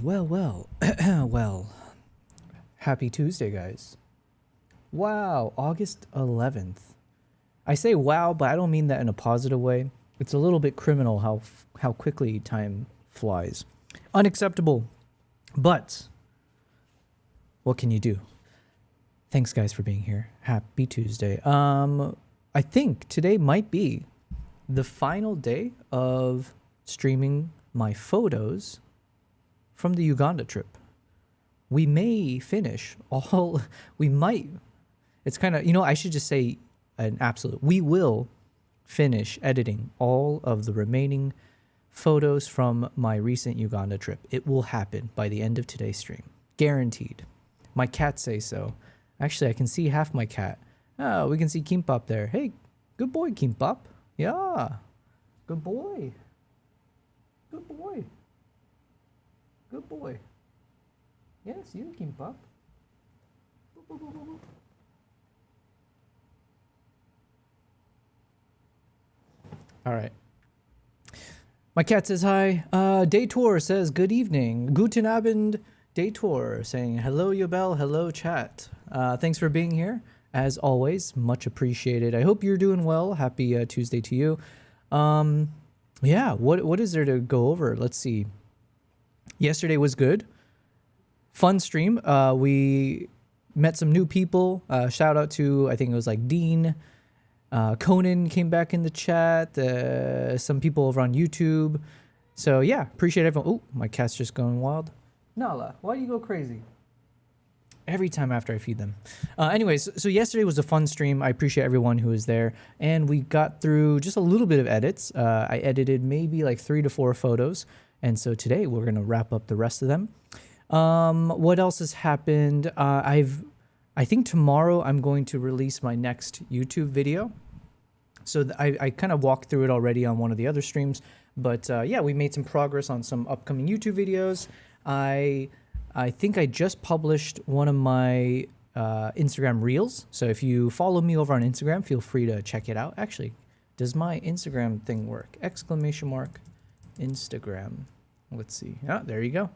Well, well, happy Tuesday, guys. Wow, August 11th. I say wow, but I don't mean that in a positive way. It's a little bit criminal how quickly time flies. Unacceptable. But what can you do? Thanks, guys, for being here. Happy Tuesday. I think today might be the final day of streaming my photos from the Uganda trip. We may finish all, we might, it's kind of, I should just say an absolute, we will finish editing all of the remaining photos from my recent Uganda trip. It will happen by the end of today's stream. Guaranteed. My cats say so. Actually, I can see half my cat. Oh, we can see Kimpap there. Hey, good boy, Kimpap. Yeah. Good boy. Good boy. Good boy. Yes, you, Kimpap. All right. My cat says hi. Daytor says good evening. Guten Abend, Daytor, saying hello, Yobel. Hello, chat. Thanks for being here. As always, much appreciated. I hope you're doing well. Happy Tuesday to you. Yeah, what is there to go over? Let's see. Yesterday was good. Fun stream. We met some new people. Shout out to, I think it was like Dean. Conan came back in the chat. Some people over on YouTube. So yeah, appreciate everyone. Oh, my cat's just going wild. Nala, why do you go crazy? Every time after I feed them. Anyways, so yesterday was a fun stream. I appreciate everyone who was there. And we got through just a little bit of edits. I edited maybe like 3 to 4 photos. And so today we're going to wrap up the rest of them. What else has happened? I think tomorrow I'm going to release my next YouTube video. So I kind of walked through it already on one of the other streams. But yeah, we made some progress on some upcoming YouTube videos. I think I just published one of my Instagram Reels. So if you follow me over on Instagram, feel free to check it out. Actually, does my Instagram thing work? ! Instagram. Let's see. Ah, there you go.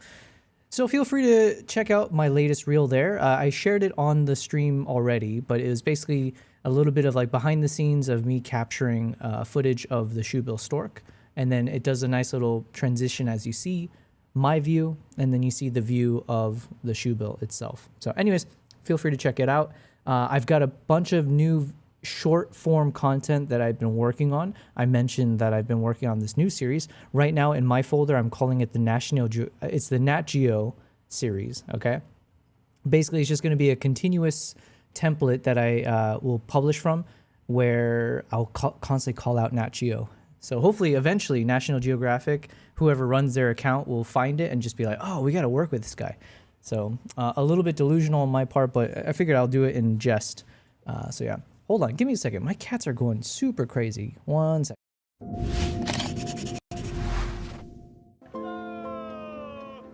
So feel free to check out my latest reel there. I shared it on the stream already, but it was basically a little bit of like behind the scenes of me capturing footage of the shoebill stork. And then it does a nice little transition as you see my view, and then you see the view of the shoebill itself. So anyways, feel free to check it out. I've got a bunch of new short form content that I've been working on. I mentioned that I've been working on this new series. Right now in my folder, I'm calling it it's the Nat Geo series, okay? Basically, it's just going to be a continuous template that I will publish from where I'll constantly call out Nat Geo. So hopefully, eventually, National Geographic, whoever runs their account, will find it and just be like, oh, we got to work with this guy. So a little bit delusional on my part, but I figured I'll do it in jest. So yeah. Hold on, give me a second. My cats are going super crazy. 1 second.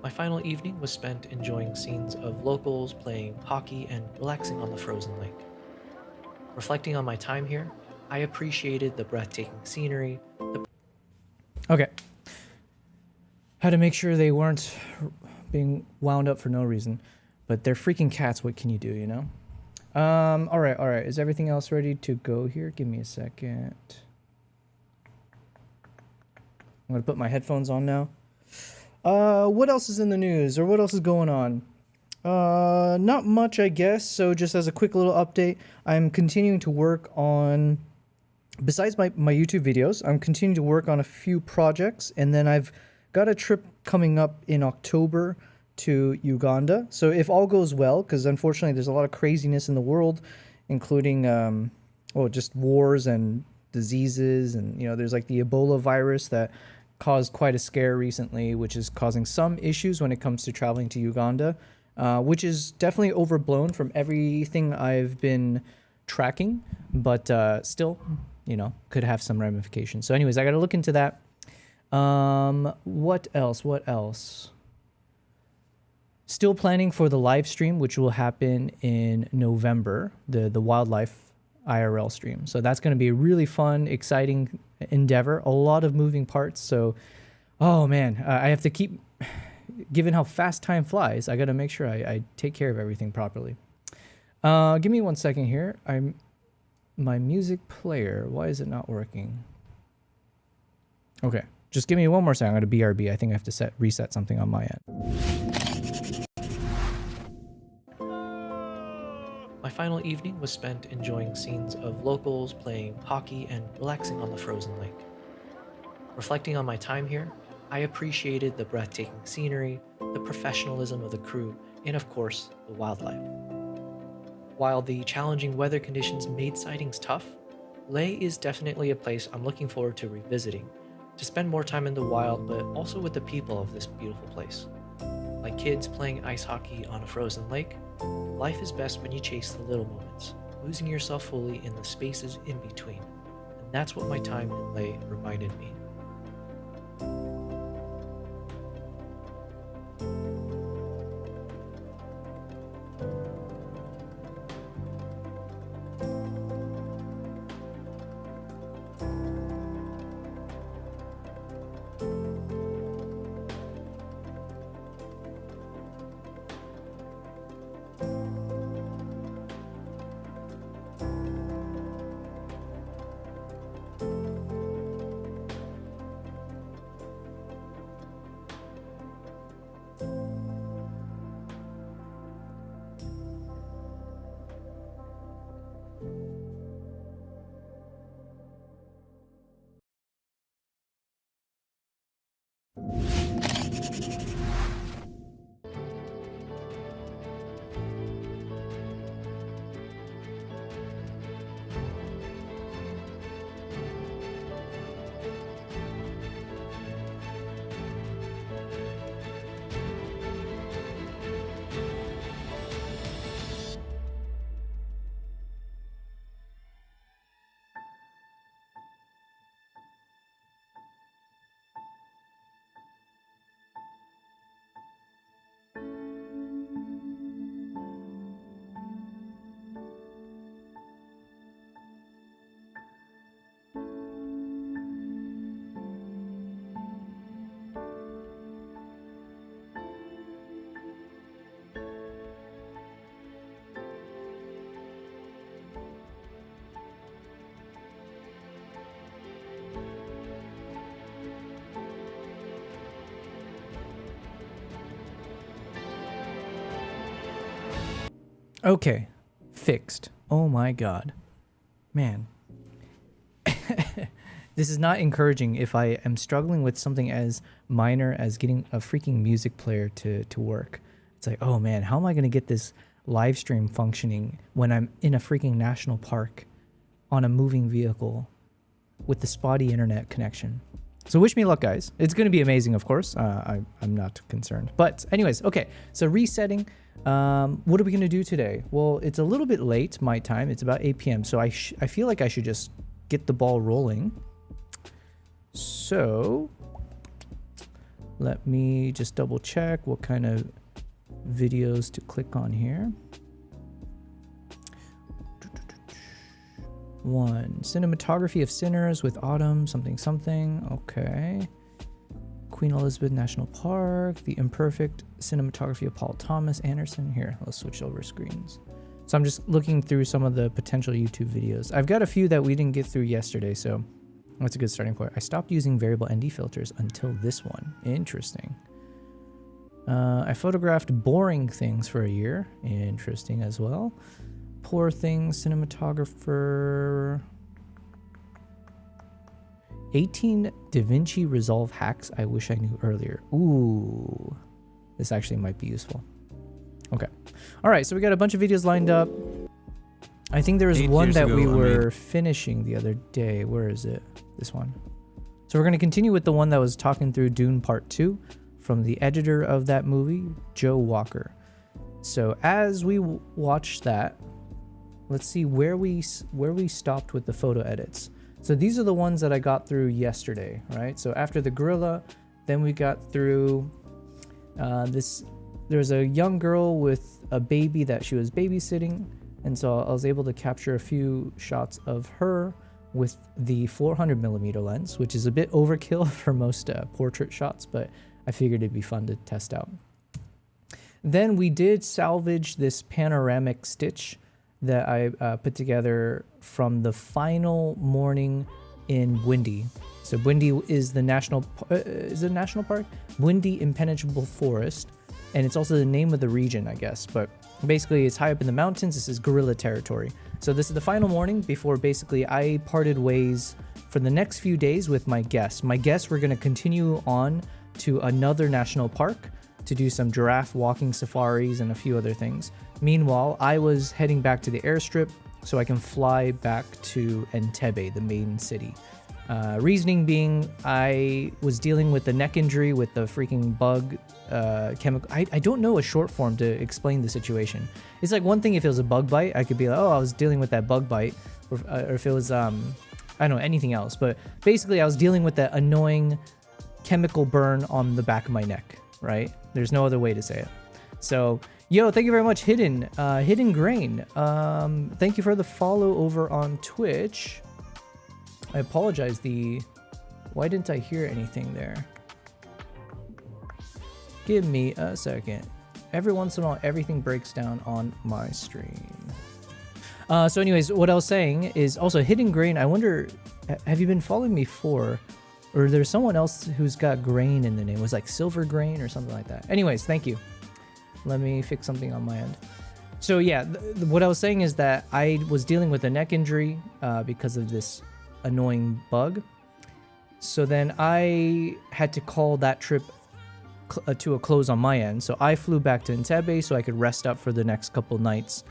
My final evening was spent enjoying scenes of locals playing hockey and relaxing on the frozen lake. Reflecting on my time here, I appreciated the breathtaking scenery. Okay. Had to make sure they weren't being wound up for no reason. But they're freaking cats, what can you do, you know? All right. Is everything else ready to go here? Give me a second. I'm going to put my headphones on now. What else is in the news, or what else is going on? Not much, I guess. So just as a quick little update, I'm continuing to work on, besides my YouTube videos, I'm continuing to work on a few projects, and then I've got a trip coming up in October to Uganda. So if all goes well, because unfortunately there's a lot of craziness in the world, including just wars and diseases, and there's like the Ebola virus that caused quite a scare recently, which is causing some issues when it comes to traveling to Uganda, which is definitely overblown from everything I've been tracking, but still, could have some ramifications. So anyways, I got to look into that. What else? Still planning for the live stream, which will happen in November, the wildlife IRL stream. So that's going to be a really fun, exciting endeavor. A lot of moving parts. So, oh man, I have to keep given how fast time flies, I got to make sure I take care of everything properly. Give me 1 second here. My music player, why is it not working? Okay, just give me one more second. I'm going to BRB. I think I have to reset something on my end. My final evening was spent enjoying scenes of locals playing hockey and relaxing on the frozen lake. Reflecting on my time here, I appreciated the breathtaking scenery, the professionalism of the crew, and of course, the wildlife. While the challenging weather conditions made sightings tough, Leh is definitely a place I'm looking forward to revisiting, to spend more time in the wild, but also with the people of this beautiful place. Like kids playing ice hockey on a frozen lake, life is best when you chase the little moments, losing yourself fully in the spaces in between. And that's what my time in Leh reminded me. Okay, fixed. Oh my god. Man. This is not encouraging if I am struggling with something as minor as getting a freaking music player to work. It's like, oh man, how am I going to get this live stream functioning when I'm in a freaking national park on a moving vehicle with the spotty internet connection? So wish me luck, guys. It's going to be amazing, of course. I'm not concerned. But anyways, okay. So resetting. What are we going to do today? Well, it's a little bit late, my time. It's about 8 p.m. So I feel like I should just get the ball rolling. So let me just double check what kind of videos to click on here. 1, cinematography of sinners with autumn, something. Okay. Queen Elizabeth National Park, the imperfect cinematography of Paul Thomas Anderson. Here, let's switch over screens. So I'm just looking through some of the potential YouTube videos. I've got a few that we didn't get through yesterday, so that's a good starting point. I stopped using variable ND filters until this one. Interesting. I photographed boring things for a year. Interesting as well. Poor things, cinematographer. 18 DaVinci Resolve hacks I wish I knew earlier. Ooh, this actually might be useful. Okay. All right, so we got a bunch of videos lined up. I think there was one that we were finishing the other day. Where is it? This one. So we're going to continue with the one that was talking through Dune Part 2 from the editor of that movie, Joe Walker. So as we watch that, let's see where we stopped with the photo edits. So these are the ones that I got through yesterday, right? So after the gorilla, then we got through there's a young girl with a baby that she was babysitting. And so I was able to capture a few shots of her with the 400mm lens, which is a bit overkill for most portrait shots, but I figured it'd be fun to test out. Then we did salvage this panoramic stitch that I put together from the final morning in Bwindi. So Bwindi is the national park? Bwindi Impenetrable Forest, and it's also the name of the region, I guess. But basically, it's high up in the mountains. This is guerrilla territory. So this is the final morning before basically I parted ways for the next few days with my guests. My guests were going to continue on to another national park to do some giraffe walking safaris and a few other things. Meanwhile, I was heading back to the airstrip so I can fly back to Entebbe, the main city. Reasoning being, I was dealing with the neck injury with the freaking bug chemical. I don't know a short form to explain the situation. It's like one thing if it was a bug bite, I could be like, oh, I was dealing with that bug bite, or if it was, I don't know, anything else. But basically, I was dealing with that annoying chemical burn on the back of my neck, right? There's no other way to say it. So, yo, thank you very much, Hidden Grain. Thank you for the follow over on Twitch. I apologize, why didn't I hear anything there? Give me a second. Every once in a while, everything breaks down on my stream. So anyways, what I was saying is also Hidden Grain. I wonder, have you been following me for, or there's someone else who's got grain in the name. It was like Silver Grain or something like that. Anyways, thank you. Let me fix something on my end. So yeah, what I was saying is that I was dealing with a neck injury because of this annoying bug. So then I had to call that trip to a close on my end. So I flew back to Entebbe so I could rest up for the next couple nights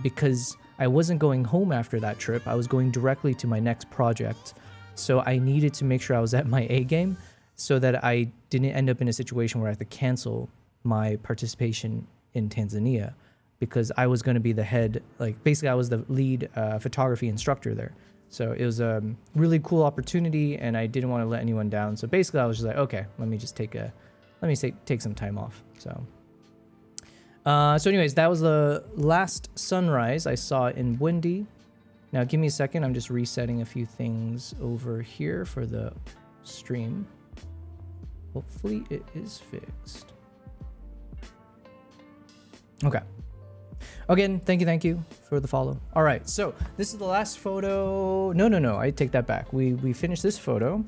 because I wasn't going home after that trip. I was going directly to my next project. So I needed to make sure I was at my A game so that I didn't end up in a situation where I had to cancel my participation in Tanzania because I was going to be the head, like basically I was the lead photography instructor there. So it was a really cool opportunity and I didn't want to let anyone down. So basically I was just like, okay, let me take some time off. So anyways, that was the last sunrise I saw in Bwindi. Now give me a second. I'm just resetting a few things over here for the stream. Hopefully it is fixed. Okay. Again, thank you for the follow. All right, so this is the last photo. No, I take that back. We finished this photo.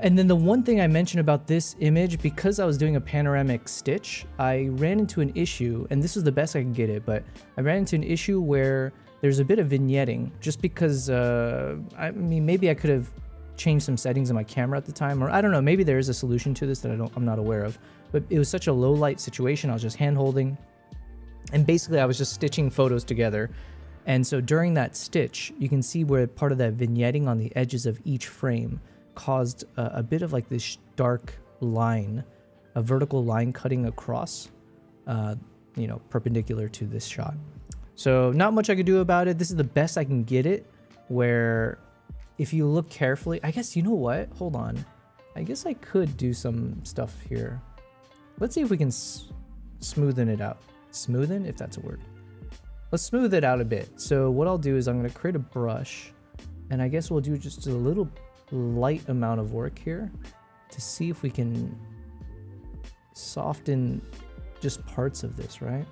And then the one thing I mentioned about this image, because I was doing a panoramic stitch, I ran into an issue, and this is the best I can get it, but I ran into an issue where there's a bit of vignetting, just because, I mean, maybe I could have changed some settings in my camera at the time, or I don't know, maybe there is a solution to this that I'm not aware of, but it was such a low light situation. I was just hand holding, and basically I was just stitching photos together. And so during that stitch, you can see where part of that vignetting on the edges of each frame caused a bit of like this dark line, a vertical line cutting across, you know, perpendicular to this shot. So not much I could do about it. This is the best I can get it, where if you look carefully, I guess, you know what? Hold on. I guess I could do some stuff here. Let's see if we can smoothen it out. Smoothen, if that's a word. Let's smooth it out a bit. So what I'll do is I'm going to create a brush, and I guess we'll do just a little light amount of work here to see if we can soften just parts of this, right?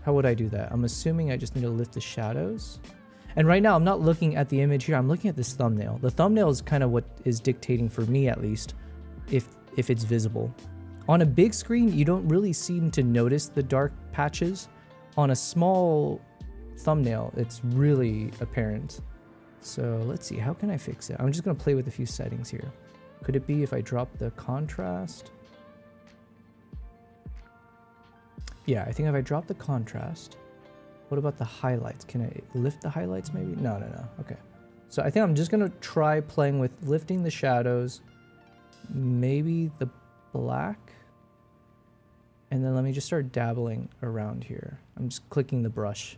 How would I do that? I'm assuming I just need to lift the shadows. And right now I'm not looking at the image here, I'm looking at this thumbnail. The thumbnail is kind of what is dictating, for me at least, if it's visible. On a big screen, you don't really seem to notice the dark patches. On a small thumbnail, it's really apparent. So let's see, how can I fix it? I'm just gonna play with a few settings here. Could it be if I drop the contrast? Yeah, I think if I drop the contrast, what about the highlights? Can I lift the highlights maybe? No. Okay. So I think I'm just gonna try playing with lifting the shadows, maybe the black, and then let me just start dabbling around here. I'm just clicking the brush.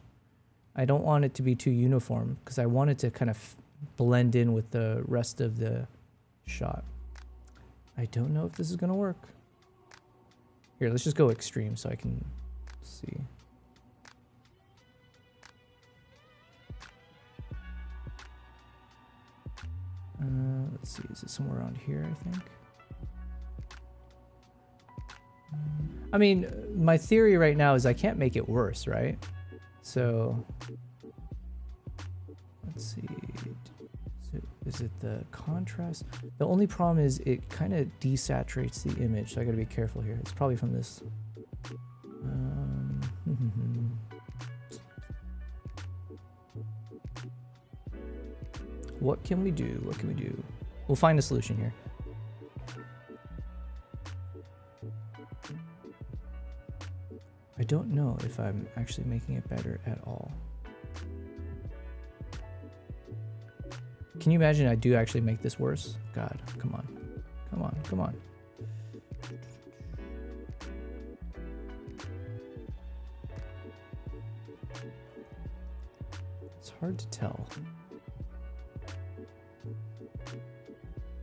I don't want it to be too uniform because I want it to kind of blend in with the rest of the shot. I don't know if this is gonna work. Here, let's just go extreme so I can see. Let's see, is it somewhere around here, I think? I mean, my theory right now is I can't make it worse, right? So let's see. Is it the contrast? The only problem is it kind of desaturates the image, so I gotta be careful here. It's probably from this. What can we do? What can we do? We'll find a solution here. I don't know if I'm actually making it better at all. Can you imagine I do actually make this worse? God, come on. Come on, come on. It's hard to tell.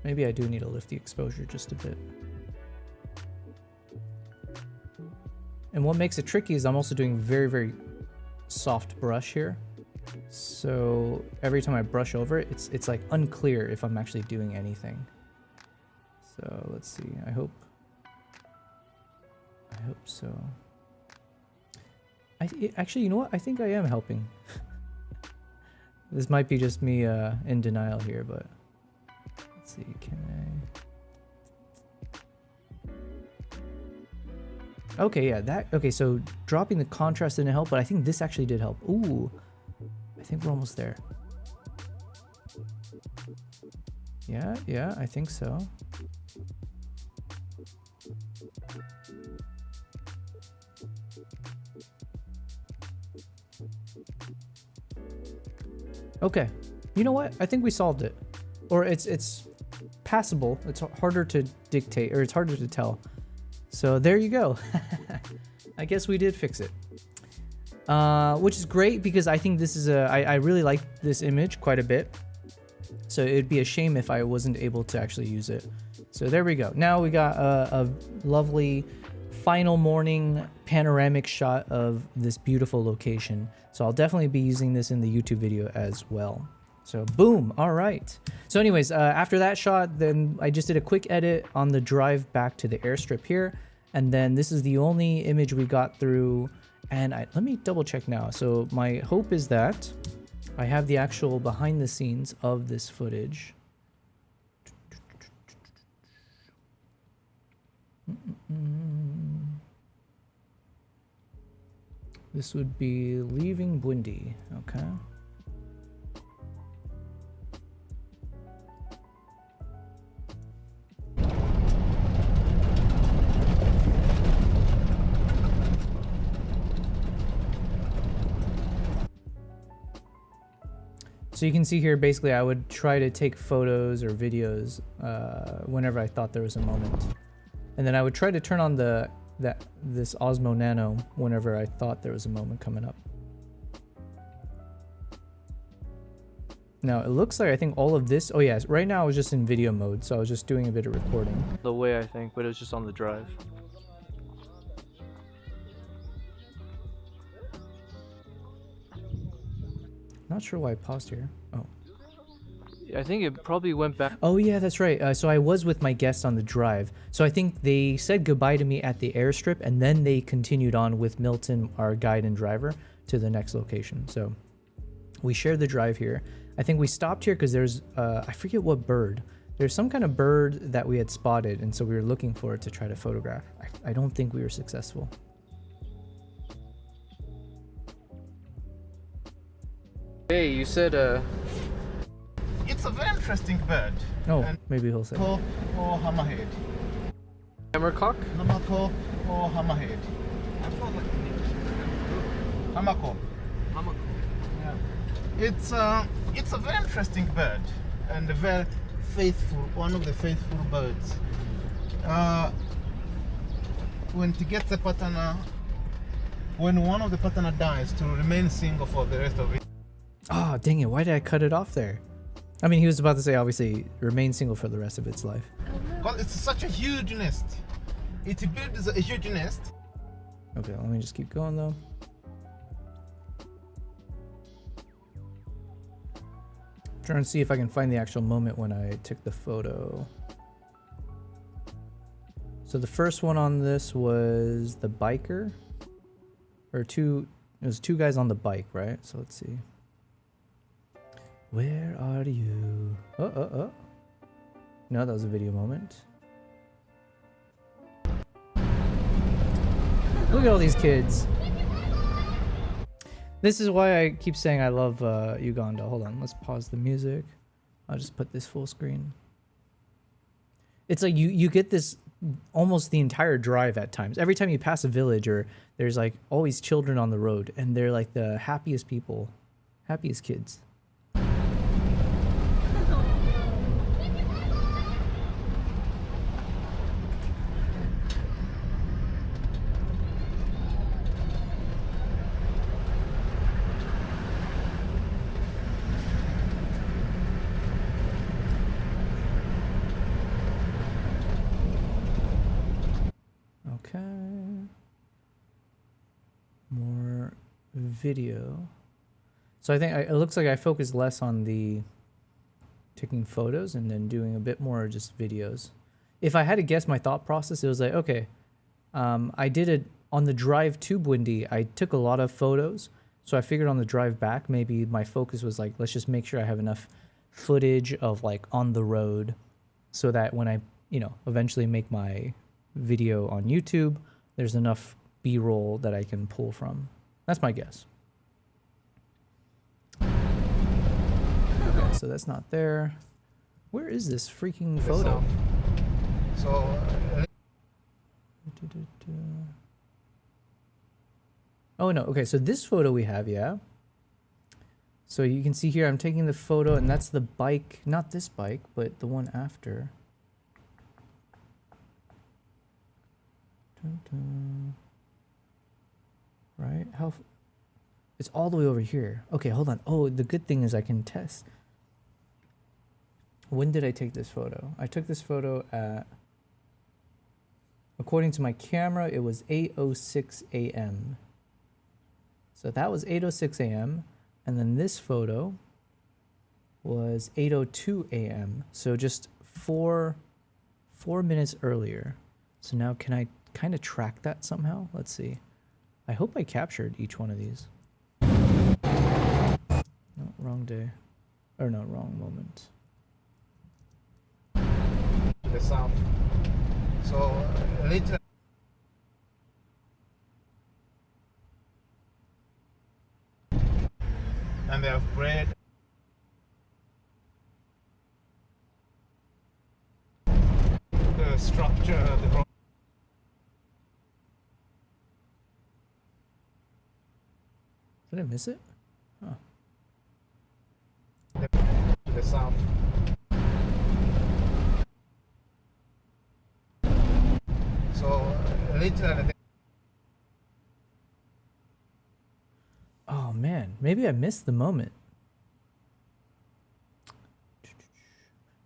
Maybe I do need to lift the exposure just a bit. And what makes it tricky is I'm also doing very, very soft brush here. So every time I brush over it, it's like unclear if I'm actually doing anything. So let's see. I hope so. Actually, you know what? I think I am helping. This might be just me in denial here, but let's see. Can I? Okay, yeah, that. Okay, so dropping the contrast didn't help, but I think this actually did help. Ooh. I think we're almost there. Yeah, I think so. Okay. You know what? I think we solved it. Or it's passable. It's harder to dictate, or it's harder to tell. So there you go. I guess we did fix it. Which is great because I think this is I really like this image quite a bit. So it'd be a shame if I wasn't able to actually use it. So there we go. Now we got a lovely final morning panoramic shot of this beautiful location. So I'll definitely be using this in the YouTube video as well. So boom, all right. So anyways, after that shot, then I just did a quick edit on the drive back to the airstrip here. And then this is the only image we got through. And let me double check now. So my hope is that I have the actual behind the scenes of this footage. This would be leaving Bwindi, okay. So you can see here, basically, I would try to take photos or videos whenever I thought there was a moment. And then I would try to turn on this Osmo Nano whenever I thought there was a moment coming up. Now, it looks like I think all of this... Oh, yes. Right now, I was just in video mode, so I was just doing a bit of recording. The way, I think, but it was just on the drive. Not sure why I paused here. Oh. I think it probably went back. Oh yeah, that's right. So I was with my guests on the drive. So I think they said goodbye to me at the airstrip, and then they continued on with Milton, our guide and driver, to the next location. So we shared the drive here. I think we stopped here because there's, I forget what bird. There's some kind of bird that we had spotted, and so we were looking for it to try to photograph. I don't think we were successful. Hey, you said It's a very interesting bird. Oh, maybe he'll say. Or hammerhead. hammercock? Hammercock or hammerhead. Hammercock. Yeah. It's a very interesting bird and a very faithful, one of the faithful birds. When it gets a partner, when one of the partner dies, to remain single for the rest of it. Oh, dang it. Why did I cut it off there? I mean, he was about to say, obviously, remain single for the rest of its life. Because it's such a huge nest. It builds a huge nest. Okay, let me just keep going, though. Trying to see if I can find the actual moment when I took the photo. So the first one on this was the biker, or it was two guys on the bike, right? So let's see. Where are you? Oh. No, that was a video moment. Look at all these kids. This is why I keep saying I love Uganda. Hold on, let's pause the music. I'll just put this full screen. It's like you get this almost the entire drive at times. Every time you pass a village, or there's like always children on the road, and they're like the happiest people, happiest kids. More video. So I think it looks like I focused less on the taking photos and then doing a bit more just videos. If I had to guess my thought process, it was like, okay, I did it on the drive to Bwindi. I took a lot of photos. So I figured on the drive back, maybe my focus was like, let's just make sure I have enough footage of like on the road so that when I, eventually make my video on YouTube, there's enough B-roll that I can pull from. That's my guess. Okay, so that's not there. Where is this freaking photo? Oh no, okay, so this photo we have, yeah. So you can see here I'm taking the photo, and that's the bike, not this bike, but the one after. Right? It's all the way over here. Okay, hold on. Oh, the good thing is I can test. When did I take this photo? I took this photo at, according to my camera, it was 8:06 a.m. So that was 8:06 a.m. And then this photo was 8:02 a.m. So just four minutes earlier. So now can I kind of track that somehow? Let's see. I hope I captured each one of these. No, wrong day. Or no, wrong moment. To the south. So later. And they have bread. The structure, the rock. Did I miss it? Huh. To the south. So later. Oh man, maybe I missed the moment.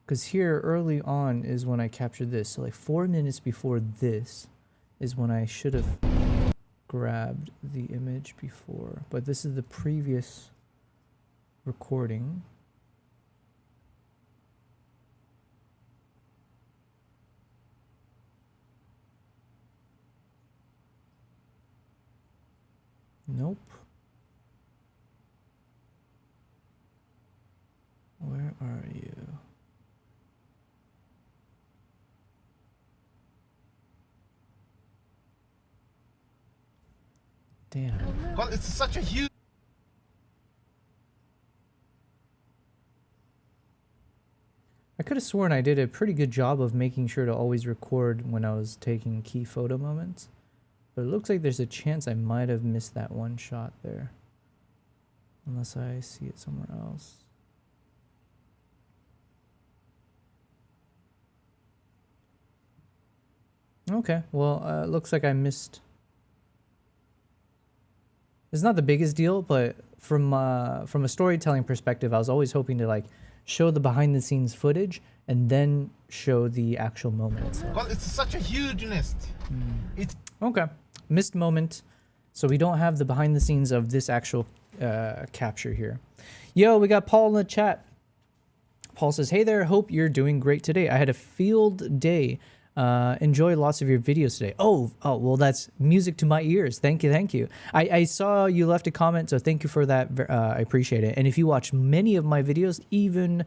Because here early on is when I captured this. So like 4 minutes before this is when I should have grabbed the image before. But this is the previous recording. Nope. Where are you? Damn. Well, it's such a huge. I could have sworn I did a pretty good job of making sure to always record when I was taking key photo moments. But it looks like there's a chance I might have missed that one shot there. Unless I see it somewhere else. Okay, well, it looks like I missed. It's not the biggest deal, but from a storytelling perspective, I was always hoping to like show the behind the scenes footage and then show the actual moment itself. Well, it's such a huge nest. It's Okay, missed moment. So we don't have the behind the scenes of this actual capture here. Yo, we got Paul in the chat. Paul says, hey there, hope you're doing great today. I had a field day Enjoy lots of your videos today. Oh, well, that's music to my ears. Thank you. I saw you left a comment, so thank you for that. I appreciate it. And if you watch many of my videos, even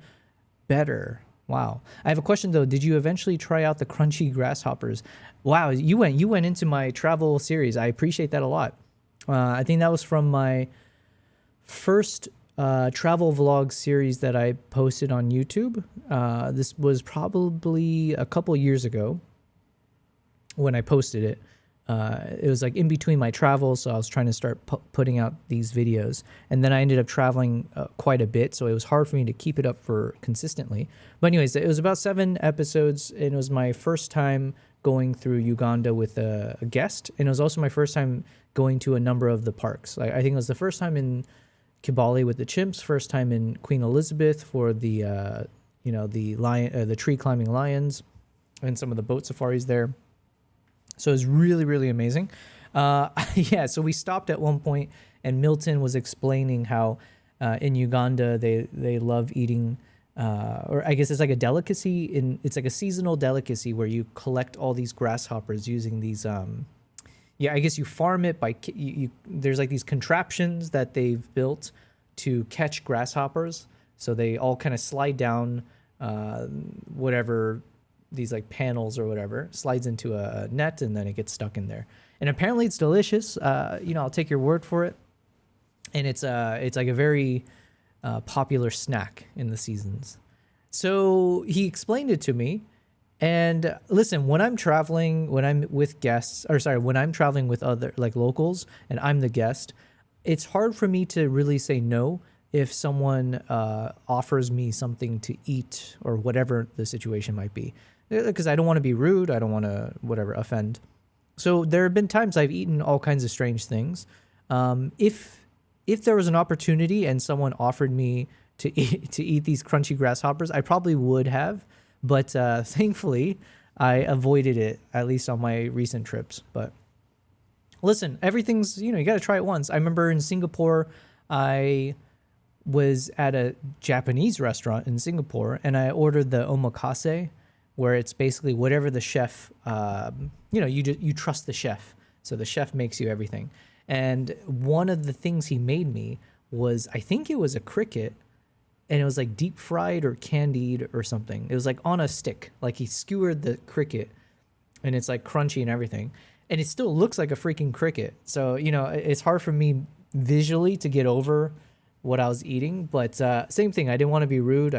better. Wow. I have a question though. Did you eventually try out the crunchy grasshoppers? Wow, you went into my travel series. I appreciate that a lot. I think that was from my first travel vlog series that I posted on YouTube. This was probably a couple years ago when I posted it. It was like in between my travels, so I was trying to start putting out these videos, and then I ended up traveling quite a bit, so it was hard for me to keep it up for consistently. But anyways, it was about 7 episodes, and it was my first time going through Uganda with a guest, and it was also my first time going to a number of the parks. I think it was the first time in Kibale with the chimps, first time in Queen Elizabeth for the the tree climbing lions, and some of the boat safaris there. So it was really, really amazing. Yeah, so we stopped at one point, and Milton was explaining how in Uganda they love eating, or I guess it's like a delicacy. It's like a seasonal delicacy where you collect all these grasshoppers using these. Yeah, I guess you farm it by there's like these contraptions that they've built to catch grasshoppers. So they all kind of slide down whatever. These like panels or whatever, slides into a net, and then it gets stuck in there. And apparently it's delicious. I'll take your word for it. And it's like a very popular snack in the seasons. So he explained it to me. And listen, when I'm traveling, when I'm with guests, when I'm traveling with other like locals and I'm the guest, it's hard for me to really say no if someone offers me something to eat or whatever the situation might be. Because I don't want to be rude. I don't want to, offend. So there have been times I've eaten all kinds of strange things. If there was an opportunity and someone offered me to eat these crunchy grasshoppers, I probably would have. But thankfully, I avoided it, at least on my recent trips. But listen, everything's, you got to try it once. I remember in Singapore, I was at a Japanese restaurant in Singapore, and I ordered the omakase, where it's basically whatever the chef, you trust the chef. So the chef makes you everything. And one of the things he made me was, I think it was a cricket, and it was like deep fried or candied or something. It was like on a stick. Like he skewered the cricket, and it's like crunchy and everything. And it still looks like a freaking cricket. So, it's hard for me visually to get over what I was eating, but same thing. I didn't want to be rude.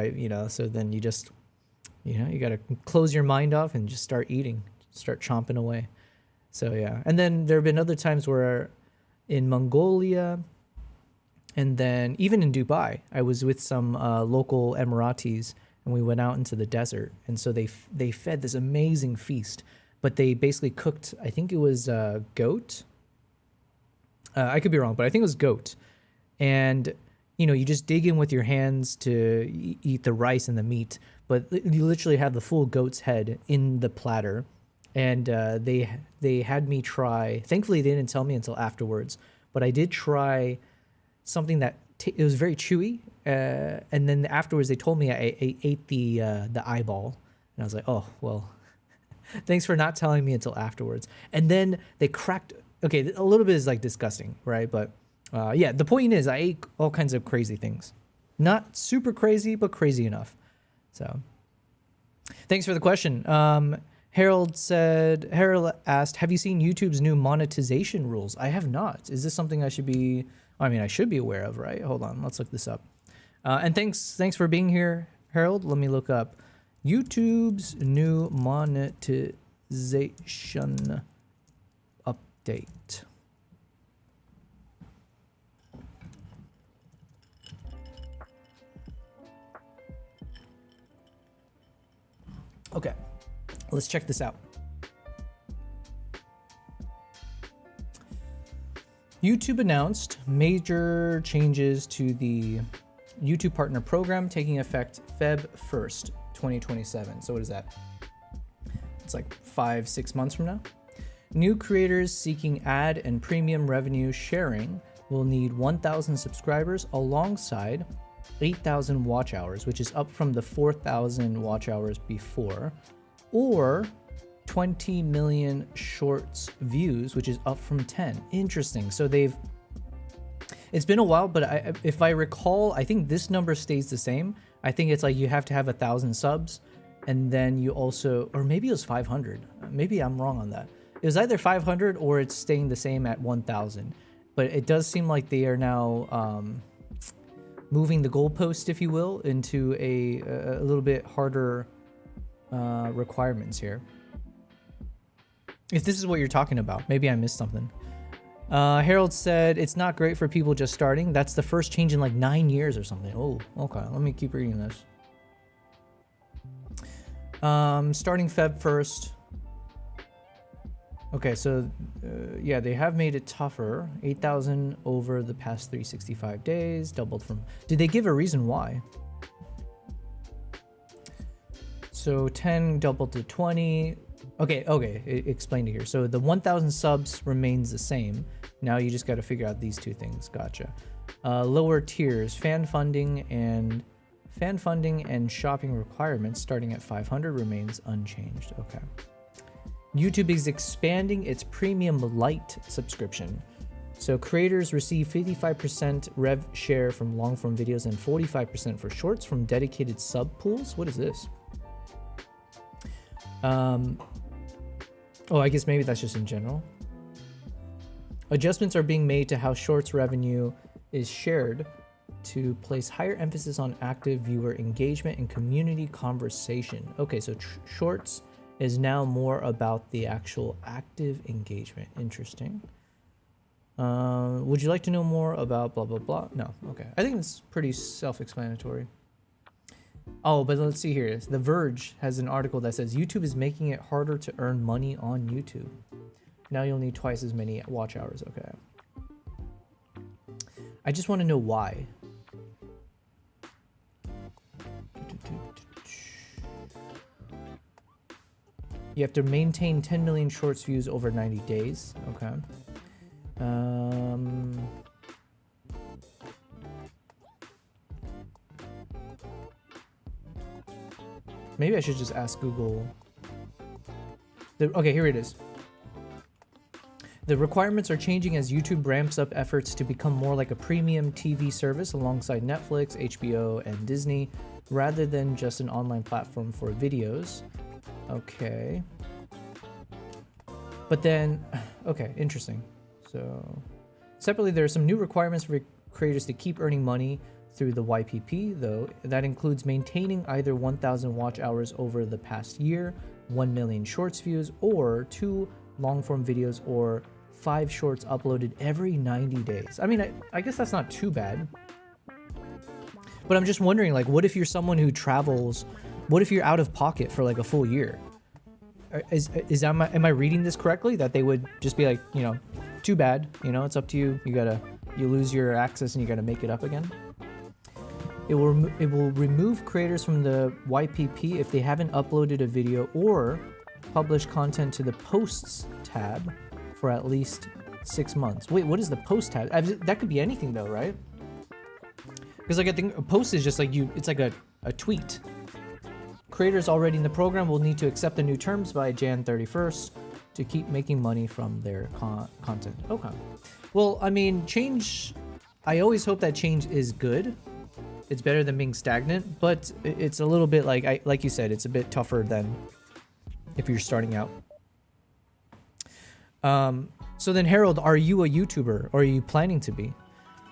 So then you just, you got to close your mind off and just start eating, start chomping away. So yeah. And then there have been other times where in Mongolia, and then even in Dubai, I was with some local Emiratis, and we went out into the desert. And so they fed this amazing feast, but they basically cooked, I think it was goat. I could be wrong, but I think it was goat. And you just dig in with your hands to eat the rice and the meat, but you literally have the full goat's head in the platter. And they had me try, thankfully they didn't tell me until afterwards, but I did try something that it was very chewy. And then afterwards they told me I ate the eyeball, and I was like, oh, well, thanks for not telling me until afterwards. And then they cracked, okay, a little bit is like disgusting, right? But yeah, the point is I ate all kinds of crazy things. Not super crazy, but crazy enough. So thanks for the question. Harold asked, have you seen YouTube's new monetization rules? I have not. Is this something I should be, I should be aware of, right? Hold on, let's look this up. And thanks for being here, Harold. Let me look up YouTube's new monetization update. Okay, let's check this out. YouTube announced major changes to the YouTube Partner Program taking effect Feb 1st, 2027. So what is that? It's like 5-6 months from now. New creators seeking ad and premium revenue sharing will need 1,000 subscribers alongside 8,000 watch hours, which is up from the 4,000 watch hours before, or 20 million shorts views, which is up from 10. Interesting. So it's been a while, but if I recall, I think this number stays the same. I think it's like you have to have 1,000 subs, and then you also, or maybe it was 500. Maybe I'm wrong on that. It was either 500 or it's staying the same at 1,000. But it does seem like they are now moving the goalpost, if you will, into a little bit harder requirements here. If this is what you're talking about, maybe I missed something. Harold said it's not great for people just starting. That's the first change in like 9 years or something. Oh, okay. Let me keep reading this. Starting Feb 1st. Okay, so yeah, they have made it tougher. 8,000 over the past 365 days, doubled from. Did they give a reason why? So 10 doubled to 20. Okay, explain it here. So the 1,000 subs remains the same. Now you just got to figure out these two things. Gotcha. Lower tiers, fan funding and shopping requirements starting at 500 remains unchanged. Okay. YouTube is expanding its premium light subscription. So creators receive 55% rev share from long form videos and 45% for shorts from dedicated sub pools. What is this? Oh, I guess maybe that's just in general. Adjustments are being made to how shorts revenue is shared to place higher emphasis on active viewer engagement and community conversation. Okay, so shorts is now more about the actual active engagement. Interesting. Would you like to know more about blah, blah, blah? No, okay. I think it's pretty self-explanatory. Oh, but let's see here. The Verge has an article that says YouTube is making it harder to earn money on YouTube. Now you'll need twice as many watch hours. Okay. I just want to know why. You have to maintain 10 million shorts views over 90 days. Okay. Maybe I should just ask Google. Okay, here it is. The requirements are changing as YouTube ramps up efforts to become more like a premium TV service alongside Netflix, HBO, and Disney, rather than just an online platform for videos. Okay. But then, okay, interesting. So, separately, there are some new requirements for creators to keep earning money through the YPP, though. That includes maintaining either 1,000 watch hours over the past year, 1 million shorts views, or 2 long-form videos, or 5 shorts uploaded every 90 days. I mean, I guess that's not too bad. But I'm just wondering, like, what if you're someone who travels? What if you're out of pocket for like a full year? Am I reading this correctly? That they would just be like, you know, too bad. You know, it's up to you. You lose your access and you gotta make it up again. It will remove creators from the YPP if they haven't uploaded a video or published content to the Posts tab for at least 6 months. Wait, what is the Post tab? That could be anything though, right? Because like I think a post is just like it's like a tweet. Creators already in the program will need to accept the new terms by Jan 31st to keep making money from their content. Okay. Well, I mean, change, I always hope that change is good. It's better than being stagnant, but it's a little bit like you said, it's a bit tougher than if you're starting out. So then Harold, are you a YouTuber or are you planning to be?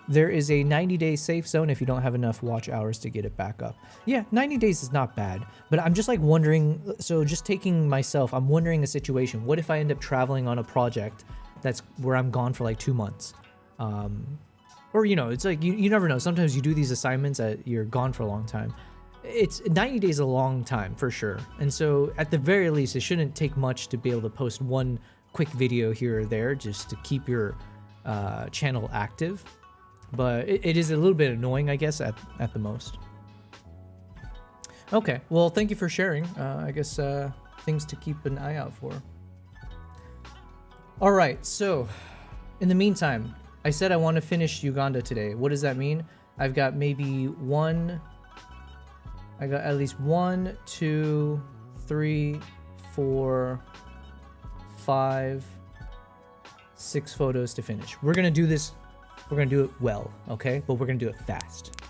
There is a 90-day safe zone if you don't have enough watch hours to get it back up. Yeah, 90 days is not bad, but I'm just like wondering, so just taking myself, I'm wondering a situation. What if I end up traveling on a project that's where I'm gone for like 2 months? Or, you know, it's like, you never know. Sometimes you do these assignments that you're gone for a long time. It's 90 days is a long time for sure. And so at the very least, it shouldn't take much to be able to post one quick video here or there just to keep your channel active. But it is a little bit annoying, I guess, at the most. Okay, well, thank you for sharing. I guess things to keep an eye out for. All right, so in the meantime, I said I want to finish Uganda today. What does that mean? I've got maybe I got at least 1, 2, 3, 4, 5, 6 photos to finish. We're gonna do this. We're gonna do it well, okay? But we're gonna do it fast.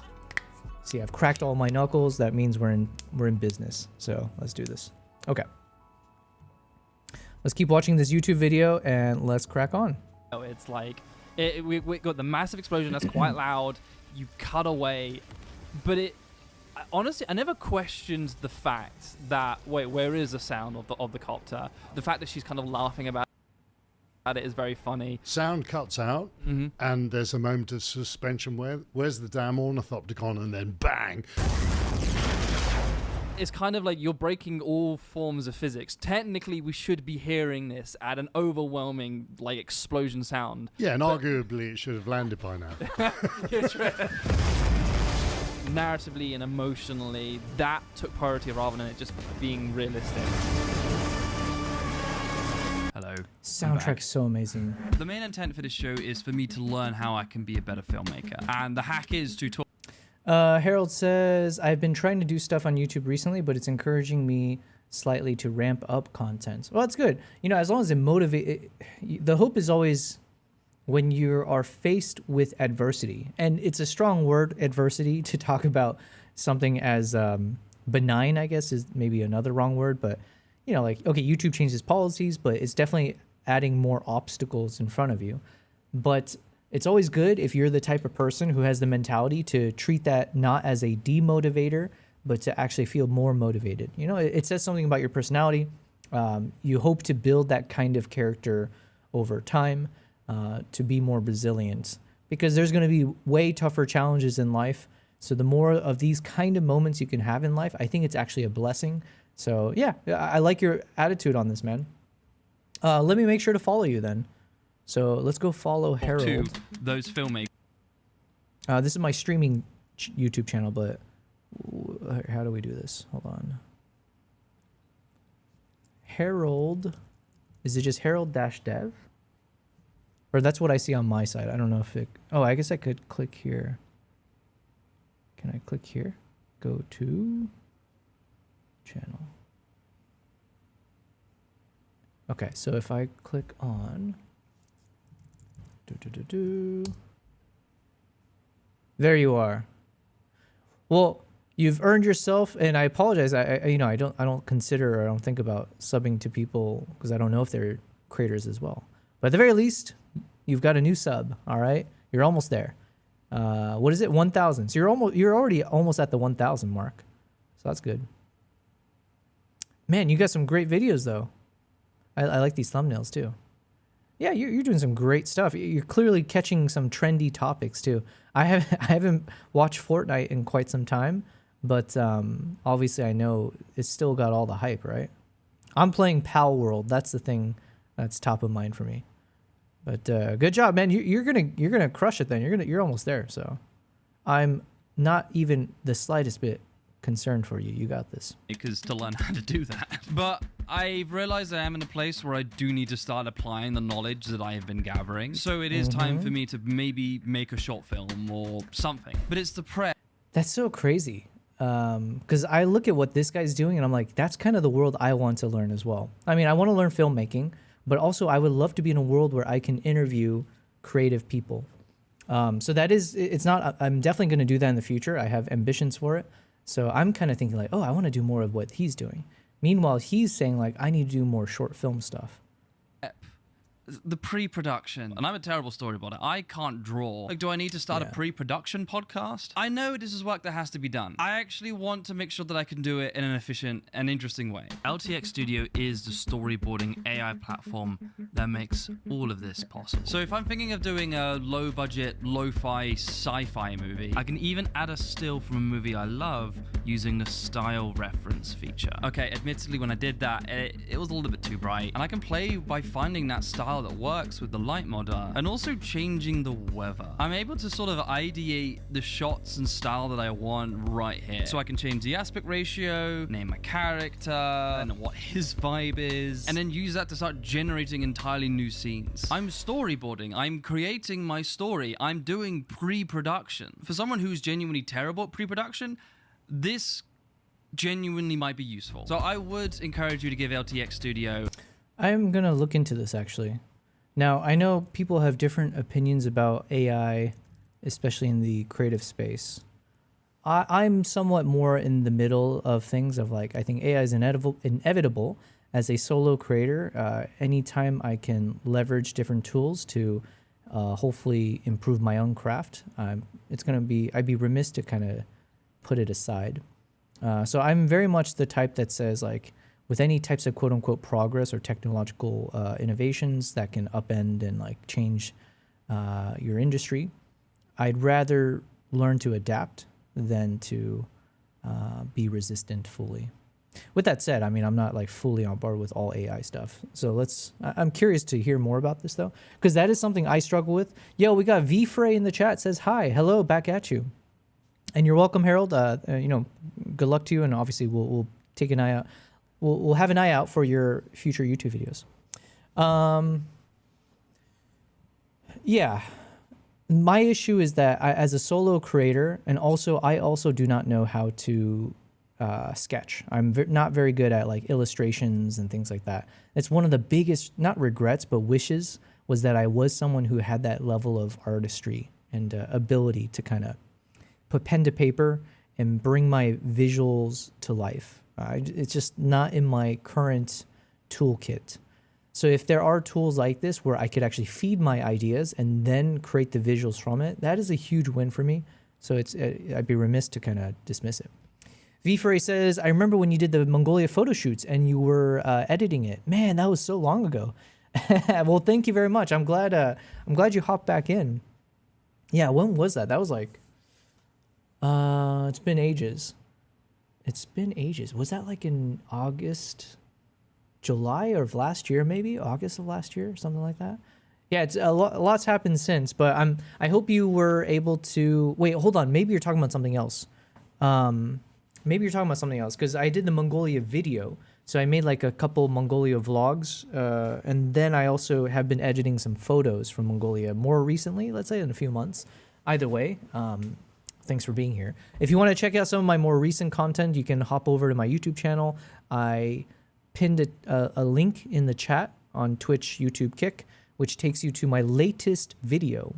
See, I've cracked all my knuckles. That means we're in business. So let's do this. Okay. Let's keep watching this YouTube video and let's crack on. Oh, it's like we got the massive explosion that's quite loud. You cut away, but honestly, I never questioned the fact that wait, where is the sound of the copter? The fact that she's kind of laughing about it is very funny. Sound cuts out, and there's a moment of suspension where where's the damn ornithopticon, and then bang. It's kind of like you're breaking all forms of physics. Technically, we should be hearing this at an overwhelming like explosion sound. Yeah, and arguably it should have landed by now. Narratively and emotionally, that took priority rather than it just being realistic. Hello. Soundtrack's so amazing. The main intent for this show is for me to learn how I can be a better filmmaker. And the hack is to talk. Harold says, I've been trying to do stuff on YouTube recently, but it's encouraging me slightly to ramp up content. Well, that's good. You know, as long as it motivates, the hope is always when you are faced with adversity. And it's a strong word, adversity, to talk about something as benign, I guess, is maybe another wrong word. But, you know, like, okay, YouTube changes policies, but it's definitely adding more obstacles in front of you. But it's always good if you're the type of person who has the mentality to treat that not as a demotivator, but to actually feel more motivated. You know, it says something about your personality. You hope to build that kind of character over time to be more resilient, because there's going to be way tougher challenges in life. So the more of these kind of moments you can have in life, I think it's actually a blessing. So yeah, I like your attitude on this, man. Let me make sure to follow you then. So let's go follow Harold. To those filmmakers. This is my streaming YouTube channel, but how do we do this? Hold on. Harold, is it just Harold-dev? Or that's what I see on my side. I don't know if it, oh, I guess I could click here. Can I click here? Go to channel. Okay, so if I click on, there you are. Well, you've earned yourself, and I apologize. I don't consider, or I don't think about subbing to people because I don't know if they're creators as well. But at the very least, you've got a new sub. All right, you're almost there. What is it? 1,000. So you're already almost at the 1,000 mark. So that's good. Man, you got some great videos though. I like these thumbnails too. Yeah, you're doing some great stuff. You're clearly catching some trendy topics too. I haven't watched Fortnite in quite some time, but obviously I know it's still got all the hype, right? I'm playing Pal World. That's the thing that's top of mind for me. But good job, man. You're gonna crush it then. You're almost there. So I'm not even the slightest bit concerned for you. You got this. Because to learn how to do that. But I've realized I am in a place where I do need to start applying the knowledge that I have been gathering. So it is time for me to maybe make a short film or something. But it's the prep. That's so crazy. Because I look at what this guy's doing and I'm like, that's kind of the world I want to learn as well. I mean, I want to learn filmmaking, but also I would love to be in a world where I can interview creative people. So that is, it's not, I'm definitely going to do that in the future. I have ambitions for it. So I'm kind of thinking like, oh, I want to do more of what he's doing. Meanwhile, he's saying like, I need to do more short film stuff. The pre-production, and I'm a terrible storyboarder. I can't draw. Like, do I need to start a pre-production podcast? I know this is work that has to be done. I actually want to make sure that I can do it in an efficient and interesting way. LTX Studio is the storyboarding AI platform that makes all of this possible. So if I'm thinking of doing a low-budget, lo-fi sci-fi movie, I can even add a still from a movie I love using the style reference feature. Okay, admittedly, when I did that, it was a little bit too bright, and I can play by finding that style that works with the light modder and also changing the weather. I'm able to sort of ideate the shots and style that I want right here. So I can change the aspect ratio, name my character, and what his vibe is, and then use that to start generating entirely new scenes. I'm storyboarding. I'm creating my story. I'm doing pre-production. For someone who's genuinely terrible at pre-production, this genuinely might be useful. So I would encourage you to give LTX Studio. I'm gonna look into this actually. Now I know people have different opinions about AI, especially in the creative space. I'm somewhat more in the middle of things of like, I think AI is inevitable as a solo creator. Anytime I can leverage different tools to hopefully improve my own craft, I'd be remiss to kind of put it aside. So I'm very much the type that says like, with any types of quote unquote progress or technological innovations that can upend and like change your industry, I'd rather learn to adapt than to be resistant fully. With that said, I mean, I'm not like fully on board with all AI stuff. So I'm curious to hear more about this though, because that is something I struggle with. Yo, we got V-Frey in the chat, says hi, hello, back at you. And you're welcome, Harold. Good luck to you. And obviously we'll take an eye out. We'll have an eye out for your future YouTube videos. Yeah. My issue is that as a solo creator, and also I also do not know how to sketch. I'm not very good at like illustrations and things like that. It's one of the biggest, not regrets, but wishes, was that I was someone who had that level of artistry and ability to kind of put pen to paper and bring my visuals to life. It's just not in my current toolkit. So if there are tools like this where I could actually feed my ideas and then create the visuals from it, that is a huge win for me. So I'd be remiss to kind of dismiss it. V-Frey says, I remember when you did the Mongolia photo shoots and you were editing it. Man, that was so long ago. Well, thank you very much. I'm glad you hopped back in. Yeah, when was that? That was like, it's been ages. Was that like in August, July of last year, maybe August of last year, something like that? Yeah, it's a lot's happened since, but I hope you were able to wait. Hold on, maybe you're talking about something else. Because I did the Mongolia video, so I made like a couple Mongolia vlogs, and then I also have been editing some photos from Mongolia more recently. Let's say in a few months. Either way. Thanks for being here. If you want to check out some of my more recent content, you can hop over to my YouTube channel. I pinned a link in the chat on Twitch, YouTube, Kick, which takes you to my latest video.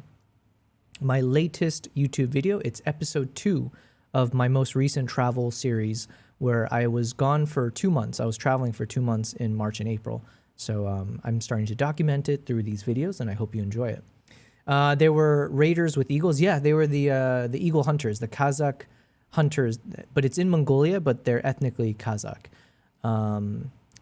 My latest YouTube video. It's episode 2 of my most recent travel series, where I was gone for 2 months. I was traveling for 2 months in March and April. So I'm starting to document it through these videos, and I hope you enjoy it. There were raiders with eagles. Yeah, they were the eagle hunters, the Kazakh hunters, but it's in Mongolia, but they're ethnically Kazakh.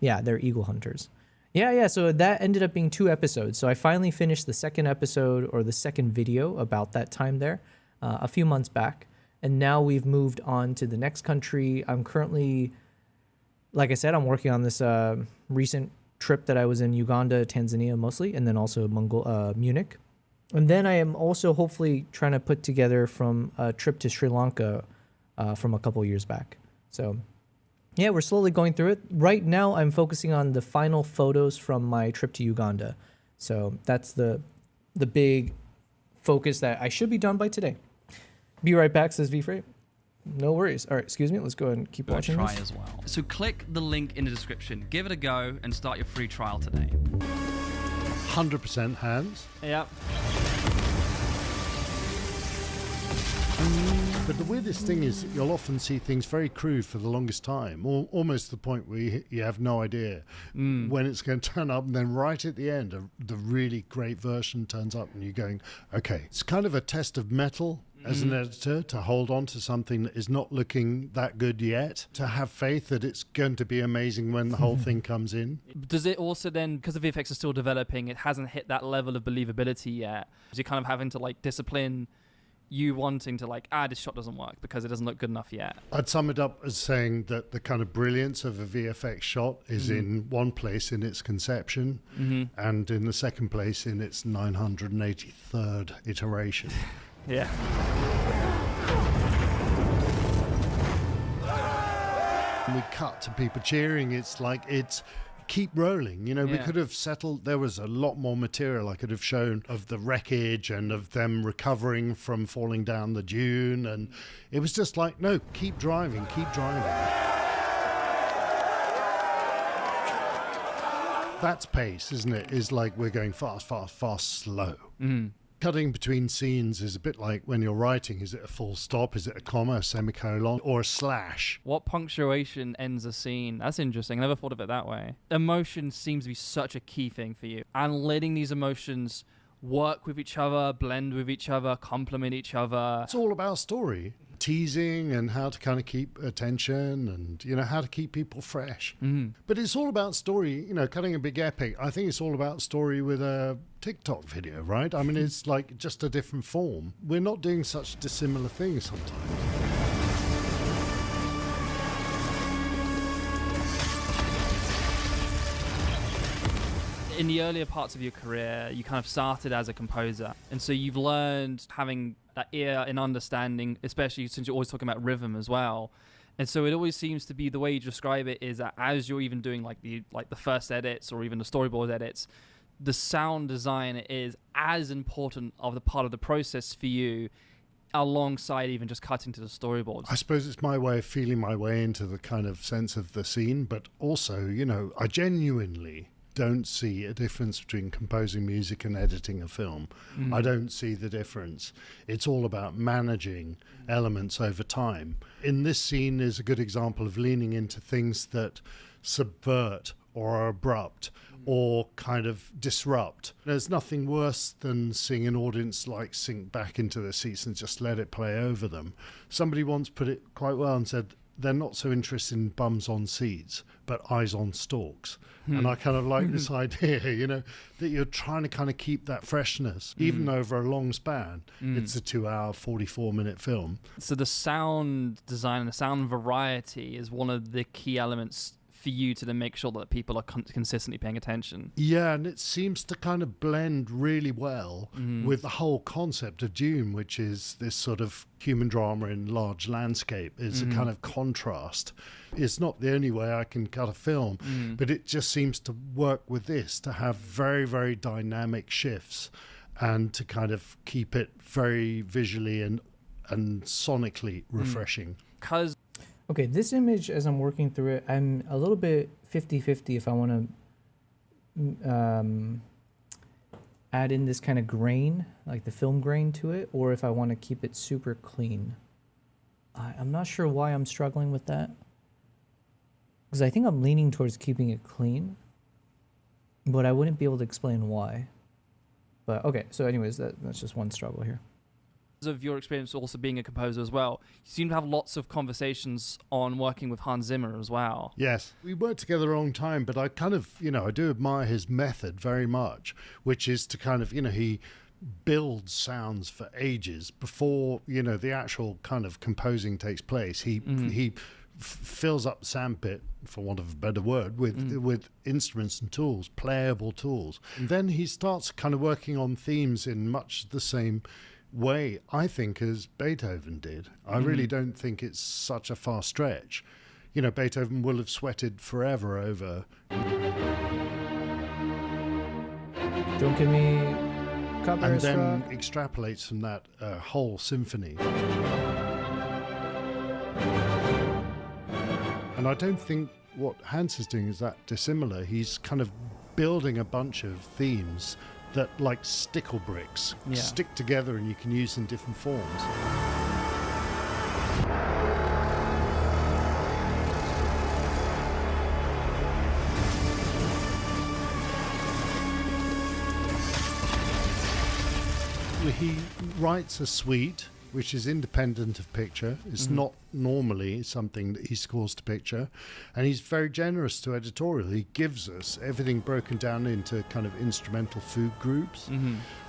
Yeah, they're eagle hunters. Yeah, so that ended up being 2 episodes. So I finally finished the second episode, or the second video about that time there, a few months back. And now we've moved on to the next country. I'm currently, like I said, I'm working on this recent trip that I was in Uganda, Tanzania mostly, and then also Munich. And then I am also hopefully trying to put together from a trip to Sri Lanka from a couple years back. So yeah, we're slowly going through it. Right now, I'm focusing on the final photos from my trip to Uganda. So that's the big focus that I should be done by today. Be right back, says V-Frey. No worries. All right, excuse me. Let's go ahead and keep watching try this. As well. So click the link in the description. Give it a go and start your free trial today. 100% hands. Yep. But the weirdest thing is that you'll often see things very crude for the longest time, or almost to the point where you have no idea when it's going to turn up, and then right at the end, the really great version turns up, and you're going, okay. It's kind of a test of mettle as an editor, to hold on to something that is not looking that good yet, to have faith that it's going to be amazing when the whole thing comes in. Does it also then, because the VFX is still developing, it hasn't hit that level of believability yet, so you're kind of having to like discipline you wanting to like, this shot doesn't work because it doesn't look good enough yet? I'd sum it up as saying that the kind of brilliance of a VFX shot is in one place in its conception, and in the second place in its 983rd iteration. Yeah. We cut to people cheering. It's like, it's keep rolling. You know, we could have settled. There was a lot more material I could have shown of the wreckage and of them recovering from falling down the dune. And it was just like, no, keep driving, keep driving. That's pace, isn't it? Is like we're going fast, fast, fast, slow. Mm. Cutting between scenes is a bit like when you're writing. Is it a full stop? Is it a comma, a semicolon, or a slash? What punctuation ends a scene? That's interesting. I never thought of it that way. Emotion seems to be such a key thing for you. And letting these emotions work with each other, blend with each other, complement each other. It's all about story. Teasing and how to kind of keep attention and, you know, how to keep people fresh. Mm. But it's all about story, you know, cutting a big epic. I think it's all about story with a TikTok video, right? I mean, it's like just a different form. We're not doing such dissimilar things sometimes. In the earlier parts of your career, you kind of started as a composer. And so you've learned having that ear and understanding, especially since you're always talking about rhythm as well. And so it always seems to be the way you describe it is that as you're even doing like the first edits or even the storyboard edits, the sound design is as important of the part of the process for you alongside even just cutting to the storyboards. I suppose it's my way of feeling my way into the kind of sense of the scene, but also, you know, I genuinely don't see a difference between composing music and editing a film. I don't see the difference. It's all about managing elements over time. In this scene is a good example of leaning into things that subvert or are abrupt or kind of disrupt. There's nothing worse than seeing an audience like sink back into their seats and just let it play over them. Somebody once put it quite well and said, they're not so interested in bums on seats, but eyes on stalks. And I kind of like this idea, you know, that you're trying to kind of keep that freshness, even over a long span. It's a 2-hour, 44-minute film. So the sound design and the sound variety is one of the key elements for you to then make sure that people are consistently paying attention. Yeah, and it seems to kind of blend really well with the whole concept of Dune, which is this sort of human drama in large landscape. It's a kind of contrast. It's not the only way I can cut a film, but it just seems to work with this, to have very, very dynamic shifts and to kind of keep it very visually and sonically refreshing. Because Okay, this image, as I'm working through it, I'm a little bit 50-50 if I want to add in this kind of grain, like the film grain to it, or if I want to keep it super clean. I'm not sure why I'm struggling with that. Because I think I'm leaning towards keeping it clean, but I wouldn't be able to explain why. But okay, so anyways, that's just one struggle here. of your experience also being a composer as well, you seem to have lots of conversations on working with Hans Zimmer as well. Yes, we worked together a long time, but I kind of, I do admire his method very much, which is to kind of, he builds sounds for ages before, the actual kind of composing takes place. He fills up the sandpit, for want of a better word, with instruments and tools, playable tools. And then he starts kind of working on themes in much the same way, I think, as Beethoven did. I really don't think it's such a far stretch. Beethoven will have sweated forever over. Don't give me copyright And then struck. extrapolates from that whole symphony. And I don't think what Hans is doing is that dissimilar. He's kind of building a bunch of themes that, like stickle bricks, stick together and you can use in different forms. He writes a suite which is independent of picture. It's not normally something that he scores to picture. And he's very generous to editorial. He gives us everything broken down into kind of instrumental food groups.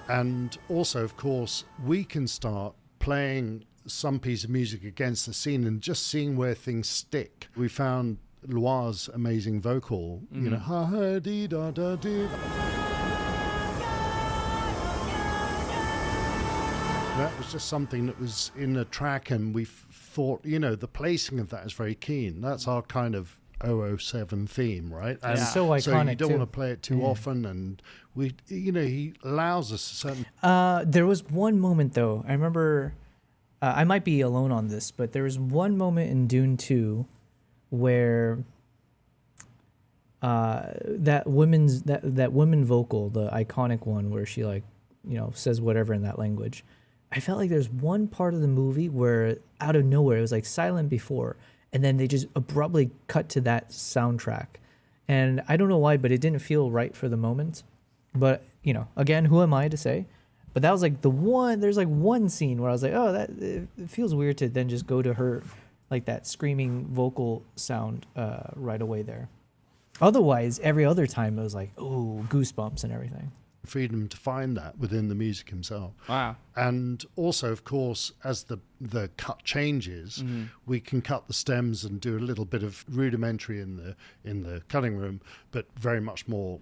And also, of course, we can start playing some piece of music against the scene and just seeing where things stick. We found Loire's amazing vocal, ha ha dee da da dee. That was just something that was in the track, and we thought, the placing of that is very keen. That's our kind of 007 theme, right? And so iconic, so you don't too. want to play it too often, and we, he allows us a certain. There was one moment, though. I remember, I might be alone on this, but there was one moment in Dune 2 where that women vocal, the iconic one where she like, says whatever in that language. I felt like there's one part of the movie where out of nowhere it was like silent before, and then they just abruptly cut to that soundtrack. And I don't know why, but it didn't feel right for the moment. But, again, who am I to say? But that was like there's like one scene where I was like, oh, it feels weird to then just go to her, like that screaming vocal sound right away there. Otherwise, every other time it was like, oh, goosebumps and everything. Freedom to find that within the music himself. Wow. And also, of course, as the cut changes, we can cut the stems and do a little bit of rudimentary in the cutting room, but very much more,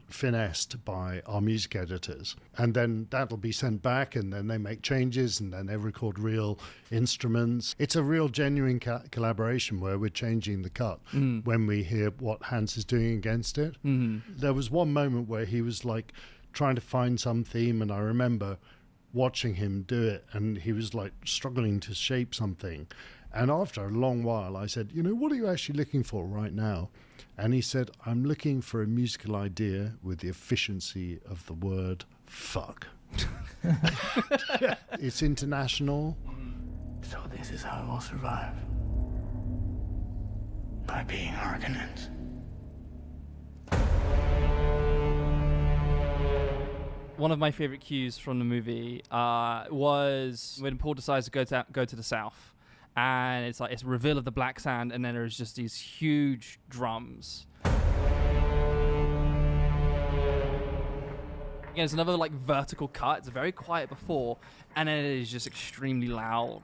finessed by our music editors. And then that'll be sent back, and then they make changes, and then they record real instruments. It's a real genuine collaboration where we're changing the cut when we hear what Hans is doing against it. There was one moment where he was like trying to find some theme, and I remember watching him do it, and he was like struggling to shape something. And after a long while I said, what are you actually looking for right now? And he said, I'm looking for a musical idea with the efficiency of the word fuck. It's international. So this is how we'll survive. By being Argonauts. One of my favorite cues from the movie was when Paul decides to go to the south, and it's a reveal of the black sand, and then there's just these huge drums. Again, it's another like vertical cut. It's very quiet before, and then it is just extremely loud.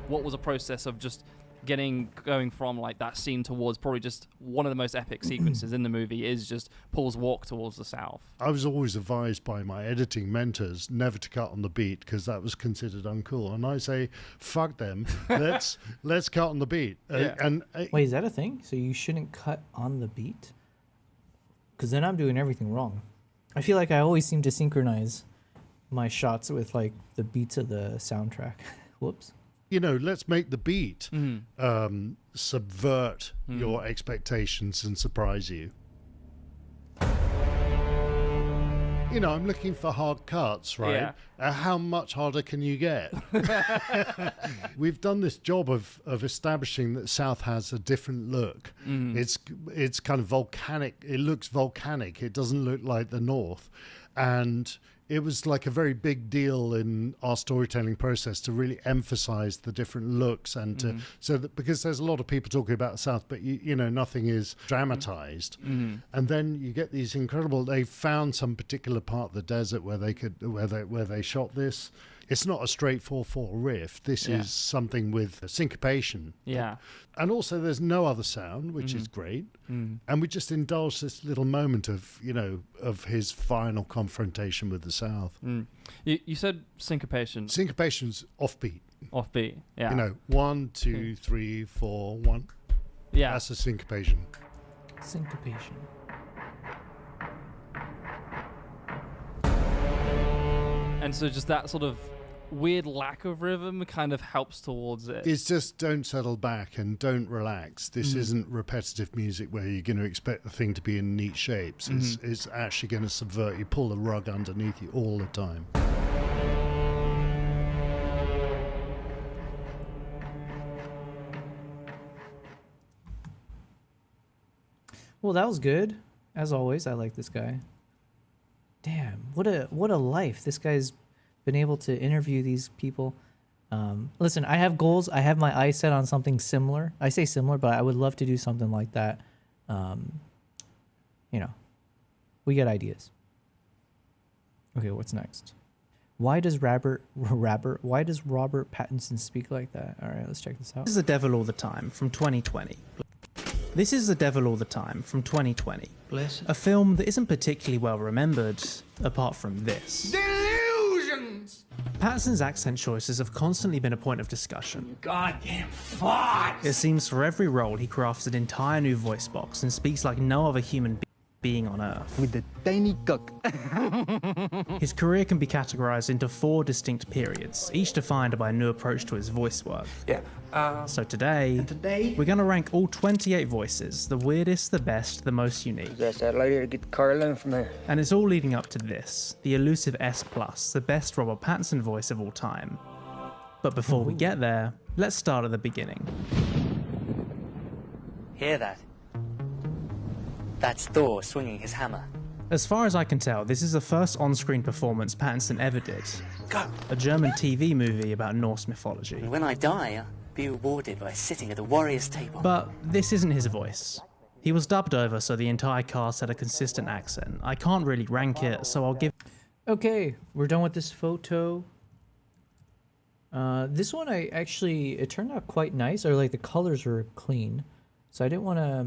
What was a process of just going from like that scene towards probably just one of the most epic sequences in the movie is just Paul's walk towards the south? I was always advised by my editing mentors never to cut on the beat because that was considered uncool, and I say fuck them. let's cut on the beat. Wait, is that a thing? So you shouldn't cut on the beat? Because then I'm doing everything wrong. I feel like I always seem to synchronize my shots with like the beats of the soundtrack. Whoops. Let's make the beat subvert your expectations and surprise you. I'm looking for hard cuts, right? Yeah. How much harder can you get? We've done this job of establishing that South has a different look. It's kind of volcanic. It looks volcanic. It doesn't look like the North. And it was like a very big deal in our storytelling process to really emphasize the different looks, and so that, because there's a lot of people talking about the South, but nothing is dramatized. And then you get these incredible. They found some particular part of the desert where they shot this. It's not a straight 4/4 riff. This is something with syncopation. Yeah. And also there's no other sound, which is great. And we just indulge this little moment of, of his final confrontation with the South. You said syncopation. Syncopation's offbeat. Offbeat, yeah. 1, 2, 3, 4, 1. Yeah. That's a syncopation. Syncopation. And so just that sort of weird lack of rhythm kind of helps towards it. It's just don't settle back and don't relax. This isn't repetitive music where you're going to expect the thing to be in neat shapes. It's actually going to subvert you, pull the rug underneath you all the time. Well, that was good. As always, I like this guy. Damn, what a life. This guy's been able to interview these people. Listen, I have goals. I have my eyes set on something similar. I say similar, but I would love to do something like that. We get ideas. Okay, what's next? Why does Robert Pattinson speak like that? All right, let's check this out. This is The Devil All the Time from 2020. This is The Devil All the Time from 2020. A film that isn't particularly well remembered, apart from this. Delusions! Pattinson's accent choices have constantly been a point of discussion. Goddamn farts! It seems for every role he crafts an entire new voice box and speaks like no other human being. being on Earth. With the tiny cock. His career can be categorized into 4 distinct periods, each defined by a new approach to his voice work. Yeah. So today, we're going to rank all 28 voices, the weirdest, the best, the most unique. Yes, I'd like to get Carlin from there. And it's all leading up to this, the elusive S+, the best Robert Pattinson voice of all time. But before we get there, let's start at the beginning. Hear that? That's Thor swinging his hammer. As far as I can tell, this is the first on-screen performance Pattinson ever did. Go! A German TV movie about Norse mythology. And when I die, I'll be rewarded by sitting at the warrior's table. But this isn't his voice. He was dubbed over so the entire cast had a consistent accent. I can't really rank it, so I'll give... Okay, we're done with this photo. This one it turned out quite nice, or like the colors were clean. So I didn't want to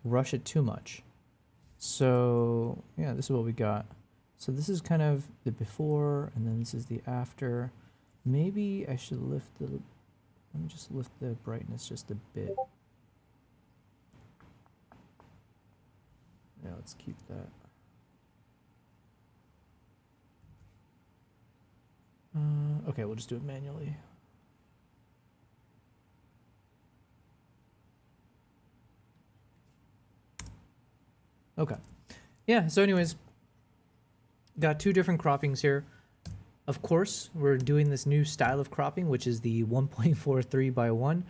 rush it too much. So yeah, this is what we got. So this is kind of the before, and then this is the after. Maybe I should let me just lift the brightness just a bit. Yeah, let's keep that. Okay, we'll just do it manually. Okay. Yeah, so anyways, got 2 different croppings here. Of course, we're doing this new style of cropping, which is the 1.43 by 1,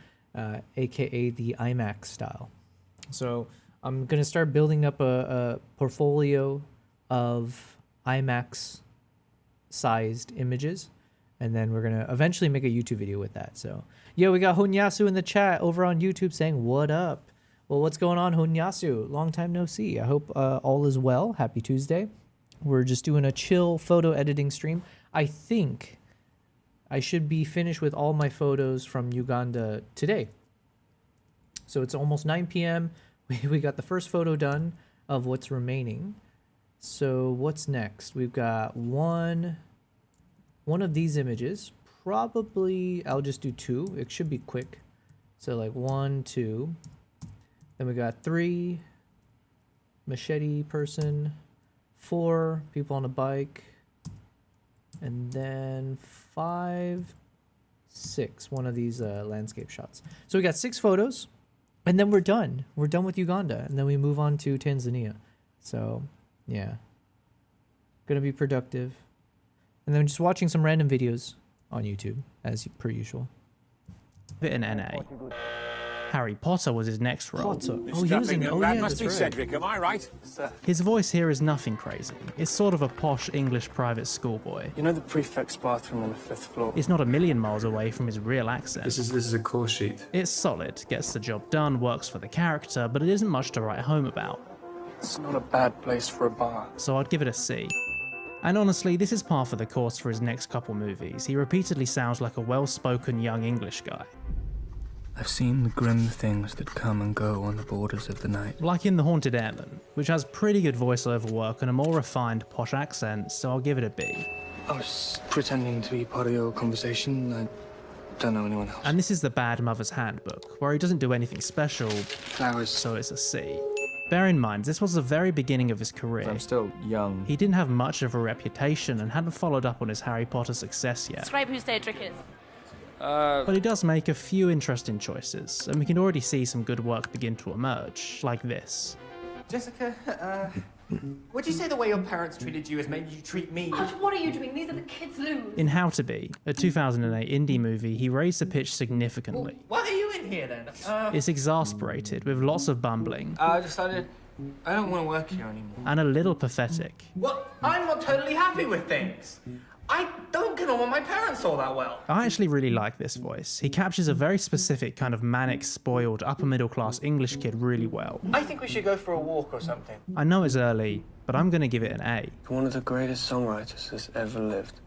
aka the IMAX style. So I'm going to start building up a portfolio of IMAX sized images, and then we're going to eventually make a YouTube video with that. So yeah, we got Honyasu in the chat over on YouTube saying, what up? Well, what's going on, Honyasu? Long time no see. I hope all is well. Happy Tuesday. We're just doing a chill photo editing stream. I think I should be finished with all my photos from Uganda today. So it's almost 9 p.m. We got the first photo done of what's remaining. So what's next? We've got one of these images. Probably I'll just do 2. It should be quick. So like 1, 2. Then we got 3, machete person, 4, people on a bike, and then 5, 6, one of these landscape shots. So we got 6 photos, and then we're done. We're done with Uganda, and then we move on to Tanzania. So, yeah. Gonna be productive. And then just watching some random videos on YouTube, as per usual. Bit in NA. Harry Potter was his next role. Potter. Oh, he was in... Oh, yeah, that's right. Cedric, am I right? His voice here is nothing crazy. It's sort of a posh English private schoolboy. You know the prefect's bathroom on the 5th floor? It's not a million miles away from his real accent. This is a course sheet. It's solid, gets the job done, works for the character, but it isn't much to write home about. It's not a bad place for a bar. So I'd give it a C. And honestly, this is par for the course for his next couple movies. He repeatedly sounds like a well-spoken young English guy. I've seen the grim things that come and go on the borders of the night. Like in The Haunted Airman, which has pretty good voiceover work and a more refined, posh accent, so I'll give it a B. I was pretending to be part of your conversation. I don't know anyone else. And this is The Bad Mother's Handbook, where he doesn't do anything special, Flowers. so it's a C. Bear in mind, this was the very beginning of his career. I'm still young. He didn't have much of a reputation and hadn't followed up on his Harry Potter success yet. Describe who Cedric is. But he does make a few interesting choices, and we can already see some good work begin to emerge, like this. Jessica, would you say the way your parents treated you has made you treat me? Gosh, what are you doing? These are the kids' loos. In How to Be, a 2008 indie movie, he raised the pitch significantly. What are you in here then? It's exasperated, with lots of bumbling. I decided I don't want to work here anymore. And a little pathetic. Well, I'm not totally happy with things. I don't get on with my parents all that well. I actually really like this voice. He captures a very specific kind of manic, spoiled, upper-middle-class English kid really well. I think we should go for a walk or something. I know it's early, but I'm going to give it an A. One of the greatest songwriters that's ever lived.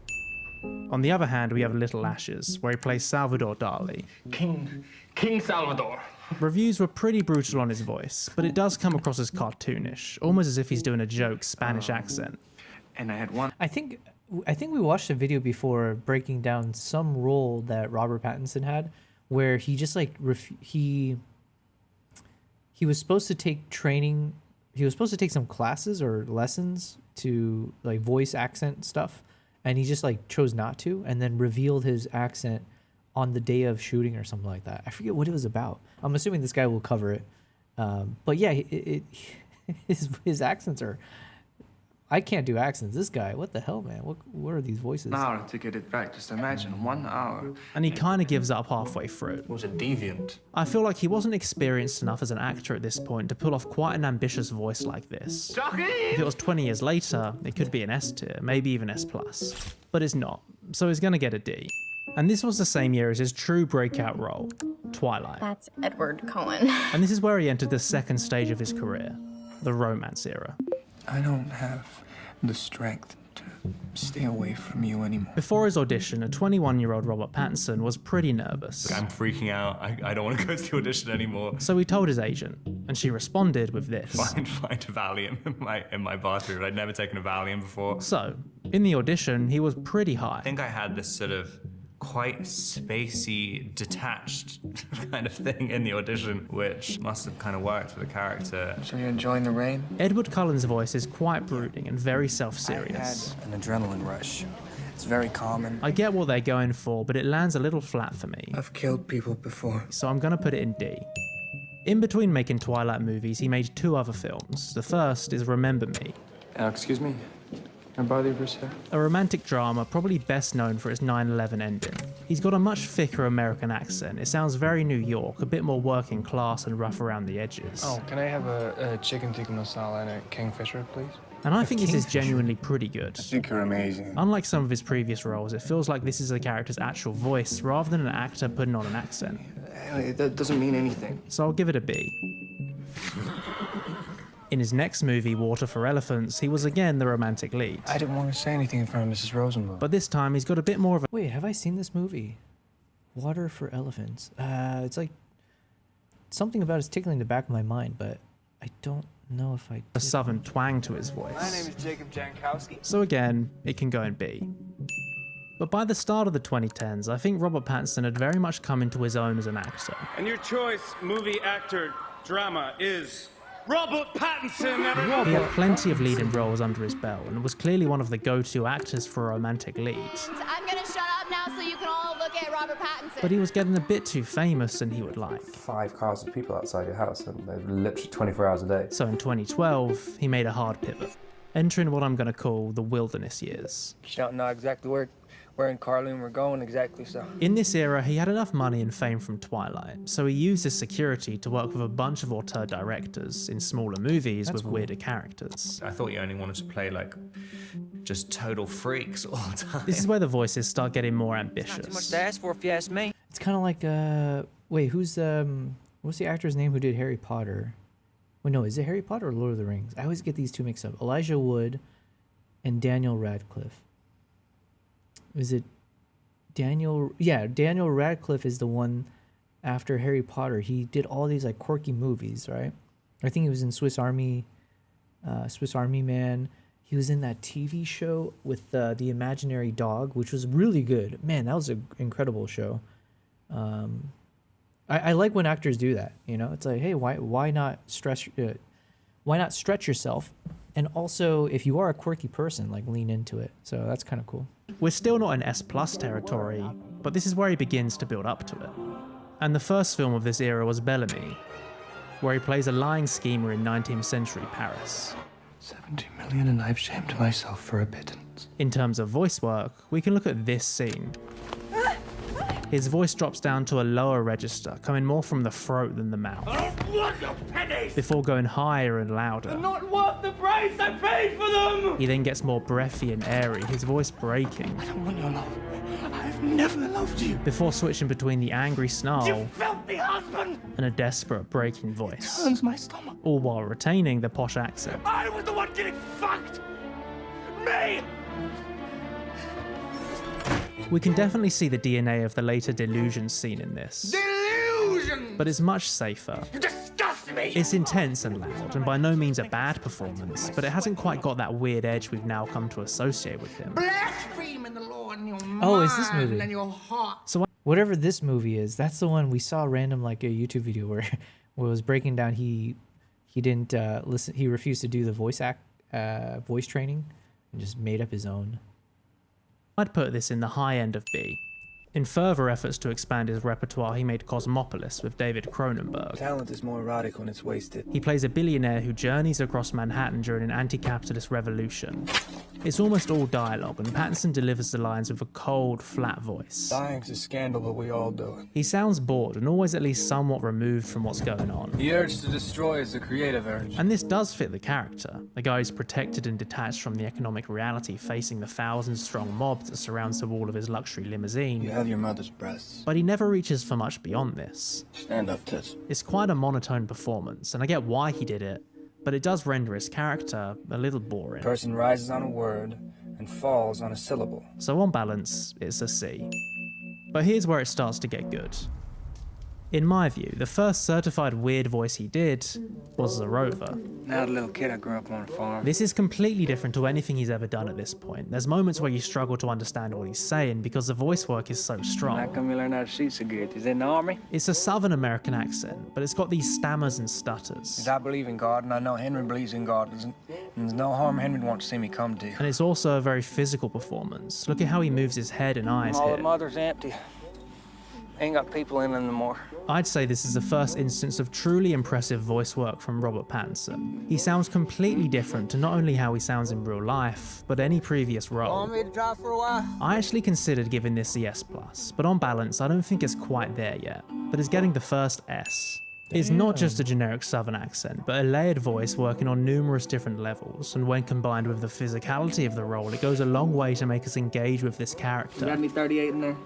On the other hand, we have Little Ashes, where he plays Salvador Dali. King Salvador. Reviews were pretty brutal on his voice, but it does come across as cartoonish, almost as if he's doing a joke Spanish accent. And I had one. I think we watched a video before breaking down some role that Robert Pattinson had, where he just like he was supposed to take training he was supposed to take some classes or lessons to like voice accent stuff, and he just like chose not to, and then revealed his accent on the day of shooting or something like that. I forget what it was about. I'm assuming this guy will cover it. But yeah, his accents are, I can't do accents. This guy, what the hell, man? What are these voices? An hour to get it right. Just imagine, 1 hour. And he kind of gives up halfway through. Was a deviant. I feel like he wasn't experienced enough as an actor at this point to pull off quite an ambitious voice like this. If it was 20 years later, it could be an S tier, maybe even S+. But it's not, so he's gonna get a D. And this was the same year as his true breakout role, Twilight. That's Edward Cullen. And this is where he entered the second stage of his career, the romance era. I don't have the strength to stay away from you anymore. Before his audition, a 21-year-old Robert Pattinson was pretty nervous. I'm freaking out. I don't want to go to the audition anymore. So he told his agent, and she responded with this. Find a Valium in my bathroom. I'd never taken a Valium before. So, in the audition, he was pretty high. I think I had this sort of quite spacey, detached kind of thing in the audition, which must have kind of worked for the character. So you're enjoying the rain? Edward Cullen's voice is quite brooding and very self-serious. I had an adrenaline rush. It's very common. I get what they're going for, but it lands a little flat for me. I've killed people before. So I'm gonna put it in D. In between making Twilight movies, he made 2 other films. The first is Remember Me. Excuse me? Can I bother you for a sec? A romantic drama, probably best known for its 9/11 ending. He's got a much thicker American accent. It sounds very New York, a bit more working class and rough around the edges. Oh, can I have a chicken tikka masala and a kingfisher, please? And I think this is genuinely pretty good. I think you're amazing. Unlike some of his previous roles, it feels like this is the character's actual voice rather than an actor putting on an accent. That doesn't mean anything. So I'll give it a B. In his next movie, Water for Elephants, he was again the romantic lead. I didn't want to say anything in front of Mrs. Rosenberg. But this time he's got a bit more of a... Wait, have I seen this movie? Water for Elephants. It's like something about it's tickling the back of my mind, but I don't know if I... a southern twang to his voice. My name is Jacob Jankowski. So again, it can go in B. But by the start of the 2010s, I think Robert Pattinson had very much come into his own as an actor. And your choice, movie, actor, drama, is Robert Pattinson, everyone! He had plenty of leading roles under his belt and was clearly one of the go-to actors for a romantic lead. I'm gonna shut up now so you can all look at Robert Pattinson. But he was getting a bit too famous than he would like. 5 cars of people outside your house, and they're literally 24 hours a day. So in 2012, he made a hard pivot, entering what I'm going to call the wilderness years. You don't know exactly where in Carlin we're going exactly, so. In this era, he had enough money and fame from Twilight, so he used his security to work with a bunch of auteur directors in smaller movies with weirder characters. I thought you only wanted to play like just total freaks all the time. This is where the voices start getting more ambitious. Not too much to ask for if you ask me. It's kind of like, wait, who's, what's the actor's name who did Harry Potter? Wait, no, is it Harry Potter or Lord of the Rings? I always get these two mixed up. Elijah Wood and Daniel Radcliffe. Is it Daniel? Yeah, Daniel Radcliffe is the one after Harry Potter. He did all these like quirky movies, right? I think he was in Swiss Army Man. He was in that TV show with the imaginary dog, which was really good. Man, that was an incredible show. I like when actors do that. You know, it's like, hey, why not stretch yourself? And also, if you are a quirky person, like lean into it. So that's kind of cool. We're still not in S+ territory, but this is where he begins to build up to it. And the first film of this era was Bellamy, where he plays a lying schemer in 19th century Paris. 70 million and I've shamed myself for a pittance. In terms of voice work, we can look at this scene. His voice drops down to a lower register, coming more from the throat than the mouth. I don't want your pennies! Before going higher and louder. They're not worth the price I paid for them! He then gets more breathy and airy, his voice breaking. I don't want your love. I've never loved you. Before switching between the angry snarl You filthy husband! and a desperate breaking voice. It turns my stomach. All while retaining the posh accent. I was the one getting fucked! Me! We can definitely see the DNA of the later Delusions scene in this. Delusions! But it's much safer. You disgust me! It's intense and loud, and by no means a bad performance, but it hasn't quite got that weird edge we've now come to associate with him. Blaspheme in the Lord in your Oh, it's this movie. mind and your heart. So whatever this movie is, that's the one we saw random like a YouTube video where it was breaking down. He he didn't listen. He refused to do the voice training and just made up his own. I'd put this in the high end of B. In further efforts to expand his repertoire, he made Cosmopolis with David Cronenberg. Talent is more erotic when it's wasted. He plays a billionaire who journeys across Manhattan during an anti-capitalist revolution. It's almost all dialogue, and Pattinson delivers the lines with a cold, flat voice. Dying's a scandal, but we all do it. He sounds bored and always at least somewhat removed from what's going on. The urge to destroy is a creative urge. And this does fit the character. The guy is protected and detached from the economic reality, facing the thousand-strong mob that surrounds the wall of his luxury limousine. You have your mother's breasts. But he never reaches for much beyond this. Stand up, tits. It's quite a monotone performance, and I get why he did it, but it does render his character a little boring. Person rises on a word and falls on a syllable. So on balance, it's a C. But here's where it starts to get good. In my view, the first certified weird voice he did was The Rover. Now, the little kid, I grew up on a farm. This is completely different to anything he's ever done at this point. There's moments where you struggle to understand what he's saying because the voice work is so strong. How come you learn how to shoot so good? Is it in the army? It's a Southern American accent, but it's got these stammers and stutters. I believe in God, and I know Henry believes in God. And there's no harm Henry would want to see me come to. And it's also a very physical performance. Look at how he moves his head and eyes All here. the mother's empty. Ain't got people in them no more. I'd say this is the first instance of truly impressive voice work from Robert Pattinson. He sounds completely different to not only how he sounds in real life, but any previous role. Want me to drive for a while? I actually considered giving this the S+, but on balance, I don't think it's quite there yet, but it's getting the first S. It's not just a generic Southern accent, but a layered voice working on numerous different levels, and when combined with the physicality of the role, it goes a long way to make us engage with this character. You got any 38 in there?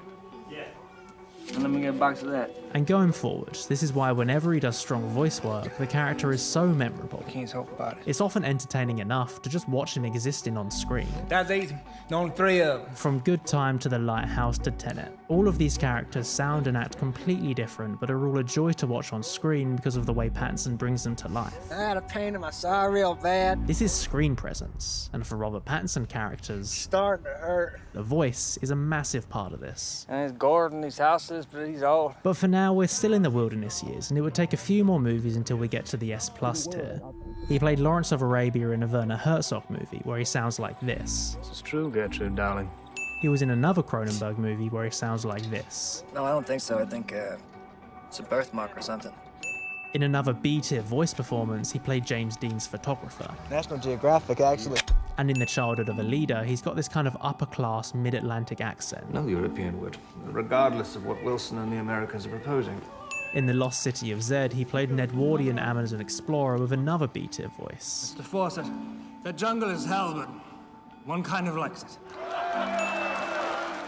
And let me get a box of that. And going forward, this is why whenever he does strong voice work, the character is so memorable. Can't hope about it. It's often entertaining enough to just watch him existing on screen. That's easy. Only 3 of them. From Good Time to The Lighthouse to Tenet, all of these characters sound and act completely different, but are all a joy to watch on screen because of the way Pattinson brings them to life. I had a pain in my side real bad. This is screen presence, and for Robert Pattinson characters, Starting to hurt. the voice is a massive part of this. And he's Gordon, these houses, but he's old. But for now, we're still in the wilderness years, and it would take a few more movies until we get to the S+ tier. He played Lawrence of Arabia in a Werner Herzog movie, where he sounds like this. This is true, Gertrude, darling. He was in another Cronenberg movie where he sounds like this. No, I don't think so. I think it's a birthmark or something. In another B-tier voice performance, he played James Dean's photographer. National Geographic, actually. And in The Childhood of a Leader, he's got this kind of upper-class, mid-Atlantic accent. No European would, regardless of what Wilson and the Americans are proposing. In The Lost City of Zed, he played an Edwardian Amazon explorer with another B-tier voice. Mr. Fawcett, the jungle is hell, but one kind of likes it.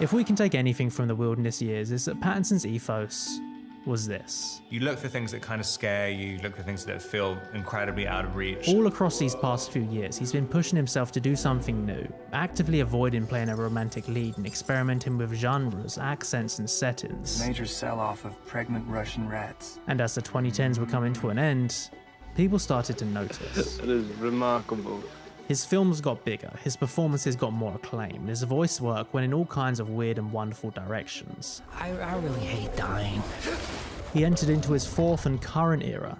If we can take anything from the wilderness years, it's that Pattinson's ethos was this. You look for things that kind of scare you, look for things that feel incredibly out of reach. All across these past few years, he's been pushing himself to do something new, actively avoiding playing a romantic lead and experimenting with genres, accents and settings. Major sell-off of pregnant Russian rats. And as the 2010s were coming to an end, people started to notice. It is remarkable. His films got bigger, his performances got more acclaim, and his voice work went in all kinds of weird and wonderful directions. I really hate dying. He entered into his fourth and current era,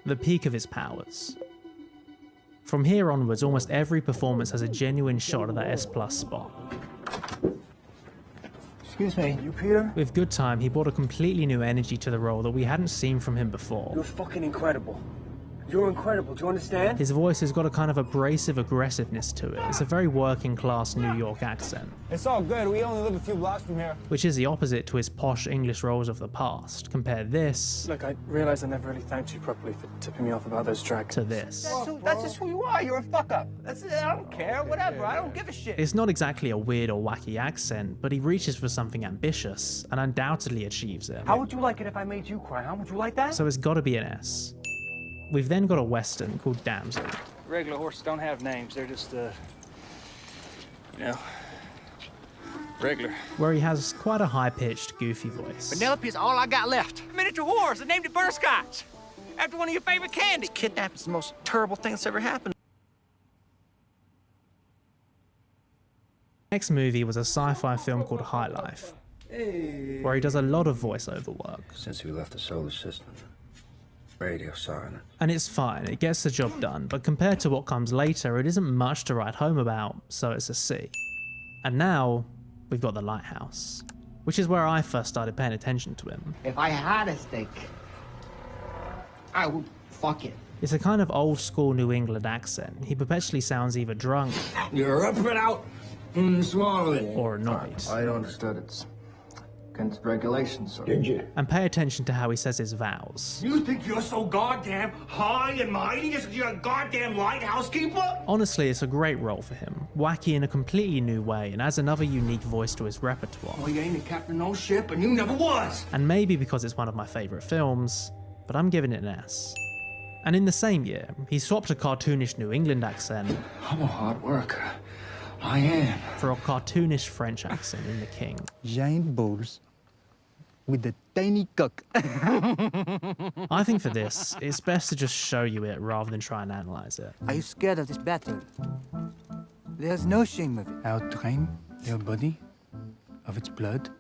the peak of his powers. From here onwards, almost every performance has a genuine shot of that S+ spot. Excuse me, you Peter? With Good Time, he brought a completely new energy to the role that we hadn't seen from him before. You're fucking incredible. You're incredible, do you understand? His voice has got a kind of abrasive aggressiveness to it. It's a very working class New York accent. It's all good, we only live a few blocks from here. Which is the opposite to his posh English roles of the past. Compare this... Look, I realize I never really thanked you properly for tipping me off about those dragons. ...to this. That's just who you are, you're a fuck-up. That's it, I don't care, whatever, I don't give a shit. It's not exactly a weird or wacky accent, but he reaches for something ambitious, and undoubtedly achieves it. How would you like it if I made you cry, huh? Would you like that? So it's gotta be an S. We've then got a western called Damsel. Regular horses don't have names, they're just, regular. Where he has quite a high-pitched, goofy voice. Penelope is all I got left. Miniature horse, I named it butterscotch. After one of your favorite candies. Kidnapping is the most terrible thing that's ever happened. Next movie was a sci-fi film called High Life, where he does a lot of voiceover work. Since we left the solar system, Radio silent. And it's fine, it gets the job done, but compared to what comes later, it isn't much to write home about, so it's a C. And now, we've got the lighthouse, which is where I first started paying attention to him. If I had a steak, I would fuck it. It's a kind of old school New England accent. He perpetually sounds either drunk, You're up and out and swallow it. or annoyed. I understood it's against regulations, sir. Did you? And pay attention to how he says his vowels. You think you're so goddamn high and mighty as you're a goddamn lighthouse keeper? Honestly, it's a great role for him. Wacky in a completely new way and adds another unique voice to his repertoire. Well, you ain't the captain of no ship, and you never was. And maybe because it's one of my favourite films, but I'm giving it an S. And in the same year, he swapped a cartoonish New England accent I'm a hard worker. I am. for a cartoonish French accent in The King. Giant balls with a tiny cock. I think for this, it's best to just show you it rather than try and analyse it. Are you scared of this battle? There's no shame of it. I'll drain your body of its blood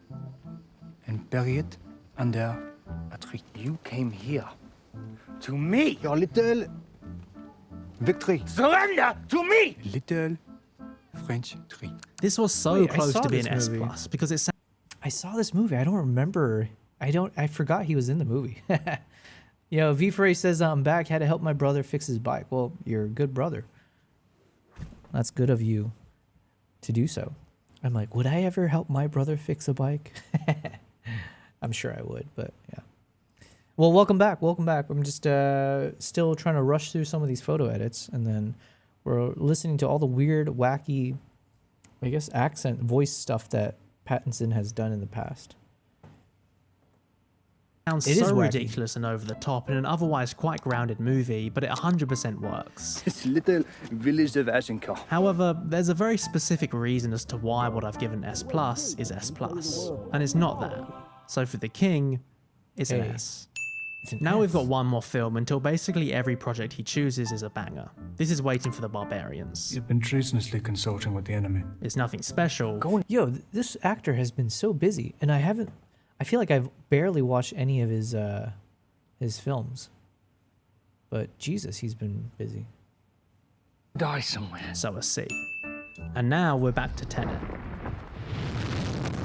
and bury it under a tree. You came here to me. Your little victory. Surrender to me! Little French tree. This was so Wait, I close saw to being this S+, movie. because it I saw this movie. I don't remember. I forgot he was in the movie. You know, V Frey says, I'm back. Had to help my brother fix his bike. Well, you're a good brother. That's good of you to do so. I'm like, would I ever help my brother fix a bike? I'm sure I would, but yeah. Well, welcome back. Welcome back. I'm just still trying to rush through some of these photo edits, and then we're listening to all the weird, wacky, I guess, accent, voice stuff that Pattinson has done in the past. sounds It is so wacky. ridiculous and over the top in an otherwise quite grounded movie, but it 100% works. This little village of Ashencar. However, there's a very specific reason as to why what I've given S+ is S+, and it's not that. So for The King, it's an Hey. S. Now we've got one more film until basically every project he chooses is a banger. This is Waiting for the Barbarians. You've been treasonously consulting with the enemy. It's nothing special. Yo, this actor has been so busy, and I feel like I've barely watched any of his films. But Jesus, he's been busy. Die somewhere. So a C. And now we're back to Tenet,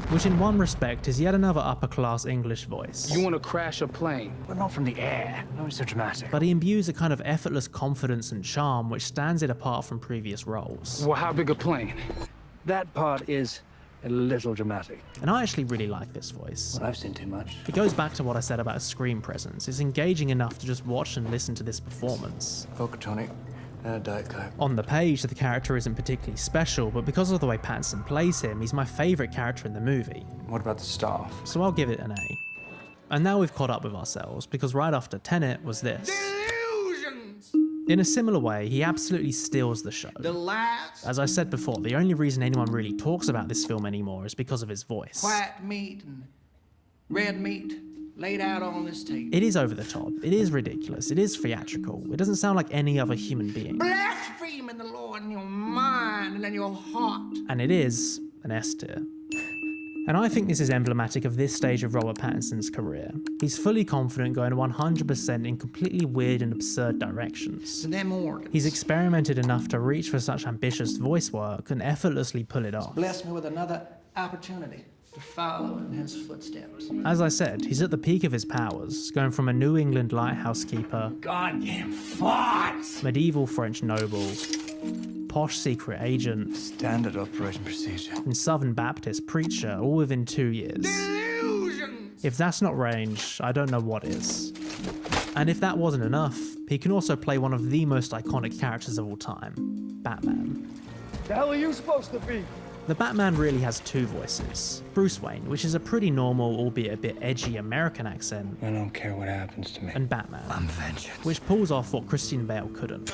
which in one respect is yet another upper-class English voice. You want to crash a plane, but not from the air. No, it's so dramatic. But he imbues a kind of effortless confidence and charm which stands it apart from previous roles. Well, how big a plane? That part is a little dramatic. And I actually really like this voice. Well, I've seen too much. It goes back to what I said about his screen presence. It's engaging enough to just watch and listen to this performance. Coca tonic and a Diet Coke. On the page, the character isn't particularly special, but because of the way Pattinson plays him, he's my favourite character in the movie. What about the staff? So I'll give it an A. And now we've caught up with ourselves, because right after Tenet was this. In a similar way, he absolutely steals the show. The last As I said before, the only reason anyone really talks about this film anymore is because of his voice. white meat and red meat laid out on this table. It is over the top, it is ridiculous, it is theatrical, it doesn't sound like any other human being. Blaspheming the Lord in your mind and in your heart. And it is an S tier. And I think this is emblematic of this stage of Robert Pattinson's career. He's fully confident going 100% in completely weird and absurd directions. To them organs. He's experimented enough to reach for such ambitious voice work and effortlessly pull it off. Bless me with another opportunity to follow in his footsteps. As I said, he's at the peak of his powers, going from a New England lighthouse keeper, Goddamn farts! medieval French noble, posh secret agent, Standard operating procedure. and Southern Baptist preacher all within 2 years. If that's not range, I don't know what is. And if that wasn't enough, he can also play one of the most iconic characters of all time, Batman. The hell are you supposed to be? The Batman really has two voices. Bruce Wayne, which is a pretty normal, albeit a bit edgy American accent, I don't care what happens to me. and Batman, I'm vengeance. which pulls off what Christian Bale couldn't.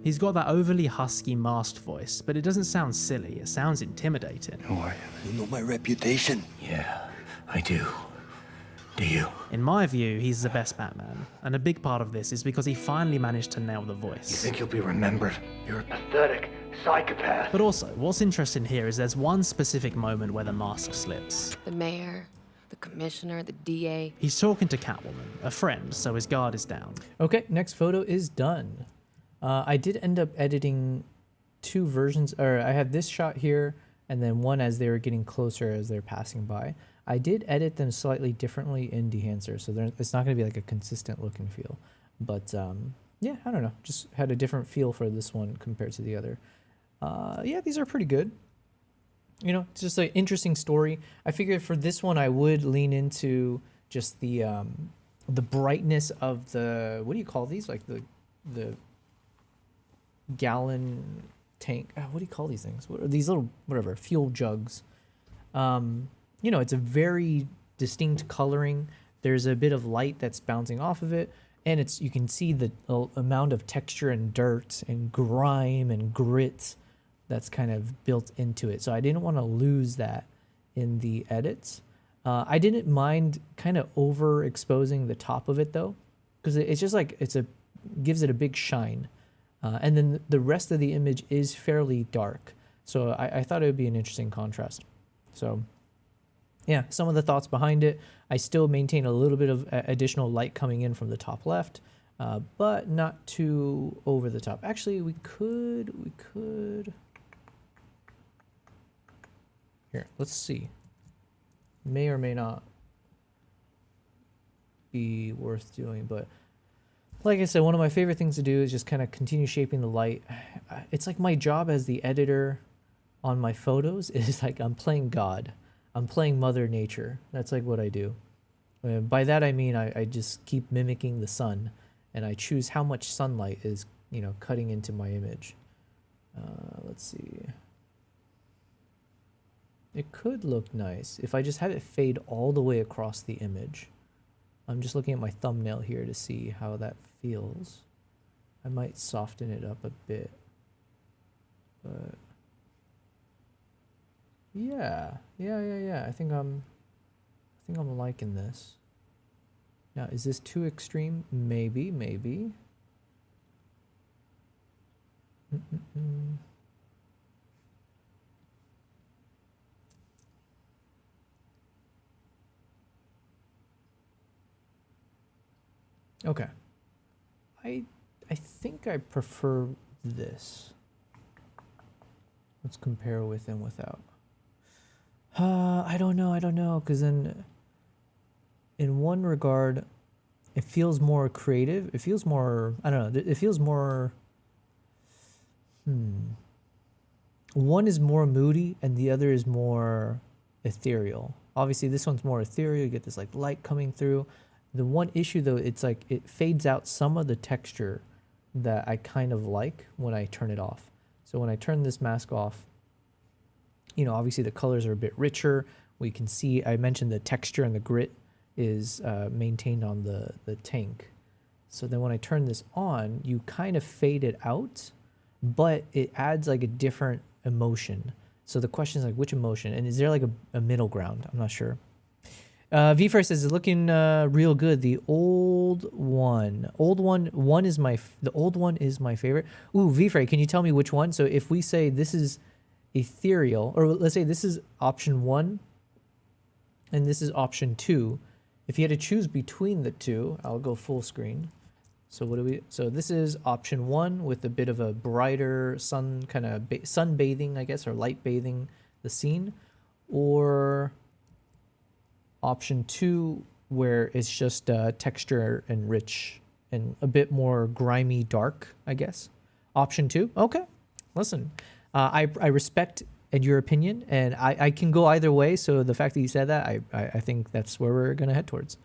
He's got that overly husky masked voice, but it doesn't sound silly, it sounds intimidating. Who are you? You know my reputation. Yeah, I do. Do you? In my view, he's the best Batman, and a big part of this is because he finally managed to nail the You voice. think you'll be remembered? You're a pathetic psychopath. But also, what's interesting here is there's one specific moment where the mask slips. The mayor the commissioner, the DA. He's talking to Catwoman, a friend, so his guard is down. Okay, next photo is done. I did end up editing two versions, or I have this shot here, and then one as they were getting closer as they're passing by. I did edit them slightly differently in Dehancer, so it's not going to be like a consistent look and feel. But yeah, I don't know, just had a different feel for this one compared to the other. Yeah, these are pretty good. You know, it's just an interesting story. I figured for this one I would lean into just the brightness of the, what do you call these? Like the gallon tank. What do you call these things? What are these little, whatever, fuel jugs? You know, it's a very distinct coloring. There's a bit of light that's bouncing off of it, and it's, you can see the amount of texture and dirt and grime and grit that's kind of built into it. So I didn't want to lose that in the edits. I didn't mind kind of overexposing the top of it though, because it's just like, gives it a big shine. And then the rest of the image is fairly dark. So I thought it would be an interesting contrast. So yeah, some of the thoughts behind it. I still maintain a little bit of additional light coming in from the top left, but not too over the top. Actually, we could. Here, let's see. May or may not be worth doing, but like I said, one of my favorite things to do is just kind of continue shaping the light. It's like my job as the editor on my photos is like I'm playing God. I'm playing Mother Nature. That's like what I do. By that I mean I just keep mimicking the sun, and I choose how much sunlight is, you know, cutting into my image. Let's see. It could look nice if I just have it fade all the way across the image. I'm just looking at my thumbnail here to see how that feels. I might soften it up a bit, but yeah. I think I'm liking this. Now, is this too extreme? Maybe. Okay. I think I prefer this. Let's compare with and without. I don't know, because then in one regard, it feels more creative. It feels more, I don't know, it feels more, one is more moody and the other is more ethereal. Obviously, this one's more ethereal. You get this like light coming through. The one issue though, it's like it fades out some of the texture that I kind of like when I turn it off. So when I turn this mask off, you know, obviously the colors are a bit richer. We can see, I mentioned the texture and the grit is maintained on the tank. So then when I turn this on, you kind of fade it out, but it adds like a different emotion. So the question is like, which emotion? And is there like a middle ground? I'm not sure. V4 says it's looking real good. The old one is the old one is my favorite. Ooh, V4, can you tell me which one? So if we say this is ethereal, or let's say this is option 1 and this is option 2, if you had to choose between the two, I'll go full screen. So what do we, so this is option 1 with a bit of a brighter sun, kind of sunbathing, I guess, or light bathing the scene, or option 2 where it's just texture and rich and a bit more grimy dark, I guess. Option 2, okay, listen, I respect your opinion, and I can go either way, so the fact that you said that, I think that's where we're gonna head towards.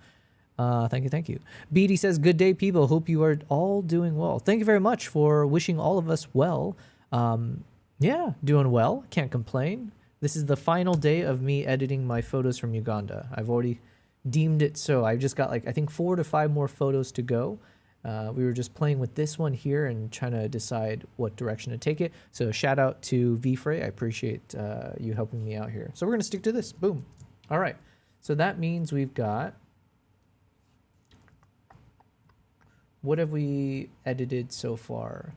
Thank you. Beatty says, good day, people. Hope you are all doing well. Thank you very much for wishing all of us well. Yeah, doing well. Can't complain. This is the final day of me editing my photos from Uganda. I've already deemed it so. I've just got like, I think 4 to 5 more photos to go. We were just playing with this one here and trying to decide what direction to take it. So shout out to VFrey. I appreciate you helping me out here. So we're going to stick to this. Boom. All right. So that means we've got, what have we edited so far?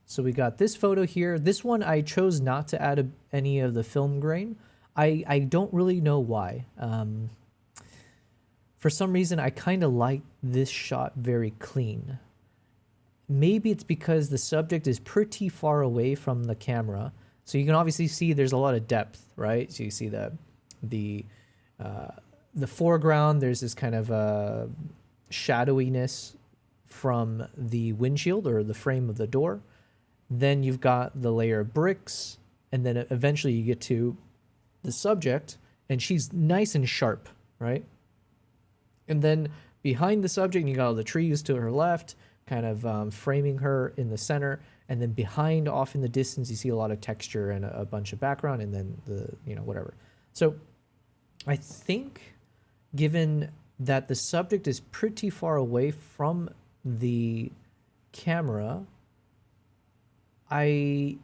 So we got this photo here. This one I chose not to add any of the film grain. I don't really know why. for some reason, I kind of like this shot very clean. Maybe it's because the subject is pretty far away from the camera. So you can obviously see there's a lot of depth, right? So you see the foreground, there's this kind of shadowiness from the windshield or the frame of the door. Then you've got the layer of bricks, and then eventually you get to the subject, and she's nice and sharp, right? And then behind the subject, you got all the trees to her left, kind of framing her in the center. And then behind, off in the distance, you see a lot of texture and a bunch of background, and then whatever. So I think, given that the subject is pretty far away from the camera, and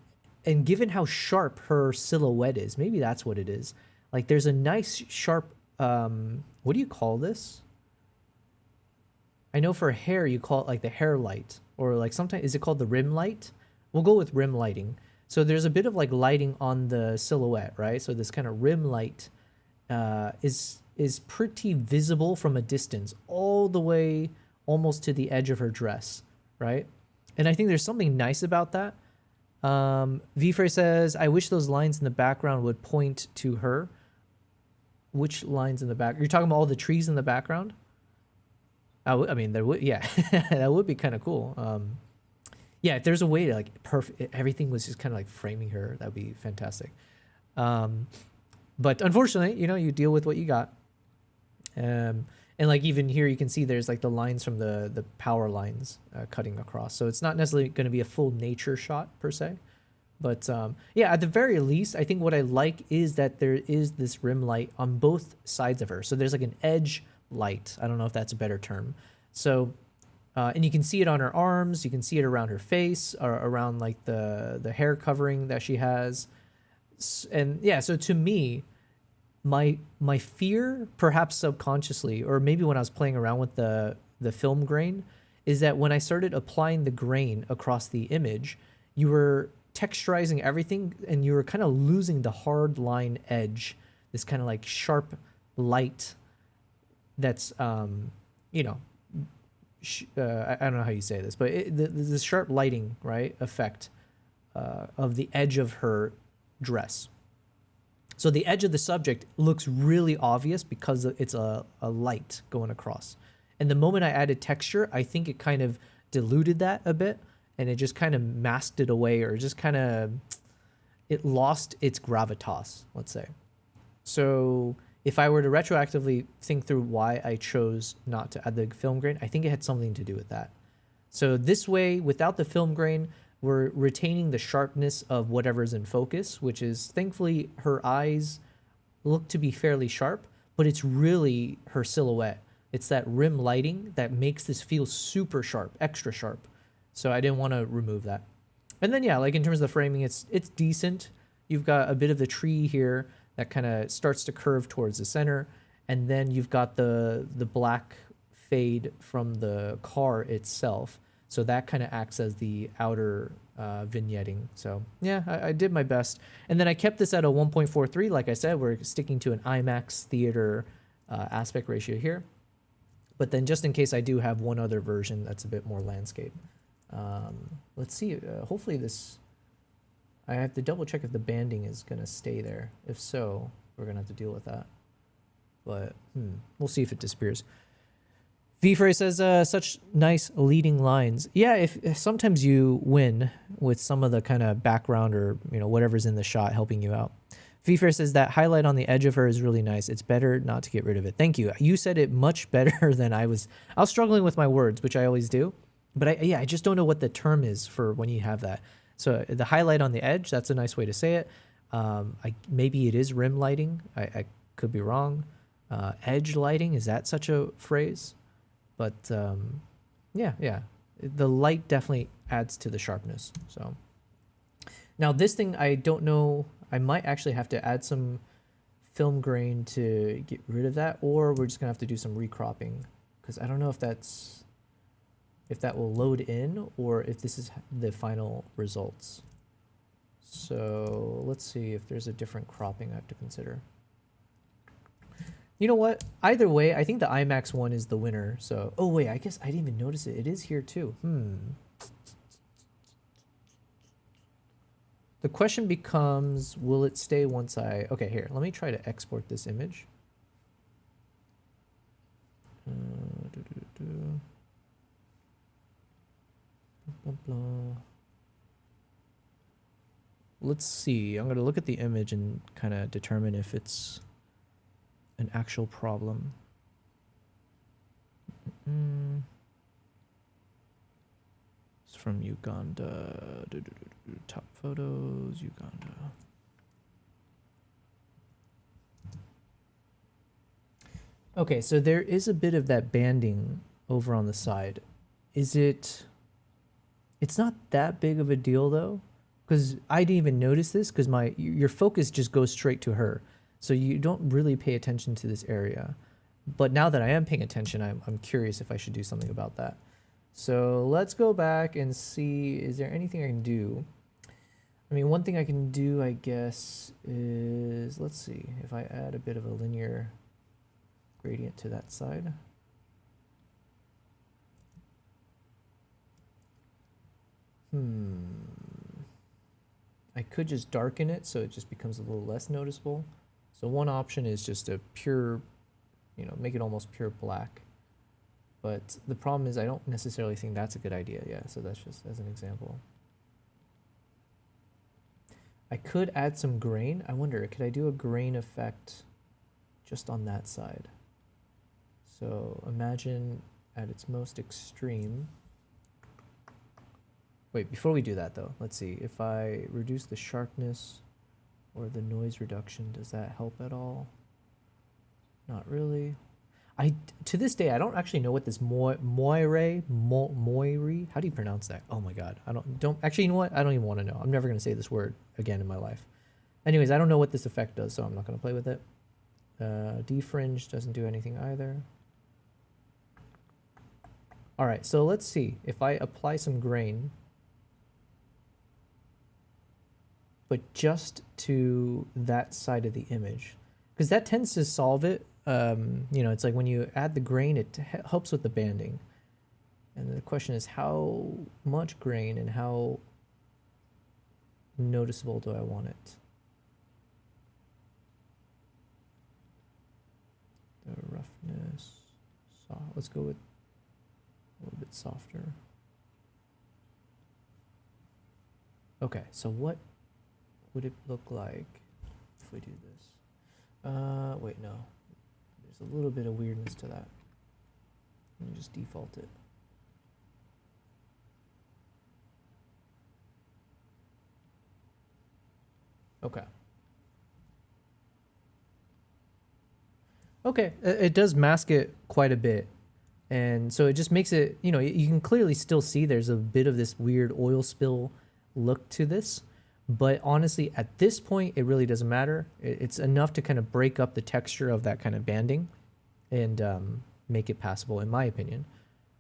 given how sharp her silhouette is, maybe that's what it is. Like, there's a nice sharp, what do you call this? I know for hair, you call it like the hair light, or like sometimes, is it called the rim light? We'll go with rim lighting. So there's a bit of like lighting on the silhouette, right? So this kind of rim light is pretty visible from a distance, all the way almost to the edge of her dress, right? And I think there's something nice about that. Vfrey says, I wish those lines in the background would point to her. Which lines in the back? You're talking about all the trees in the background? I mean, there would, yeah, that would be kind of cool. Yeah, if there's a way to like everything was just kind of like framing her, that would be fantastic. But unfortunately, you deal with what you got. And like even here, you can see there's like the lines from the power lines cutting across. So it's not necessarily going to be a full nature shot per se. But yeah, at the very least, I think what I like is that there is this rim light on both sides of her. So there's like an edge light. I don't know if that's a better term. So, and you can see it on her arms. You can see it around her face, or around like the hair covering that she has. And yeah, so to me, my fear, perhaps subconsciously, or maybe when I was playing around with the film grain, is that when I started applying the grain across the image, you were texturizing everything and you were kind of losing the hard line edge, this kind of like sharp light that's, I don't know how you say this, but the sharp lighting, right, effect of the edge of her dress. So the edge of the subject looks really obvious because it's a light going across. And the moment I added texture, I think it kind of diluted that a bit, and it just kind of masked it away, or just kind of, it lost its gravitas, let's say. So if I were to retroactively think through why I chose not to add the film grain, I think it had something to do with that. So this way, without the film grain, we're retaining the sharpness of whatever's in focus, which is, thankfully, her eyes look to be fairly sharp, but it's really her silhouette. It's that rim lighting that makes this feel super sharp, extra sharp. So I didn't want to remove that. And then, yeah, like in terms of the framing, it's decent. You've got a bit of the tree here that kind of starts to curve towards the center. And then you've got the black fade from the car itself. So that kind of acts as the outer vignetting. So yeah, I did my best. And then I kept this at a 1.43. Like I said, we're sticking to an IMAX theater aspect ratio here. But then just in case, I do have one other version that's a bit more landscape. Let's see, hopefully this, I have to double check if the banding is going to stay there. If so, we're going to have to deal with that. But we'll see if it disappears. Vfrey says, such nice leading lines. Yeah, if sometimes you win with some of the kind of background or, whatever's in the shot helping you out. Vfrey says that highlight on the edge of her is really nice. It's better not to get rid of it. Thank you. You said it much better than I was. I was struggling with my words, which I always do. But I just don't know what the term is for when you have that. So the highlight on the edge, that's a nice way to say it. Maybe it is rim lighting. I could be wrong. Edge lighting, is that such a phrase? But yeah, the light definitely adds to the sharpness. So now this thing, I don't know. I might actually have to add some film grain to get rid of that, or we're just gonna have to do some recropping, because I don't know if that will load in or if this is the final results. So let's see if there's a different cropping I have to consider. You know what? Either way, I think the IMAX one is the winner. So, oh wait, I guess I didn't even notice it. It is here too. The question becomes, will it stay once I... Okay, here, let me try to export this image. Let's see. I'm going to look at the image and kind of determine if it's an actual problem. It's from Uganda. Top photos, Uganda. Okay, so there is a bit of that banding over on the side. Is it... It's not that big of a deal though, because I didn't even notice this because your focus just goes straight to her. So you don't really pay attention to this area. But now that I am paying attention, I'm curious if I should do something about that. So let's go back and see, is there anything I can do? I mean, one thing I can do, I guess, is, let's see, if I add a bit of a linear gradient to that side. I could just darken it so it just becomes a little less noticeable. So one option is just a pure, you know, make it almost pure black. But the problem is I don't necessarily think that's a good idea. Yeah, so that's just as an example. I could add some grain. I wonder, could I do a grain effect just on that side? So imagine at its most extreme. Wait, before we do that though, let's see. If I reduce the sharpness or the noise reduction, does that help at all? Not really. To this day, I don't actually know what this moire, how do you pronounce that? Oh my god, actually, you know what? I don't even want to know. I'm never going to say this word again in my life. Anyways, I don't know what this effect does, so I'm not going to play with it. Defringe doesn't do anything either. All right, so let's see. If I apply some grain, but just to that side of the image, because that tends to solve it. You know, it's like when you add the grain, it helps with the banding. And the question is how much grain and how noticeable do I want it? The roughness, let's go with a little bit softer. Okay, so what would it look like if we do this? Wait, no. There's a little bit of weirdness to that. Let me just default it. Okay. Okay, it does mask it quite a bit. And so it just makes it, you know, you can clearly still see there's a bit of this weird oil spill look to this. But honestly, at this point, it really doesn't matter. It's enough to kind of break up the texture of that kind of banding and make it passable, in my opinion.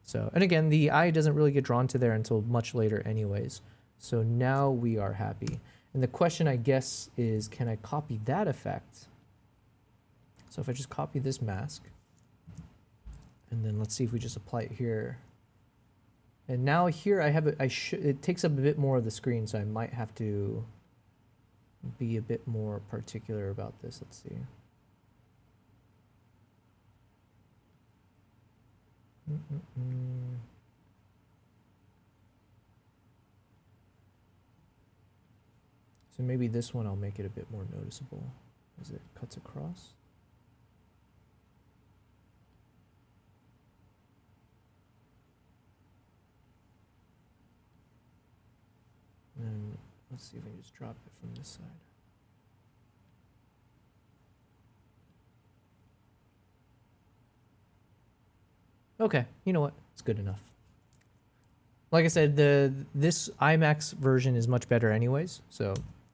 So, and again, the eye doesn't really get drawn to there until much later anyways. So now we are happy. And the question, I guess, is can I copy that effect? So if I just copy this mask, and then let's see if we just apply it here. And now here I have it, it takes up a bit more of the screen, so I might have to be a bit more particular about this. Let's see. So maybe this one I'll make it a bit more noticeable as it cuts across. And let's see if I can just drop it from this side. Okay, you know what? It's good enough. Like I said, this IMAX version is much better anyways. So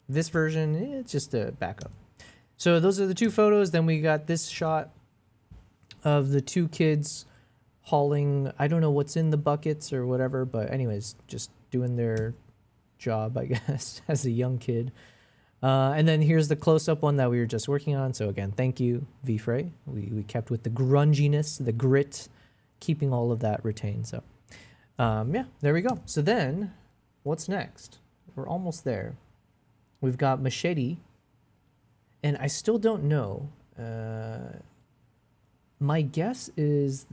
this version, it's just a backup. So those are the two photos. Then we got this shot of the two kids hauling, I don't know what's in the buckets or whatever, but anyways, just doing their job, I guess, as a young kid. And then here's the close-up one that we were just working on. So again, thank you, V-Fray. We kept with the grunginess, the grit, keeping all of that retained. So yeah, there we go. So then what's next? We're almost there. We've got Machete, and I still don't know. My guess is,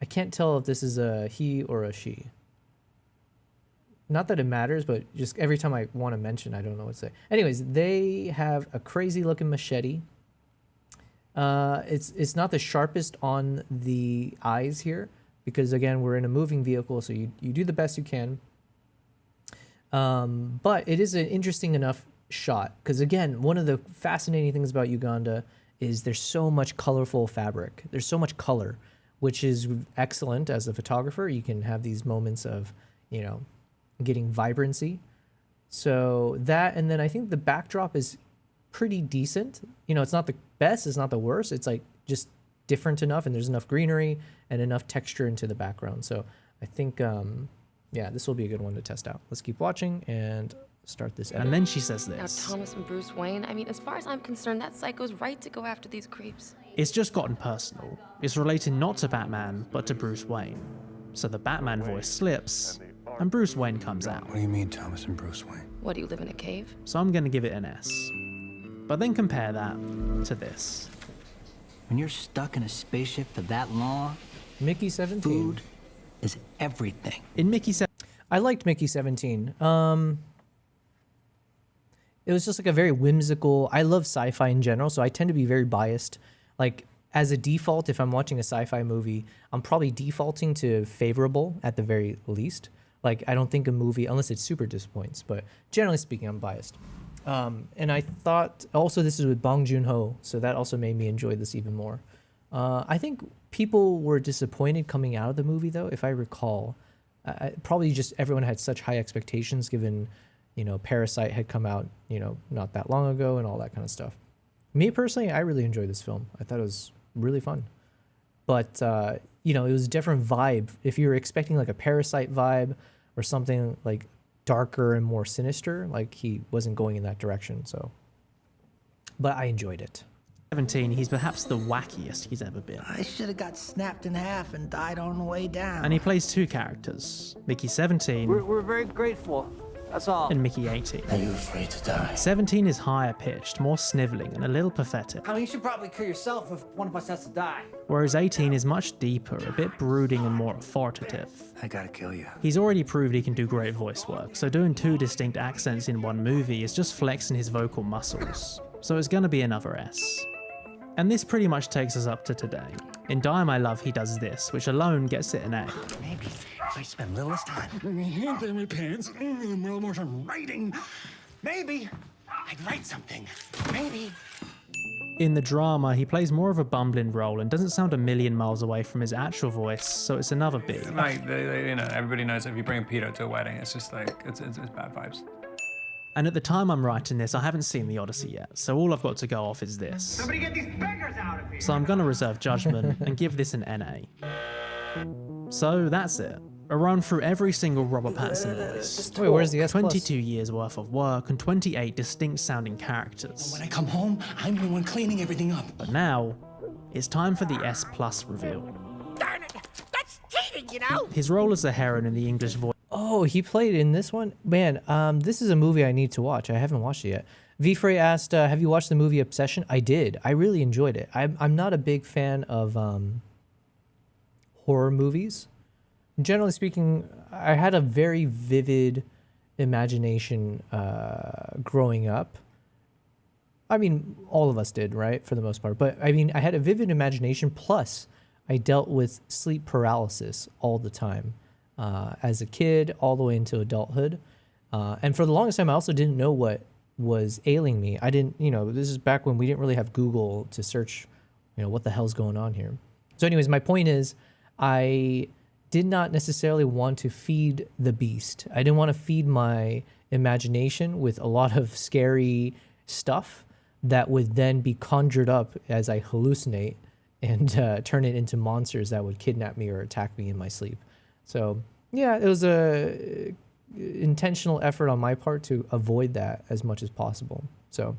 I can't tell if this is a he or a she. Not that it matters, but just every time I want to mention, I don't know what to say. Anyways, they have a crazy looking machete. It's not the sharpest on the eyes here, because again, we're in a moving vehicle, so you do the best you can. But it is an interesting enough shot, because again, one of the fascinating things about Uganda is there's so much colorful fabric. There's so much color, which is excellent as a photographer. You can have these moments of, you know, getting vibrancy. So that, and then I think the backdrop is pretty decent. You know, it's not the best, it's not the worst. It's like just different enough, and there's enough greenery and enough texture into the background. So I think, yeah, this will be a good one to test out. Let's keep watching and start this edit. And then she says this. Now, Thomas and Bruce Wayne, I mean, as far as I'm concerned, that psycho's right to go after these creeps. It's just gotten personal. It's related not to Batman, but to Bruce Wayne. So the Batman voice slips, and Bruce Wayne comes out. What do you mean, Thomas and Bruce Wayne? What, do you live in a cave? So I'm gonna give it an S. But then compare that to this. When you're stuck in a spaceship for that long, Mickey 17. Food is everything. In Mickey 17. I liked Mickey 17. It was just like a very whimsical, I love sci-fi in general, so I tend to be very biased. Like, as a default, if I'm watching a sci-fi movie, I'm probably defaulting to favorable at the very least. Like, I don't think a movie, unless it super disappoints, but generally speaking, I'm biased. And I thought, also this is with Bong Joon-ho, so that also made me enjoy this even more. I think people were disappointed coming out of the movie, though, if I recall. Probably just everyone had such high expectations given, you know, Parasite had come out, you know, not that long ago and all that kind of stuff. Me personally, I really enjoyed this film. I thought it was really fun. But, you know, it was a different vibe. If you were expecting like a Parasite vibe or something like darker and more sinister, like he wasn't going in that direction. So, but I enjoyed it. 17, he's perhaps the wackiest he's ever been. I should have got snapped in half and died on the way down. And he plays two characters, Mickey 17 We're very grateful. That's all. and Mickey 18. Are you afraid to die? 17 is higher pitched, more sniveling, and a little pathetic. I mean, you should probably kill yourself if one of us has to die. Whereas 18 is much deeper, a bit brooding and more authoritative. I gotta kill you. He's already proved he can do great voice work, so doing two distinct accents in one movie is just flexing his vocal muscles. So it's gonna be another S. And this pretty much takes us up to today. In Die My Love, he does this, which alone gets it an A. Maybe if I spend a little less time in my pants, a little more time writing, maybe I'd write something. Maybe. In the drama, he plays more of a bumbling role and doesn't sound a million miles away from his actual voice, so it's another B. Like, you know, everybody knows if you bring a pedo to a wedding, it's just like, it's bad vibes. And at the time I'm writing this, I haven't seen The Odyssey yet, so all I've got to go off is this. Somebody get these beggars out of here! So I'm gonna reserve judgment and give this an NA. So that's it. A run through every single Robert Pattinson voice. Wait, where's the S+? 22 years worth of work and 28 distinct sounding characters. When I come home, I'm the one cleaning everything up. But now, it's time for the S+ reveal. Darn it! That's cheating, you know? His role as the heron in the English voice. Oh, he played in this one? Man, this is a movie I need to watch. I haven't watched it yet. V-Frey asked, have you watched the movie Obsession? I did. I really enjoyed it. I'm not a big fan of horror movies. Generally speaking, I had a very vivid imagination growing up. I mean, all of us did, right? For the most part. But I mean, I had a vivid imagination, plus I dealt with sleep paralysis all the time. As a kid all the way into adulthood. And for the longest time, I also didn't know what was ailing me. I didn't, you know, this is back when we didn't really have Google to search, you know, what the hell's going on here. So anyways, my point is I did not necessarily want to feed the beast. I didn't want to feed my imagination with a lot of scary stuff that would then be conjured up as I hallucinate and turn it into monsters that would kidnap me or attack me in my sleep. So yeah, it was a intentional effort on my part to avoid that as much as possible. So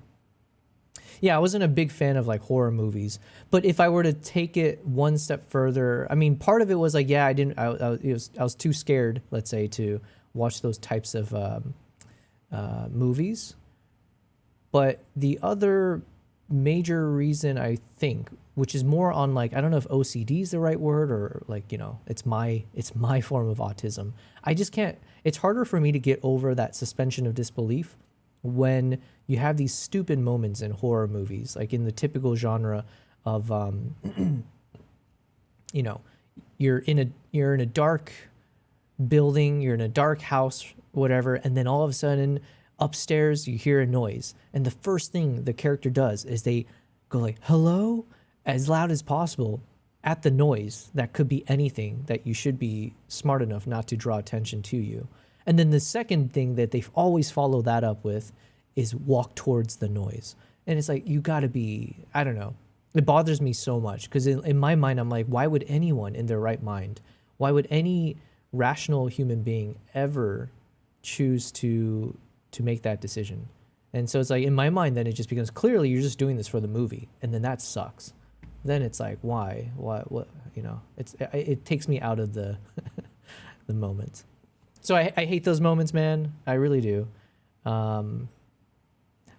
yeah, I wasn't a big fan of like horror movies, but if I were to take it one step further, I mean, part of it was like, yeah, I was too scared, let's say, to watch those types of movies. But the other major reason, I think, which is more on like, I don't know if OCD is the right word, or like, you know, it's my form of autism. I just can't, it's harder for me to get over that suspension of disbelief when you have these stupid moments in horror movies, like in the typical genre of, you know, you're in a dark building, you're in a dark house, whatever, and then all of a sudden upstairs you hear a noise, and the first thing the character does is they go like, hello, as loud as possible at the noise that could be anything that you should be smart enough not to draw attention to you. And then the second thing that they always follow that up with is walk towards the noise. And it's like, you gotta be, I don't know. It bothers me so much because in my mind, I'm like, why would anyone in their right mind, why would any rational human being ever choose to make that decision? And so it's like, in my mind, then it just becomes clearly you're just doing this for the movie. And then that sucks. Then it's like, why, what, you know, it takes me out of the, the moment. So I hate those moments, man. I really do. I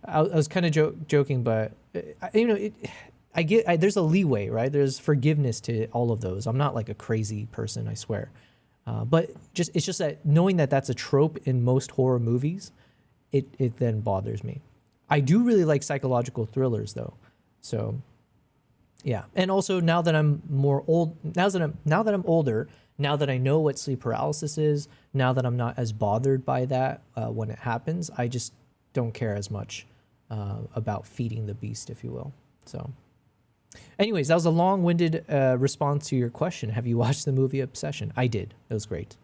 was kind of joking, but you know, there's a leeway, right? There's forgiveness to all of those. I'm not like a crazy person, I swear. But it's just that knowing that that's a trope in most horror movies, it then bothers me. I do really like psychological thrillers though. So yeah. And also now that I'm older, now that I know what sleep paralysis is, now that I'm not as bothered by that when it happens, I just don't care as much about feeding the beast, if you will. So anyways, that was a long-winded response to your question. Have you watched the movie Obsession? I did. It was great.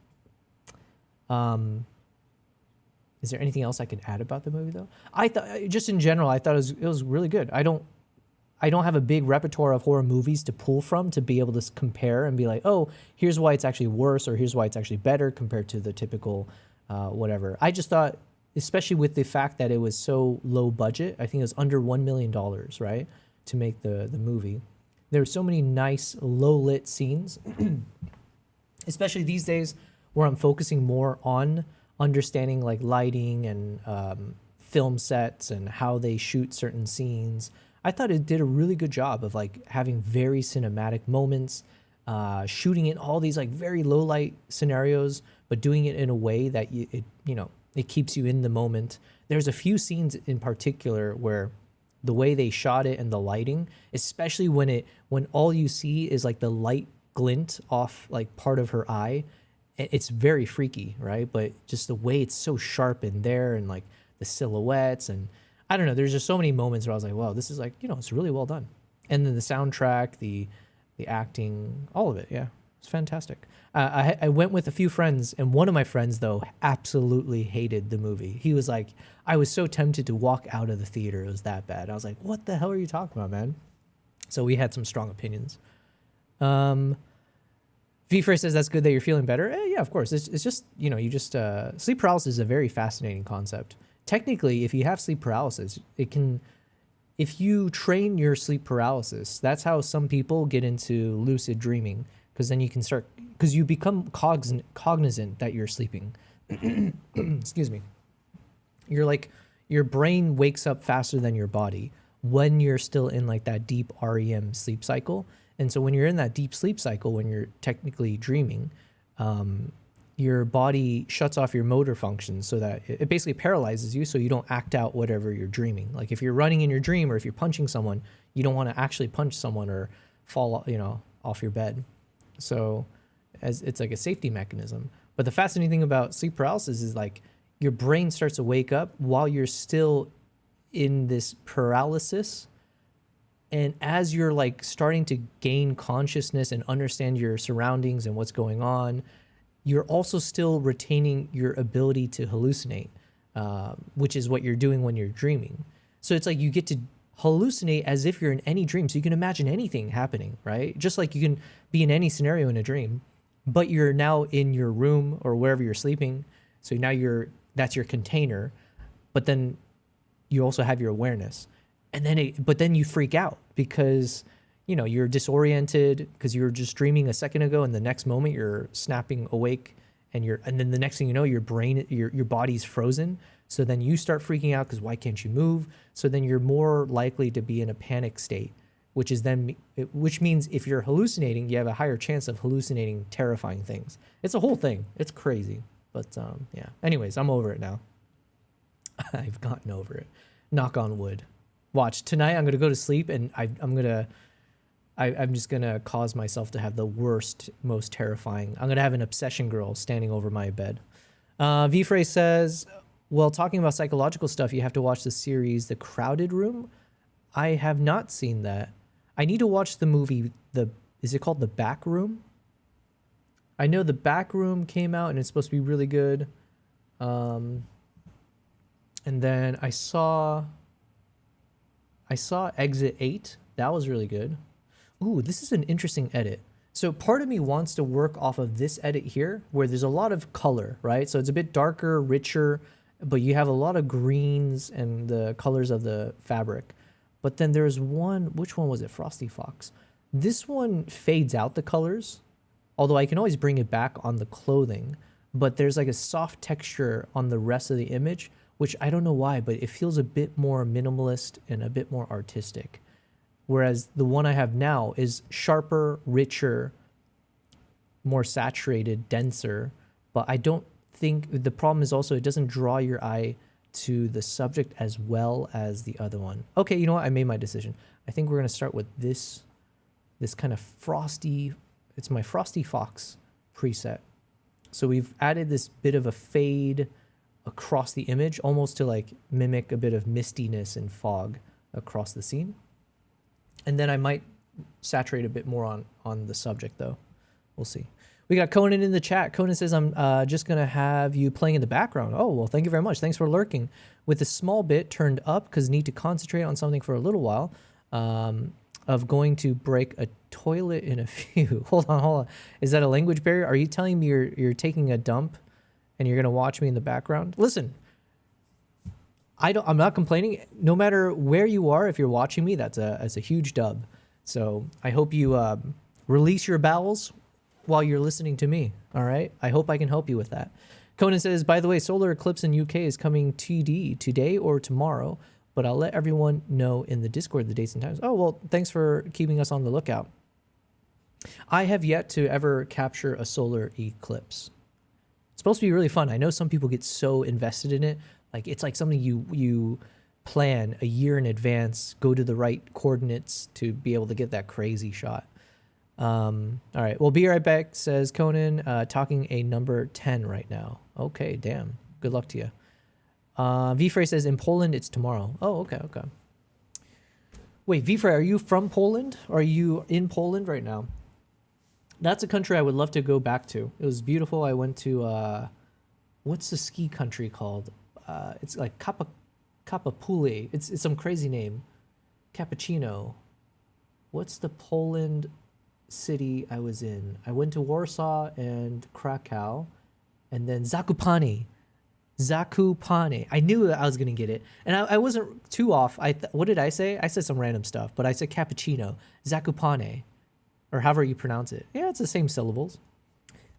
Is there anything else I can add about the movie though? I thought, just in general, I thought it was really good. I don't have a big repertoire of horror movies to pull from to be able to compare and be like, oh, here's why it's actually worse, or here's why it's actually better compared to the typical whatever. I just thought, especially with the fact that it was so low budget, I think it was under $1 million, right, to make the movie. There were so many nice low lit scenes, especially these days where I'm focusing more on understanding like lighting and film sets and how they shoot certain scenes. I thought it did a really good job of like having very cinematic moments, shooting in all these like very low light scenarios, but doing it in a way that it keeps you in the moment. There's a few scenes in particular where the way they shot it and the lighting, especially when all you see is like the light glint off like part of her eye, it's very freaky, right? But just the way it's so sharp in there and like the silhouettes, and I don't know, there's just so many moments where I was like, wow, this is like, it's really well done. And then the soundtrack, the acting, all of it, yeah, it's fantastic. I went with a few friends, and one of my friends, though, absolutely hated the movie. He was like, I was so tempted to walk out of the theater. It was that bad. I was like, what the hell are you talking about, man? So we had some strong opinions. V-Fray says that's good that you're feeling better. Yeah, of course. It's just, sleep paralysis is a very fascinating concept. Technically, if you have sleep paralysis, if you train your sleep paralysis, that's how some people get into lucid dreaming, because then you become cognizant that you're sleeping. Excuse me. Your brain wakes up faster than your body when you're still in like that deep REM sleep cycle. And so when you're in that deep sleep cycle, when you're technically dreaming, your body shuts off your motor functions so that it basically paralyzes you, so you don't act out whatever you're dreaming. Like if you're running in your dream, or if you're punching someone, you don't want to actually punch someone or fall, off your bed. So it's like a safety mechanism. But the fascinating thing about sleep paralysis is like your brain starts to wake up while you're still in this paralysis. And as you're like starting to gain consciousness and understand your surroundings and what's going on, you're also still retaining your ability to hallucinate, which is what you're doing when you're dreaming. So it's like you get to hallucinate as if you're in any dream. So you can imagine anything happening, right? Just like you can be in any scenario in a dream, but you're now in your room or wherever you're sleeping, So now that's your container, but then you also have your awareness. And then you freak out because, you know, you're disoriented because you were just dreaming a second ago, and the next moment you're snapping awake, and then the next thing you know, your body's frozen. So then you start freaking out because why can't you move? So then you're more likely to be in a panic state, which means if you're hallucinating, you have a higher chance of hallucinating terrifying things. It's a whole thing. It's crazy. But yeah. Anyways, I'm over it now. I've gotten over it. Knock on wood. Watch, tonight I'm gonna go to sleep, and I'm just gonna cause myself to have the worst, most terrifying. I'm gonna have an obsession girl standing over my bed. V-Frey says, well, talking about psychological stuff, you have to watch the series The Crowded Room. I have not seen that. I need to watch the movie, is it called The Back Room? I know The Back Room came out and it's supposed to be really good. And then I saw Exit 8. That was really good. Ooh, this is an interesting edit. So part of me wants to work off of this edit here, where there's a lot of color, right? So it's a bit darker, richer, but you have a lot of greens and the colors of the fabric. But then there's one, which one was it? Frosty Fox. This one fades out the colors, although I can always bring it back on the clothing. But there's like a soft texture on the rest of the image, which I don't know why, but it feels a bit more minimalist and a bit more artistic. Whereas the one I have now is sharper, richer, more saturated, denser. But I don't think, the problem is also it doesn't draw your eye to the subject as well as the other one. Okay, you know what? I made my decision. I think we're going to start with this kind of frosty, it's my Frosty Fox preset. So we've added this bit of a fade across the image, almost to like mimic a bit of mistiness and fog across the scene. And then I might saturate a bit more on the subject though. We'll see. We got Conan in the chat. Conan says, I'm just going to have you playing in the background. Oh, well, thank you very much. Thanks for lurking. With a small bit turned up because need to concentrate on something for a little while. Of going to break a toilet in a few. Hold on. Is that a language barrier? Are you telling me you're taking a dump and you're going to watch me in the background? Listen, I'm not complaining. No matter where you are, if you're watching me, that's a huge dub. So I hope you release your bowels while you're listening to me. All right. I hope I can help you with that. Conan says, by the way, solar eclipse in UK is coming TD today or tomorrow, but I'll let everyone know in the Discord the dates and times. Oh, well, thanks for keeping us on the lookout. I have yet to ever capture a solar eclipse. It's supposed to be really fun. I know some people get so invested in it. Like it's like something you plan a year in advance, go to the right coordinates to be able to get that crazy shot. All right. Well, be right back, says Conan, talking a number 10 right now. Okay, damn. Good luck to you. V-Frey says, in Poland, it's tomorrow. Oh, okay. Wait, V-Frey, are you from Poland? Are you in Poland right now? That's a country I would love to go back to. It was beautiful. I went to, what's the ski country called? It's like Kapapule. It's some crazy name. Cappuccino. What's the Poland city I was in? I went to Warsaw and Krakow, and then Zakopane. I knew that I was gonna get it, and I wasn't too off. What did I say? I said some random stuff, but I said cappuccino, Zakopane, or however you pronounce it. Yeah, it's the same syllables.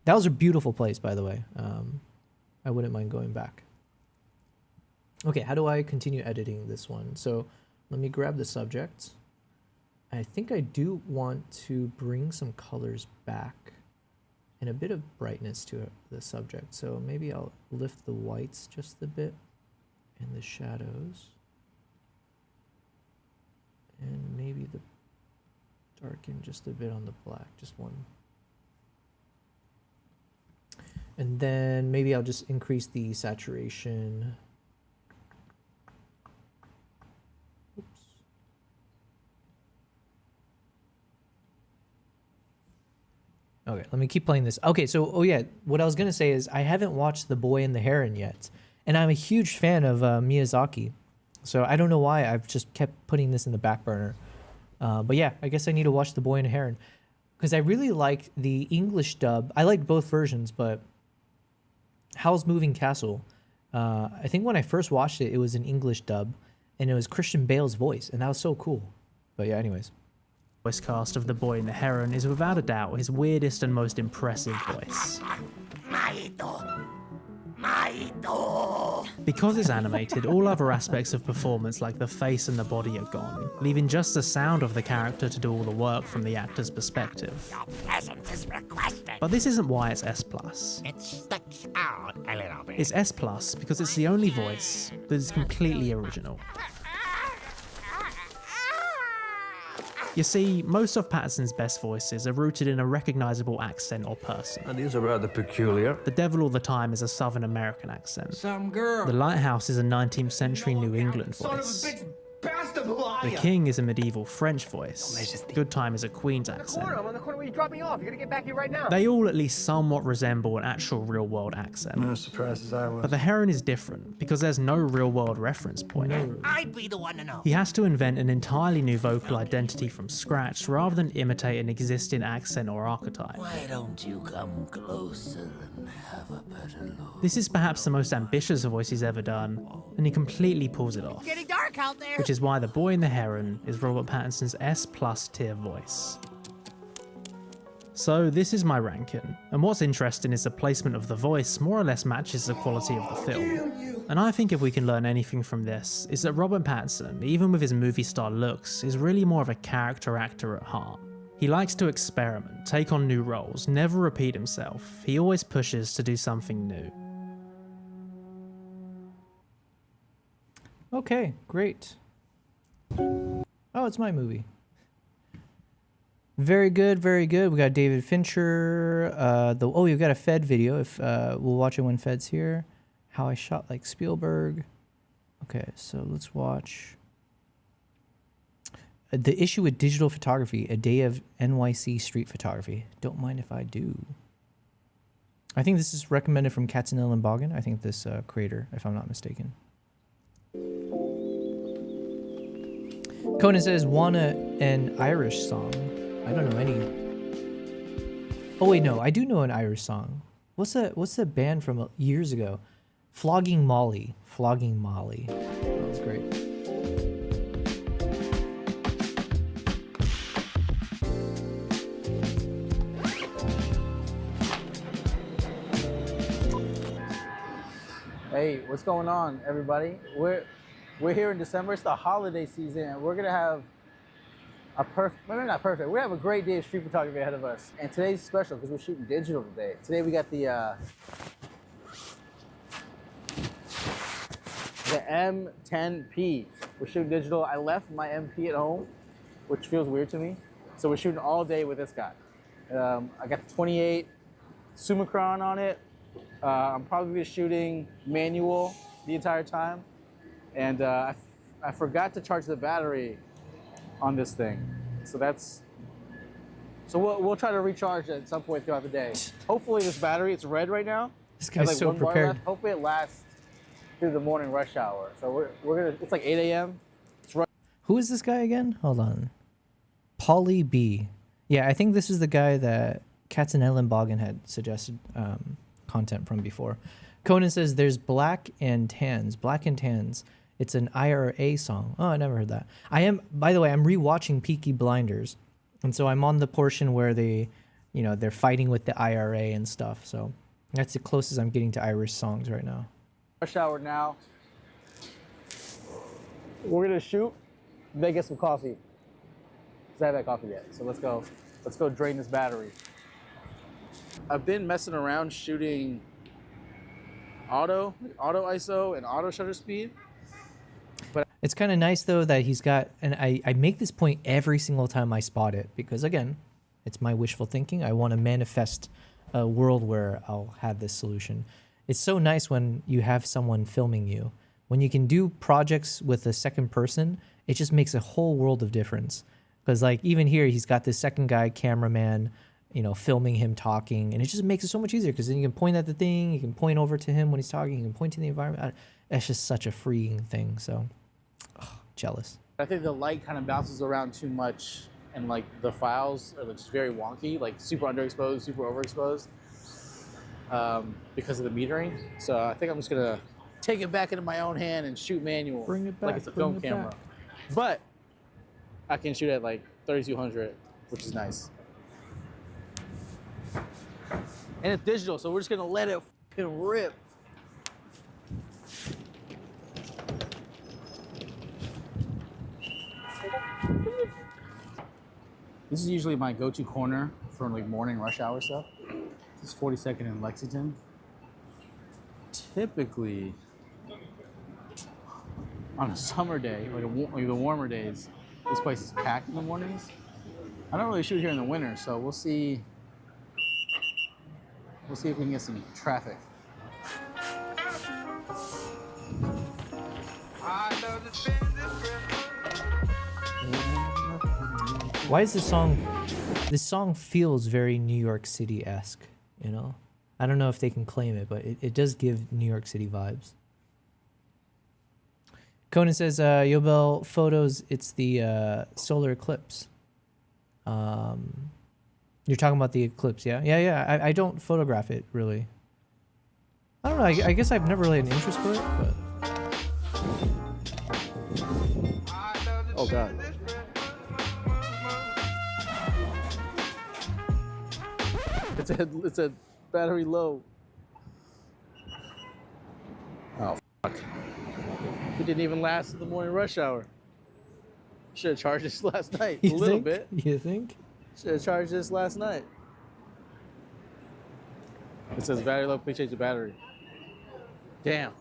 That was a beautiful place, by the way. I wouldn't mind going back. Okay, how do I continue editing this one? So let me grab the subject. I think I do want to bring some colors back and a bit of brightness to the subject. So maybe I'll lift the whites just a bit and the shadows. And maybe the darken just a bit on the black, just one. And then maybe I'll just increase the saturation. Okay, let me keep playing this. Okay, so, oh yeah, what I was going to say is I haven't watched The Boy and the Heron yet. And I'm a huge fan of Miyazaki. So I don't know why I've just kept putting this in the back burner. But yeah, I guess I need to watch The Boy and the Heron. Because I really liked the English dub. I liked both versions, but Howl's Moving Castle. I think when I first watched it, it was an English dub, and it was Christian Bale's voice, and that was so cool. But yeah, anyways. Voice cast of the boy and the heron is without a doubt his weirdest and most impressive voice. Because it's animated, all other aspects of performance like the face and the body are gone, leaving just the sound of the character to do all the work from the actor's perspective. But this isn't why it's S+. It sticks out a little bit. It's S+, because it's the only voice that is completely original. You see, most of Patterson's best voices are rooted in a recognizable accent or person. And these are rather peculiar. The Devil all the time is a Southern American accent. Some girl. The Lighthouse is a 19th century New England voice. The King is a medieval French voice. Good Time is a Queen's accent. I'm on the corner where you dropped me off. You're gonna get back here right now. They all at least somewhat resemble an actual real-world accent. No surprise as I was. But the Heron is different, because there's no real-world reference point. I'd be the one to know. He has to invent an entirely new vocal identity from scratch, rather than imitate an existing accent or archetype. Why don't you come closer and have a better look? This is perhaps the most ambitious voice he's ever done, and he completely pulls it off. It's getting dark out there. Which is why The Boy and the Heron is Robert Pattinson's S+ tier voice. So this is my ranking, and what's interesting is the placement of the voice more or less matches the quality of the film. And I think if we can learn anything from this, is that Robert Pattinson, even with his movie star looks, is really more of a character actor at heart. He likes to experiment, take on new roles, never repeat himself. He always pushes to do something new. Okay, great. Oh, it's my movie. Very good, very good. We got David Fincher. Oh, you've got a Fed video. If we'll watch it when Fed's here. How I Shot Like Spielberg. Okay, so let's watch. The issue with digital photography, a day of NYC street photography. Don't mind if I do. I think this is recommended from Katzenell and Boggin. I think this creator, if I'm not mistaken. Conan says, wanna an Irish song. I don't know any. Oh wait, no, I do know an Irish song. What's the band from years ago? Flogging Molly. Flogging Molly. That was great. Hey, what's going on, everybody? We're here in December. It's the holiday season, and we're gonna have a maybe not perfect. We're gonna have a great day of street photography ahead of us. And today's special because we're shooting digital today. Today we got the M10P. We're shooting digital. I left my MP at home, which feels weird to me. So we're shooting all day with this guy. I got the 28 Summicron on it. I'm probably shooting manual the entire time. And I forgot to charge the battery on this thing. So we'll try to recharge it at some point throughout the day. Hopefully this battery, it's red right now. This guy's so prepared. Hopefully it lasts through the morning rush hour. So we're gonna, it's like 8 a.m. Who is this guy again? Hold on. Polly B. Yeah, I think this is the guy that Katzenell and Boggin had suggested content from before. Conan says there's Black and Tans. Black and Tans. It's an IRA song. Oh, I never heard that. By the way, I'm rewatching Peaky Blinders. And so I'm on the portion where they're fighting with the IRA and stuff. So that's the closest I'm getting to Irish songs right now. Rush hour now. We're gonna shoot, then get some coffee. Because I haven't had coffee yet. So let's go drain this battery. I've been messing around shooting auto ISO and auto shutter speed. But it's kind of nice though that he's got, and I make this point every single time I spot it because again, it's my wishful thinking. I want to manifest a world where I'll have this solution. It's so nice when you have someone filming you. When you can do projects with a second person, it just makes a whole world of difference. Because like even here, he's got this second guy, cameraman, filming him talking, and it just makes it so much easier because then you can point at the thing, you can point over to him when he's talking, you can point to the environment. It's just such a freeing thing. So, jealous. I think the light kind of bounces around too much, and like the files are just very wonky, like super underexposed, super overexposed. because of the metering. So I think I'm just gonna take it back into my own hand and shoot manual. Bring it like back, it's a bring film it camera. back. But I can shoot at like 3200, which is nice. And it's digital, so we're just gonna let it fucking rip. This is usually my go-to corner for like morning rush hour stuff. This is 42nd in Lexington. Typically, on a summer day, like the warmer days, this place is packed in the mornings. I don't really shoot here in the winter, so we'll see. We'll see if we can get some traffic. Why is this song? This song feels very New York City-esque, you know? I don't know if they can claim it, but it does give New York City vibes. Conan says, Yobel photos, it's the solar eclipse. You're talking about the eclipse, yeah? Yeah. I don't photograph it, really. I don't know, I guess I've never really had an interest for it, but... Oh, God. It's a battery low. Oh, fuck. It didn't even last in the morning rush hour. Should have charged this last night. A little bit. You think? Should have charged this last night. It says battery low, please change the battery. Damn.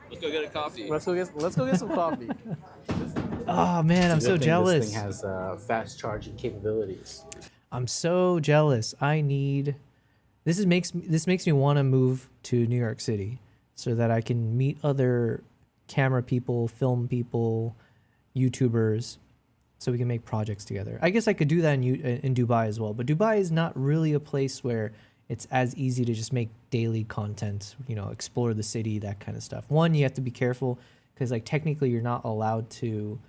Let's go get a coffee. Let's go get some coffee. Oh man, I'm so jealous. This thing has fast charging capabilities. I'm so jealous. I need. This makes me want to move to New York City so that I can meet other camera people, film people, YouTubers, so we can make projects together. I guess I could do that in Dubai as well, but Dubai is not really a place where it's as easy to just make daily content, you know, explore the city, that kind of stuff. One, you have to be careful because like technically you're not allowed to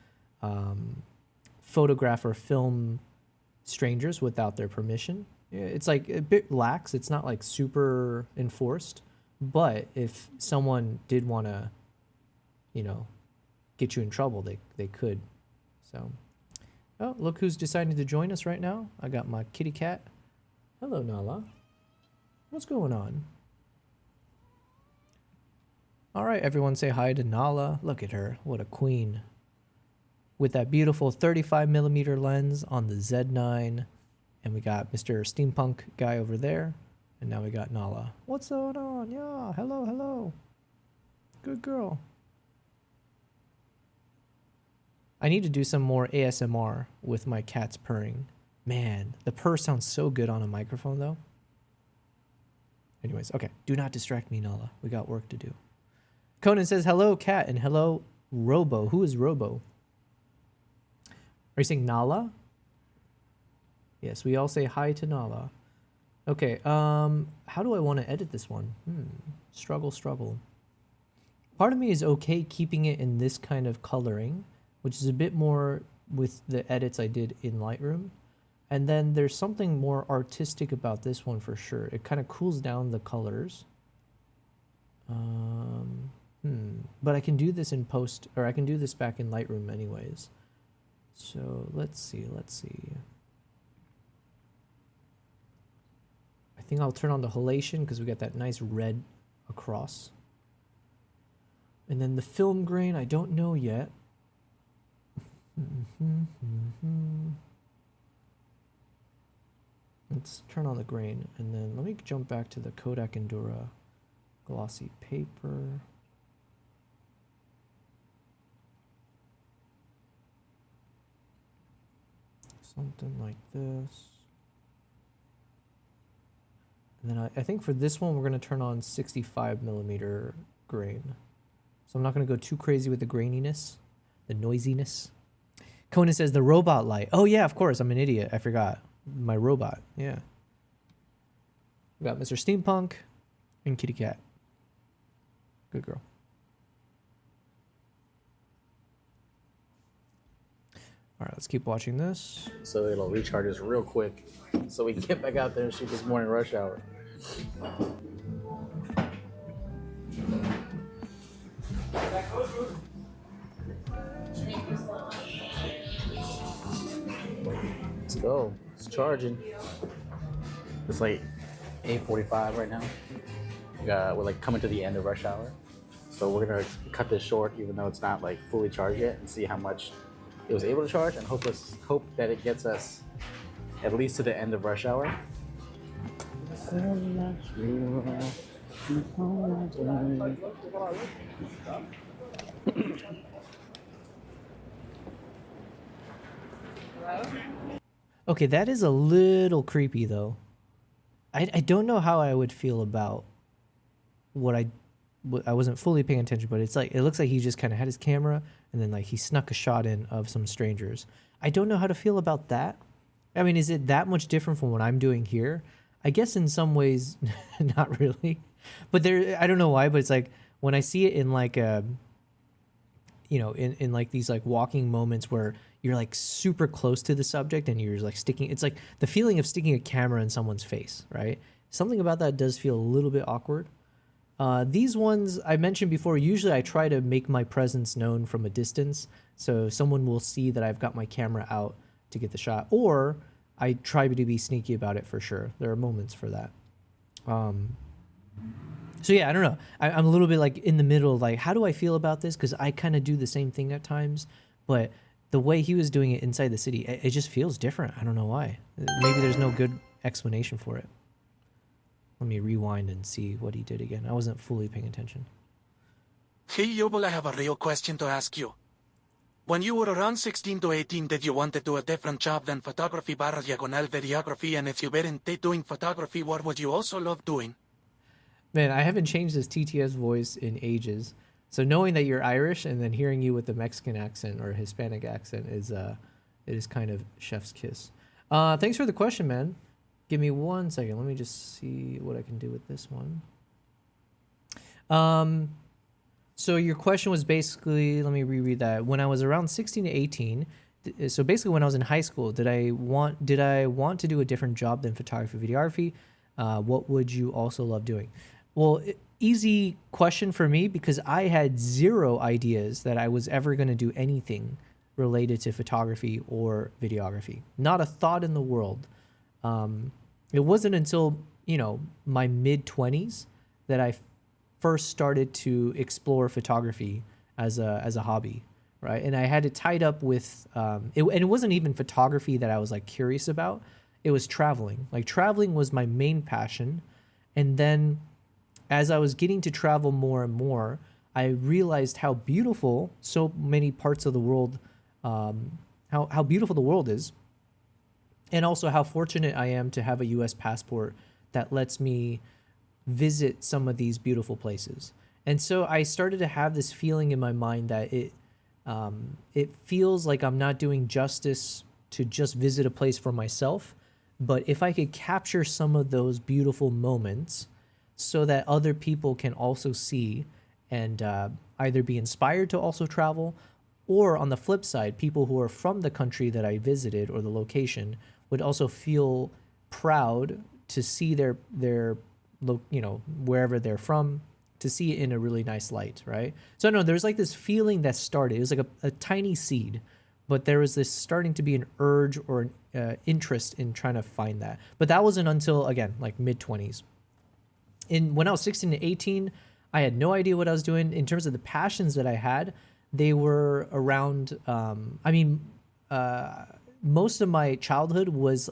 photograph or film strangers without their permission. It's like a bit lax. It's not like super enforced, but if someone did want to, you know, get you in trouble, they could. So, oh, look who's deciding to join us right now. I got my kitty cat. Hello, Nala. What's going on? All right, everyone say hi to Nala. Look at her. What a queen. With that beautiful 35mm lens on the Z9. And we got Mr. Steampunk guy over there. And now we got Nala. What's going on? Yeah, hello, hello. Good girl. I need to do some more ASMR with my cat's purring. Man, the purr sounds so good on a microphone though. Anyways, okay. Do not distract me, Nala. We got work to do. Conan says, hello, cat, and hello, Robo. Who is Robo? Are you saying Nala? Yes, we all say hi to Nala. Okay, how do I want to edit this one? Struggle. Part of me is okay keeping it in this kind of coloring, which is a bit more with the edits I did in Lightroom. And then there's something more artistic about this one for sure. It kind of cools down the colors. But I can do this in post, or I can do this back in Lightroom anyways. So let's see. I think I'll turn on the halation because we got that nice red across. And then the film grain, I don't know yet. Let's turn on the grain, and then let me jump back to the Kodak Endura glossy paper. Something like this. And then I think for this one, we're going to turn on 65mm grain. So I'm not going to go too crazy with the graininess, the noisiness. Conan says the robot light. Oh yeah, of course. I'm an idiot. I forgot. My robot. Yeah. We got Mr. Steampunk and Kitty Cat. Good girl. All right, let's keep watching this. So it'll recharge us real quick so we can get back out there and shoot this morning rush hour. Let's go. It's charging. It's like 8:45 right now. We're like coming to the end of rush hour. So we're gonna cut this short, even though it's not like fully charged yet, and see how much it was able to charge, and hope that it gets us at least to the end of rush hour. Okay, that is a little creepy though. I don't know how I would feel about what I wasn't fully paying attention, but it's like it looks like he just kind of had his camera and then like he snuck a shot in of some strangers. I don't know how to feel about that. I mean, is it that much different from what I'm doing here? I guess in some ways, not really. But there, I don't know why, but it's like when I see it in like a, you know, in like these like walking moments where you're like super close to the subject and you're like sticking, it's like the feeling of sticking a camera in someone's face, right? Something about that does feel a little bit awkward. These ones I mentioned before, usually I try to make my presence known from a distance. So someone will see that I've got my camera out to get the shot, or I try to be sneaky about it for sure. There are moments for that. So yeah, I don't know. I'm a little bit like in the middle of like, how do I feel about this? Because I kind of do the same thing at times, but the way he was doing it inside the city, it just feels different. I don't know why. Maybe there's no good explanation for it. Let me rewind and see what he did again. I wasn't fully paying attention. Hey, Yobel, I have a real question to ask you. When you were around 16 to 18, did you want to do a different job than photography / diagonal videography? And if you weren't doing photography, what would you also love doing? Man, I haven't changed this TTS voice in ages. So knowing that you're Irish and then hearing you with the Mexican accent or Hispanic accent is it is kind of chef's kiss. Thanks for the question, man. Give me 1 second. Let me just see what I can do with this one. So your question was basically, let me reread that. When I was around 16 to 18, so basically when I was in high school, did I want to do a different job than photography, videography? What would you also love doing? Well, easy question for me because I had zero ideas that I was ever going to do anything related to photography or videography. Not a thought in the world. It wasn't until, you know, my mid-20s that I first started to explore photography as a hobby, right? And I had it tied up with, and it wasn't even photography that I was like curious about. It was traveling. Like traveling was my main passion. And then as I was getting to travel more and more, I realized how beautiful so many parts of the world, how beautiful the world is. And also how fortunate I am to have a US passport that lets me visit some of these beautiful places. And so I started to have this feeling in my mind that it feels like I'm not doing justice to just visit a place for myself, but if I could capture some of those beautiful moments so that other people can also see and either be inspired to also travel, or on the flip side, people who are from the country that I visited or the location would also feel proud to see their you know, wherever they're from, to see it in a really nice light, right? So I don't know, there's like this feeling that started. It was like a tiny seed, but there was this starting to be an urge or an interest in trying to find that. But that wasn't until, again, like mid-20s. When I was 16 to 18, I had no idea what I was doing. In terms of the passions that I had, they were around, most of my childhood was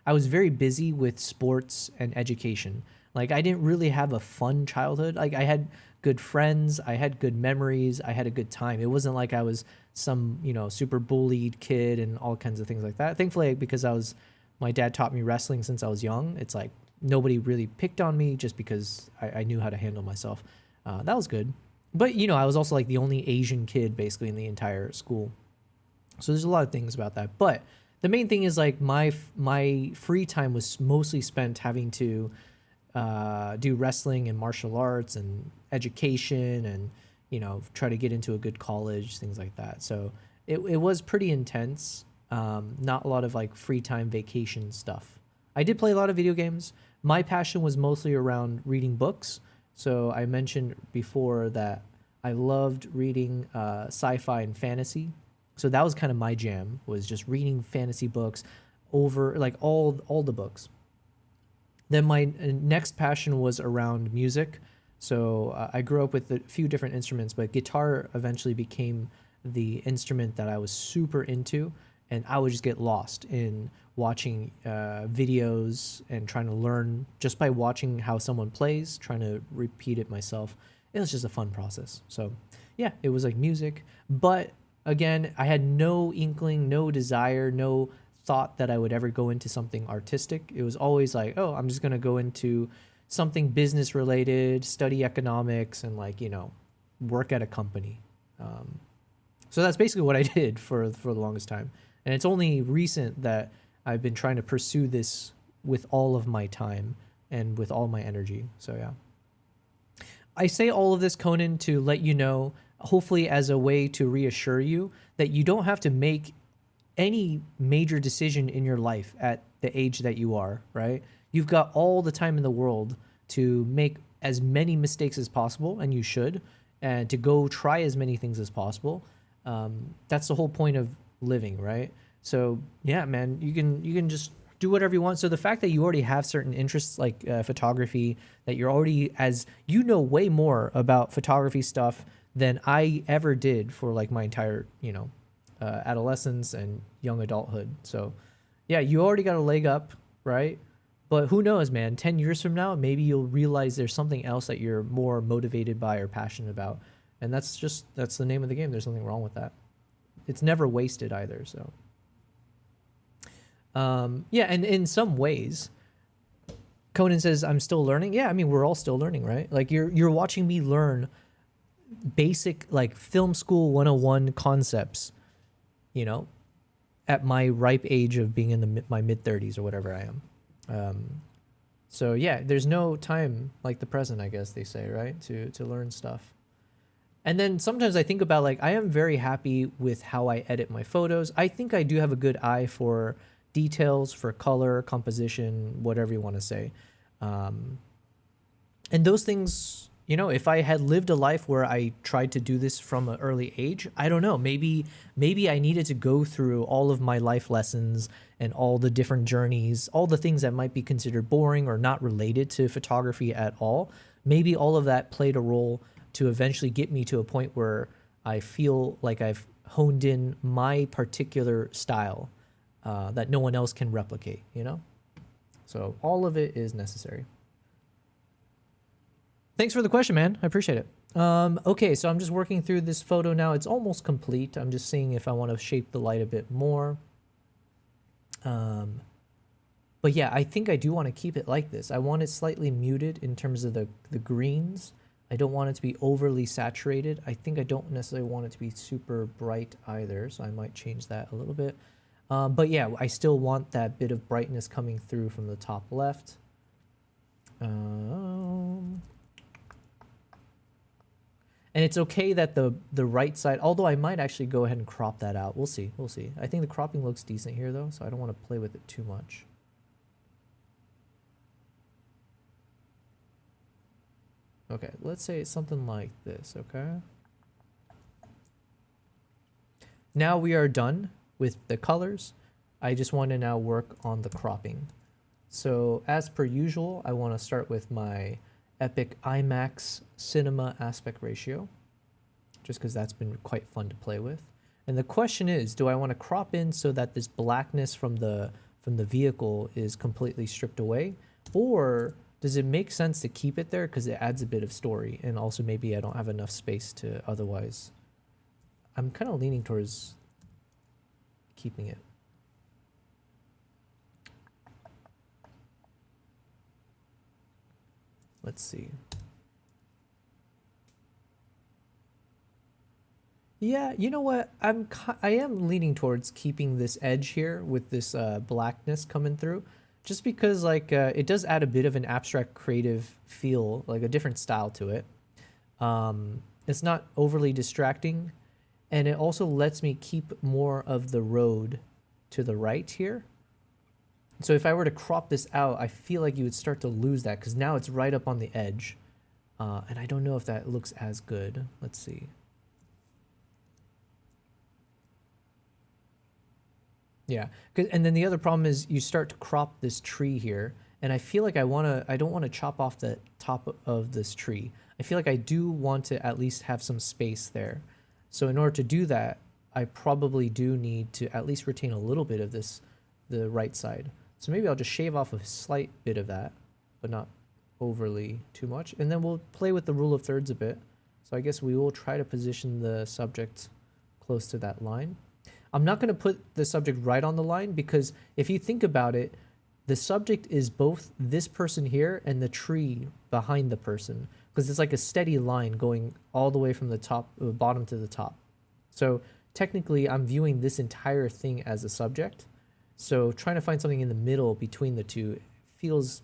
I was very busy with sports and education. Like I didn't really have a fun childhood. Like I had good friends, I had good memories, I had a good time. It wasn't like I was some, you know, super bullied kid and all kinds of things like that. Thankfully, because my dad taught me wrestling since I was young. It's like nobody really picked on me just because I knew how to handle myself. That was good. But, you know, I was also like the only Asian kid basically in the entire school. So there's a lot of things about that. But the main thing is like my free time was mostly spent having to do wrestling and martial arts and education and, you know, try to get into a good college, things like that. So it was pretty intense. Not a lot of like free time vacation stuff. I did play a lot of video games. My passion was mostly around reading books. So I mentioned before that I loved reading sci-fi and fantasy. So that was kind of my jam, was just reading fantasy books over like all the books. Then my next passion was around music. So I grew up with a few different instruments, but guitar eventually became the instrument that I was super into, and I would just get lost in watching videos and trying to learn just by watching how someone plays, trying to repeat it myself. It was just a fun process. So yeah, it was like music, but again, I had no inkling, no desire, no thought that I would ever go into something artistic. It was always like, oh, I'm just going to go into something business related, study economics, and like, you know, work at a company. So that's basically what I did for the longest time. And it's only recent that I've been trying to pursue this with all of my time and with all my energy. So yeah. I say all of this, Conan, to let you know, hopefully as a way to reassure you that you don't have to make any major decision in your life at the age that you are, right? You've got all the time in the world to make as many mistakes as possible, and you should, and to go try as many things as possible. That's the whole point of living, right? So yeah, man, you can just do whatever you want. So the fact that you already have certain interests like photography, that you're already, as you know, way more about photography stuff than I ever did for like my entire, you know, adolescence and young adulthood. So yeah, you already got a leg up, right? But who knows, man, 10 years from now, maybe you'll realize there's something else that you're more motivated by or passionate about. And that's the name of the game. There's nothing wrong with that. It's never wasted either. So yeah, and in some ways, Conan says, I'm still learning. Yeah, I mean, we're all still learning, right? Like you're watching me learn basic like film school 101 concepts, you know, at my ripe age of being in my mid 30s or whatever I am. So yeah, there's no time like the present, I guess they say, right? To learn stuff. And then sometimes I think about like, I am very happy with how I edit my photos. I think I do have a good eye for details, for color, composition, whatever you want to say. And those things, you know, if I had lived a life where I tried to do this from an early age, I don't know, maybe I needed to go through all of my life lessons and all the different journeys, all the things that might be considered boring or not related to photography at all. Maybe all of that played a role to eventually get me to a point where I feel like I've honed in my particular style that no one else can replicate, you know? So all of it is necessary. Thanks for the question, man. I appreciate it. Okay, so I'm just working through this photo now. It's almost complete. I'm just seeing if I want to shape the light a bit more. But yeah, I think I do want to keep it like this. I want it slightly muted in terms of the greens. I don't want it to be overly saturated. I think I don't necessarily want it to be super bright either, so I might change that a little bit. But yeah, I still want that bit of brightness coming through from the top left. And it's okay that the right side, although I might actually go ahead and crop that out. We'll see. We'll see. I think the cropping looks decent here, though, so I don't want to play with it too much. Okay, let's say it's something like this, okay? Now we are done with the colors. I just want to now work on the cropping. So as per usual, I want to start with my Epic IMAX Cinema aspect ratio, just because that's been quite fun to play with. And the question is, do I want to crop in so that this blackness from the vehicle is completely stripped away, or does it make sense to keep it there because it adds a bit of story, and also maybe I don't have enough space to otherwise? I'm kind of leaning towards keeping it. Let's see. Yeah, you know what? I am leaning towards keeping this edge here with this blackness coming through, just because like it does add a bit of an abstract creative feel, like a different style to it. It's not overly distracting, and it also lets me keep more of the road to the right here. So if I were to crop this out, I feel like you would start to lose that because now it's right up on the edge. And I don't know if that looks as good. Let's see. Yeah, and then the other problem is you start to crop this tree here, and I feel like I don't want to chop off the top of this tree. I feel like I do want to at least have some space there. So in order to do that, I probably do need to at least retain a little bit of this, the right side. So maybe I'll just shave off a slight bit of that, but not overly too much. And then we'll play with the rule of thirds a bit. So I guess we will try to position the subject close to that line. I'm not going to put the subject right on the line because if you think about it, the subject is both this person here and the tree behind the person, because it's like a steady line going all the way from the top, bottom to the top. So technically I'm viewing this entire thing as a subject. So trying to find something in the middle between the two feels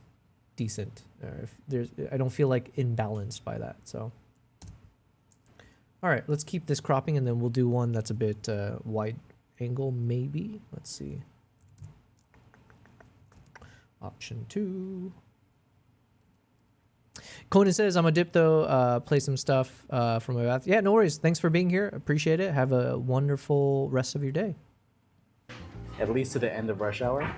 decent. I don't feel like imbalanced by that. So, all right, let's keep this cropping and then we'll do one that's a bit wide angle maybe. Let's see. Option 2. Conan says, I'm a dip though, play some stuff from my bath. Yeah, no worries. Thanks for being here. Appreciate it. Have a wonderful rest of your day. At least to the end of rush hour.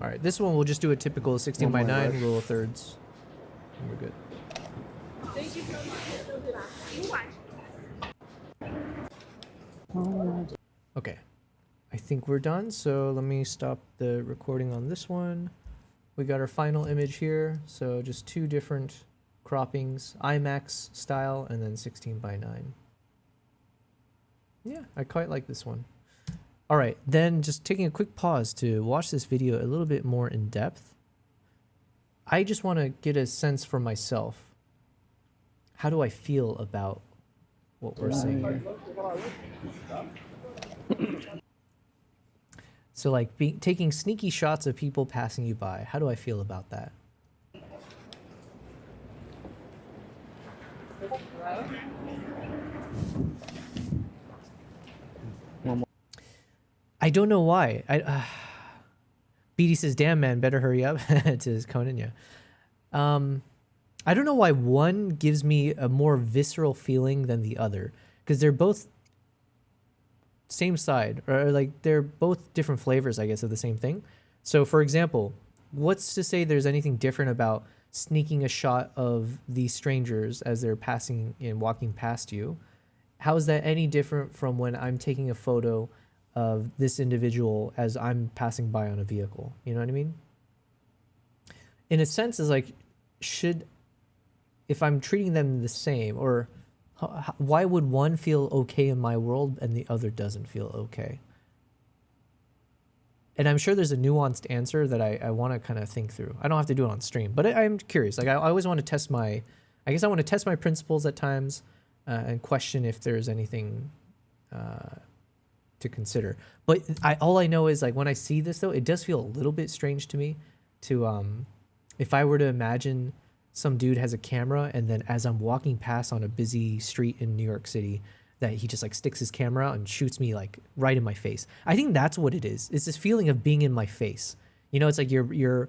All right, this one we'll just do a typical 16 by 9 rule of thirds. And we're good. Thank you so much. Okay, I think we're done. So let me stop the recording on this one. We got our final image here. So just 2 different croppings, IMAX style, and then 16 by 9. Yeah, I quite like this one. All right, then just taking a quick pause to watch this video a little bit more in depth. I just want to get a sense for myself. How do I feel about what we're seeing here? So like taking sneaky shots of people passing you by. How do I feel about that? I don't know why. BD says, damn man, better hurry up. It says Conan, yeah. I don't know why one gives me a more visceral feeling than the other, because they're both same side, or like they're both different flavors, I guess, of the same thing. So for example, what's to say there's anything different about sneaking a shot of these strangers as they're passing and walking past you? How is that any different from when I'm taking a photo of this individual as I'm passing by on a vehicle? You know what I mean? In a sense, is like, if I'm treating them the same, or why would one feel okay in my world and the other doesn't feel okay? And I'm sure there's a nuanced answer that I want to kind of think through. I don't have to do it on stream, but I'm curious. Like I always want to test I guess I want to test my principles at times and question if there's anything to consider. But all I know is, like, when I see this though, it does feel a little bit strange to me to if I were to imagine some dude has a camera and then as I'm walking past on a busy street in New York City, that he just like sticks his camera out and shoots me like right in my face. I think that's what it is. It's this feeling of being in my face. You know, it's like you're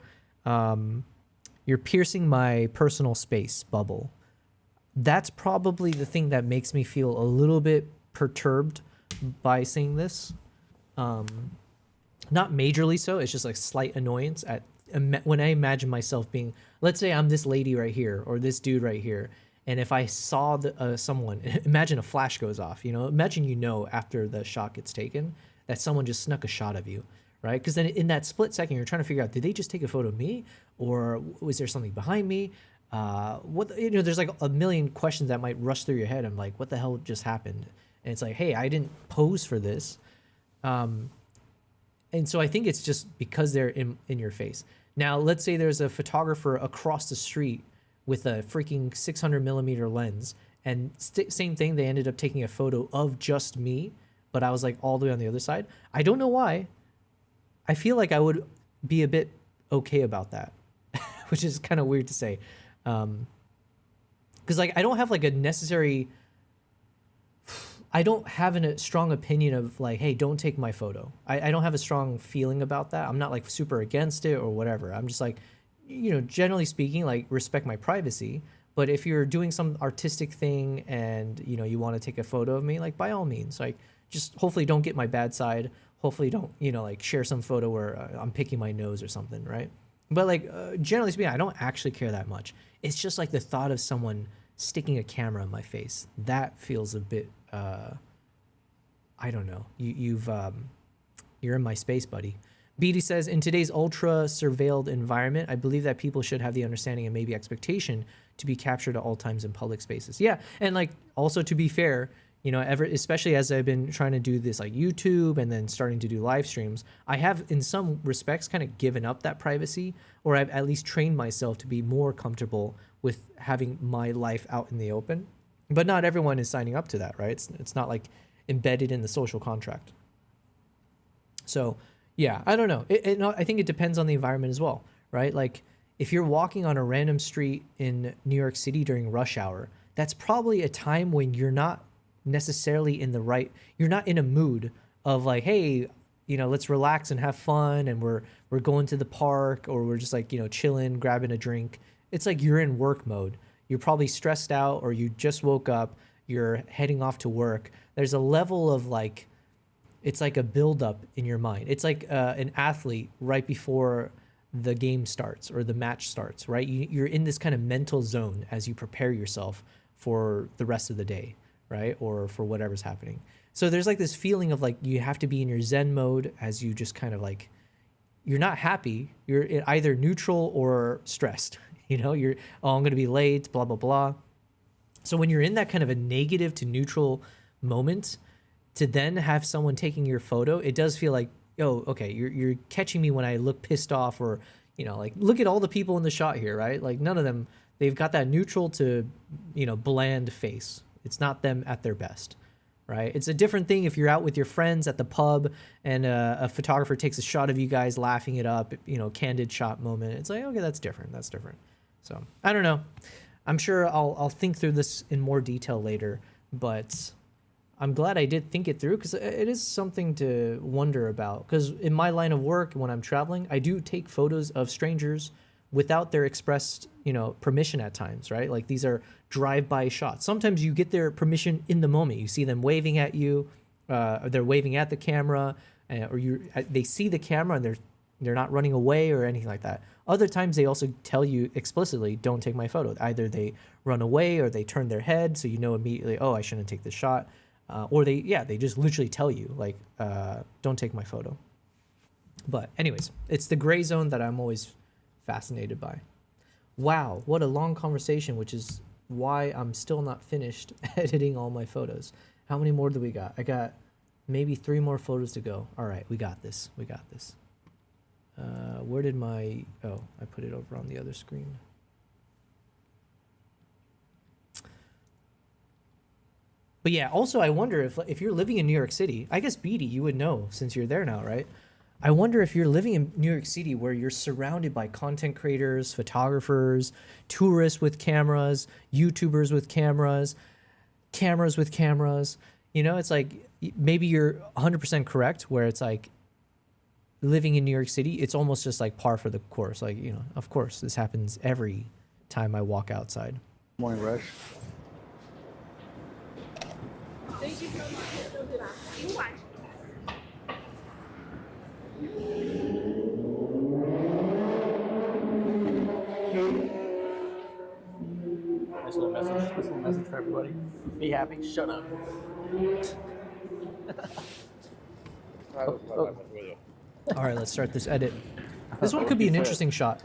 piercing my personal space bubble. That's probably the thing that makes me feel a little bit perturbed by seeing this. Not majorly so. It's just like slight annoyance at when I imagine myself being, let's say I'm this lady right here or this dude right here, and if I saw someone, imagine a flash goes off, you know, imagine, you know, after the shot gets taken, that someone just snuck a shot of you, right? Because then in that split second, you're trying to figure out, did they just take a photo of me, or was there something behind me? What, you know, there's like a million questions that might rush through your head. I'm like, what the hell just happened? And it's like, hey, I didn't pose for this. And so I think it's just because they're in your face. Now, let's say there's a photographer across the street with a freaking 600mm lens, and same thing, they ended up taking a photo of just me, but I was like all the way on the other side. I don't know why. I feel like I would be a bit okay about that, which is kind of weird to say. Because like I don't have like a necessary, I don't have a strong opinion of like, hey, don't take my photo. I don't have a strong feeling about that. I'm not like super against it or whatever. I'm just like, you know, generally speaking, like respect my privacy. But if you're doing some artistic thing and, you know, you want to take a photo of me, like by all means, like just hopefully don't get my bad side. Hopefully don't, you know, like share some photo where I'm picking my nose or something, right? But like generally speaking, I don't actually care that much. It's just like the thought of someone sticking a camera in my face. That feels a bit, I don't know. You're in my space, buddy. Beatty says, in today's ultra surveilled environment, I believe that people should have the understanding and maybe expectation to be captured at all times in public spaces. Yeah, and like also to be fair, you know, especially as I've been trying to do this like YouTube and then starting to do live streams, I have in some respects kind of given up that privacy, or I've at least trained myself to be more comfortable with having my life out in the open. But not everyone is signing up to that, right? It's not like embedded in the social contract. So yeah, I don't know. I think it depends on the environment as well, right? Like if you're walking on a random street in New York City during rush hour, that's probably a time when you're not necessarily in the right, you're not in a mood of like, hey, you know, let's relax and have fun and we're going to the park, or we're just like, you know, chilling, grabbing a drink. It's like you're in work mode. You're probably stressed out, or you just woke up, you're heading off to work. There's a level of like, it's like a buildup in your mind. It's like an athlete right before the game starts or the match starts, right? You're in this kind of mental zone as you prepare yourself for the rest of the day, right? Or for whatever's happening. So there's like this feeling of like you have to be in your Zen mode as you just kind of like, you're not happy. You're either neutral or stressed. You know, I'm going to be late, blah, blah, blah. So when you're in that kind of a negative to neutral moment, to then have someone taking your photo, it does feel like, oh, okay, you're catching me when I look pissed off, or, you know, like look at all the people in the shot here, right? Like none of them, they've got that neutral to, you know, bland face. It's not them at their best, right? It's a different thing if you're out with your friends at the pub and a photographer takes a shot of you guys laughing it up, you know, candid shot moment. It's like, okay, that's different. That's different. So I don't know. I'm sure I'll think through this in more detail later, but I'm glad I did think it through, because it is something to wonder about. Because in my line of work, when I'm traveling, I do take photos of strangers without their expressed, you know, permission at times, right? Like these are drive-by shots. Sometimes you get their permission in the moment. You see them waving at you, or they're waving at the camera, or they see the camera and they're not running away or anything like that. Other times they also tell you explicitly, don't take my photo. Either they run away or they turn their head, so you know immediately, oh, I shouldn't take this shot. Or they just literally tell you, like, don't take my photo. But anyways, it's the gray zone that I'm always fascinated by. Wow, what a long conversation, which is why I'm still not finished editing all my photos. How many more do we got? I got maybe 3 more photos to go. All right, we got this. We got this. Where did my... Oh, I put it over on the other screen. But yeah, also I wonder if you're living in New York City, I guess Beatty, you would know since you're there now, right? I wonder if you're living in New York City where you're surrounded by content creators, photographers, tourists with cameras, YouTubers with cameras, cameras with cameras. You know, it's like maybe you're 100% correct where it's like living in New York City, it's almost just like par for the course. Like, you know, of course, this happens every time I walk outside. Morning rush. Thank you so much. You watch. Nice little message. This little message for everybody. Be happy. Shut up. All right, let's start this edit. This one could be an interesting shot.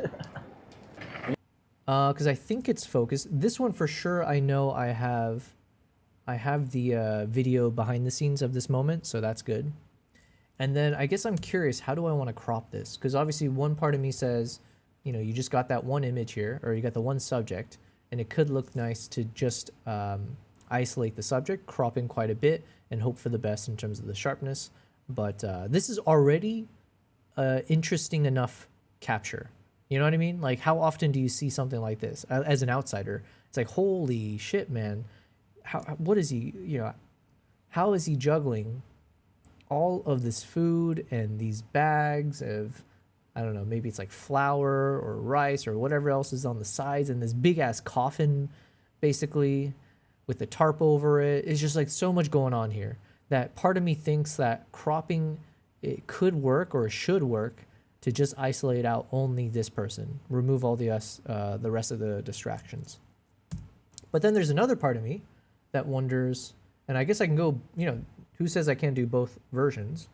Because I think it's focused. This one for sure, I know I have the video behind the scenes of this moment, so that's good. And then I guess I'm curious, how do I want to crop this? Because obviously one part of me says, you know, you just got that one image here, or you got the one subject, and it could look nice to just isolate the subject, crop in quite a bit, and hope for the best in terms of the sharpness. But this is already interesting enough capture. You know what I mean? Like, how often do you see something like this as an outsider? It's like, holy shit, man. What is he, you know, how is he juggling all of this food and these bags of, I don't know, maybe it's like flour or rice or whatever else is on the sides, and this big ass coffin basically with the tarp over it. It's just like so much going on here that part of me thinks that cropping, it could work or should work to just isolate out only this person, remove all the rest of the distractions. But then there's another part of me that wonders, and I guess I can go, you know, who says I can't do both versions?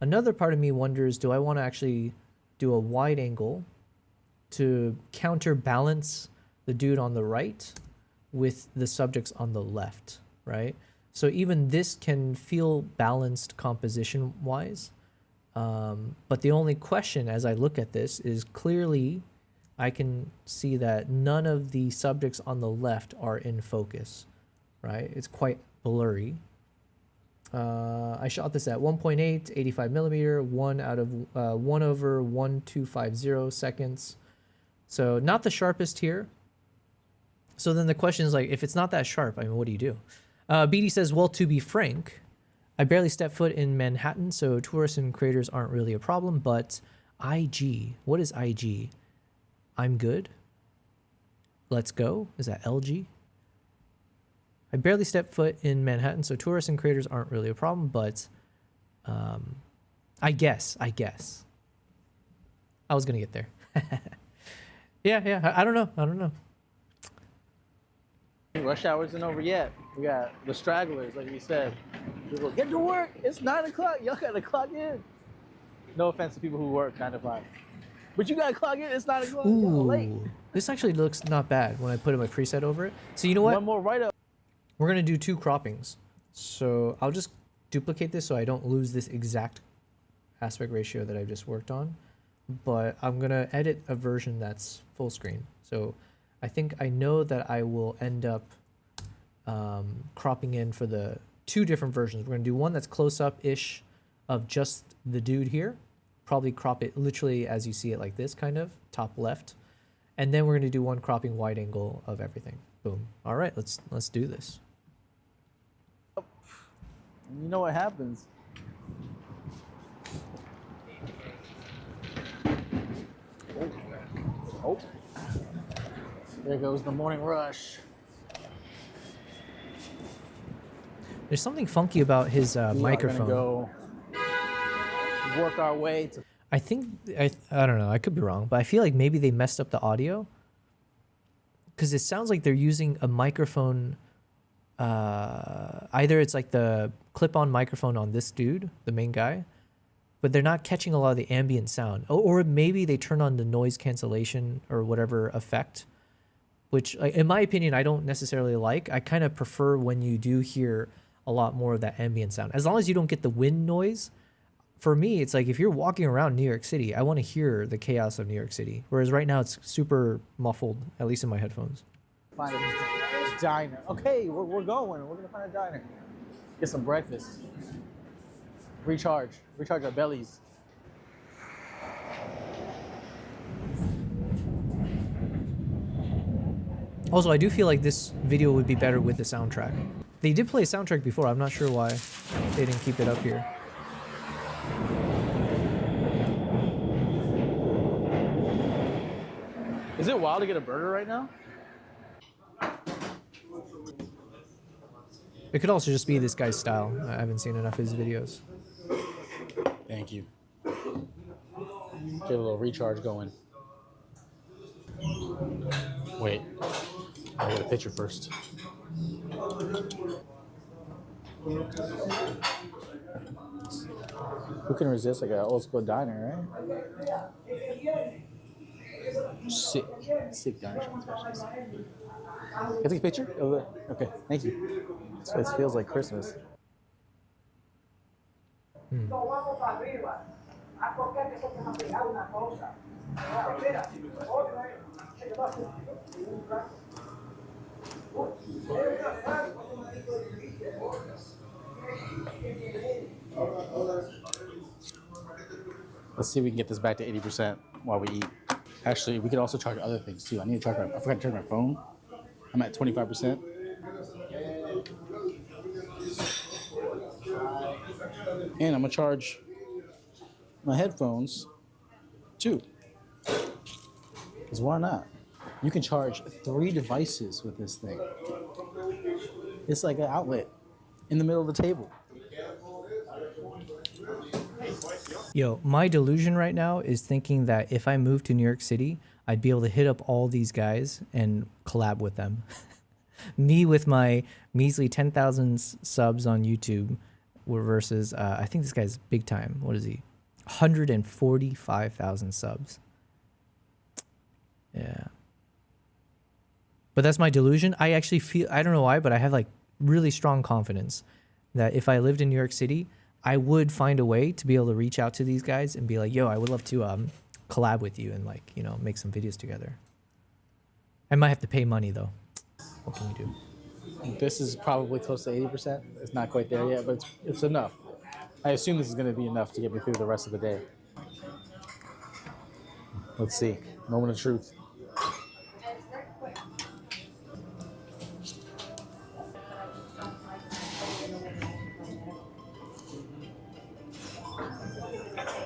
Another part of me wonders, do I want to actually do a wide angle to counterbalance the dude on the right with the subjects on the left, right? So even this can feel balanced composition-wise. But the only question as I look at this is clearly I can see that none of the subjects on the left are in focus, right? It's quite blurry. I shot this at 1.8, 85 millimeter, 1/1250 seconds. So not the sharpest here. So then the question is like, if it's not that sharp, I mean, what do you do? BD says, well, to be frank, I barely step foot in Manhattan, so tourists and creators aren't really a problem, but IG, what is IG? I'm good. Let's go. Is that LG? I barely step foot in Manhattan, so tourists and creators aren't really a problem, but I guess. I was going to get there. Yeah, I don't know. Rush hour isn't over yet. We got the stragglers, like we said. People get to work. It's 9 o'clock. Y'all gotta clock in. No offense to people who work 9 to 5, but you gotta clock in. It's 9 o'clock. Y'all late. This actually looks not bad when I put my preset over it. So you know what? One more write up. We're gonna do 2 croppings. So I'll just duplicate this so I don't lose this exact aspect ratio that I just worked on. But I'm gonna edit a version that's full screen. So I think I know that I will end up cropping in for the 2 different versions. We're going to do one that's close-up-ish of just the dude here. Probably crop it literally as you see it like this, kind of, top left. And then we're going to do one cropping wide angle of everything. Boom. All right, let's do this. You know what happens. Oh. There goes the morning rush. There's something funky about his microphone. Go work our way to. I think I don't know. I could be wrong, but I feel like maybe they messed up the audio because it sounds like they're using a microphone. Either it's like the clip-on microphone on this dude, the main guy, but they're not catching a lot of the ambient sound, or maybe they turn on the noise cancellation or whatever effect. Which, in my opinion, I don't necessarily like. I kind of prefer when you do hear a lot more of that ambient sound. As long as you don't get the wind noise, for me, it's like if you're walking around New York City, I want to hear the chaos of New York City. Whereas right now, it's super muffled, at least in my headphones. Find a diner. Okay, we're going. We're going to find a diner. Get some breakfast. Recharge our bellies. Also, I do feel like this video would be better with the soundtrack. They did play a soundtrack before. I'm not sure why they didn't keep it up here. Is it wild to get a burger right now? It could also just be this guy's style. I haven't seen enough of his videos. Thank you. Get a little recharge going. Wait. I'll get a picture first. Who can resist like an old school diner, right? Sick diner. Can I take a picture of it? Okay, thank you. This feels like Christmas. Let's see if we can get this back to 80% while we eat. Actually, we could also charge other things too. I forgot to charge my phone. I'm at 25%. And I'm gonna charge my headphones too. Because why not? You can charge 3 devices with this thing. It's like an outlet in the middle of the table. Yo, my delusion right now is thinking that if I moved to New York City, I'd be able to hit up all these guys and collab with them. Me with my measly 10,000 subs on YouTube versus, I think this guy's big time. What is he? 145,000 subs. Yeah. But that's my delusion. I actually feel, I don't know why, but I have like really strong confidence that if I lived in New York City, I would find a way to be able to reach out to these guys and be like, yo, I would love to collab with you and like, you know, make some videos together. I might have to pay money though. What can you do? This is probably close to 80%. It's not quite there yet, but it's enough. I assume this is going to be enough to get me through the rest of the day. Let's see. Moment of truth.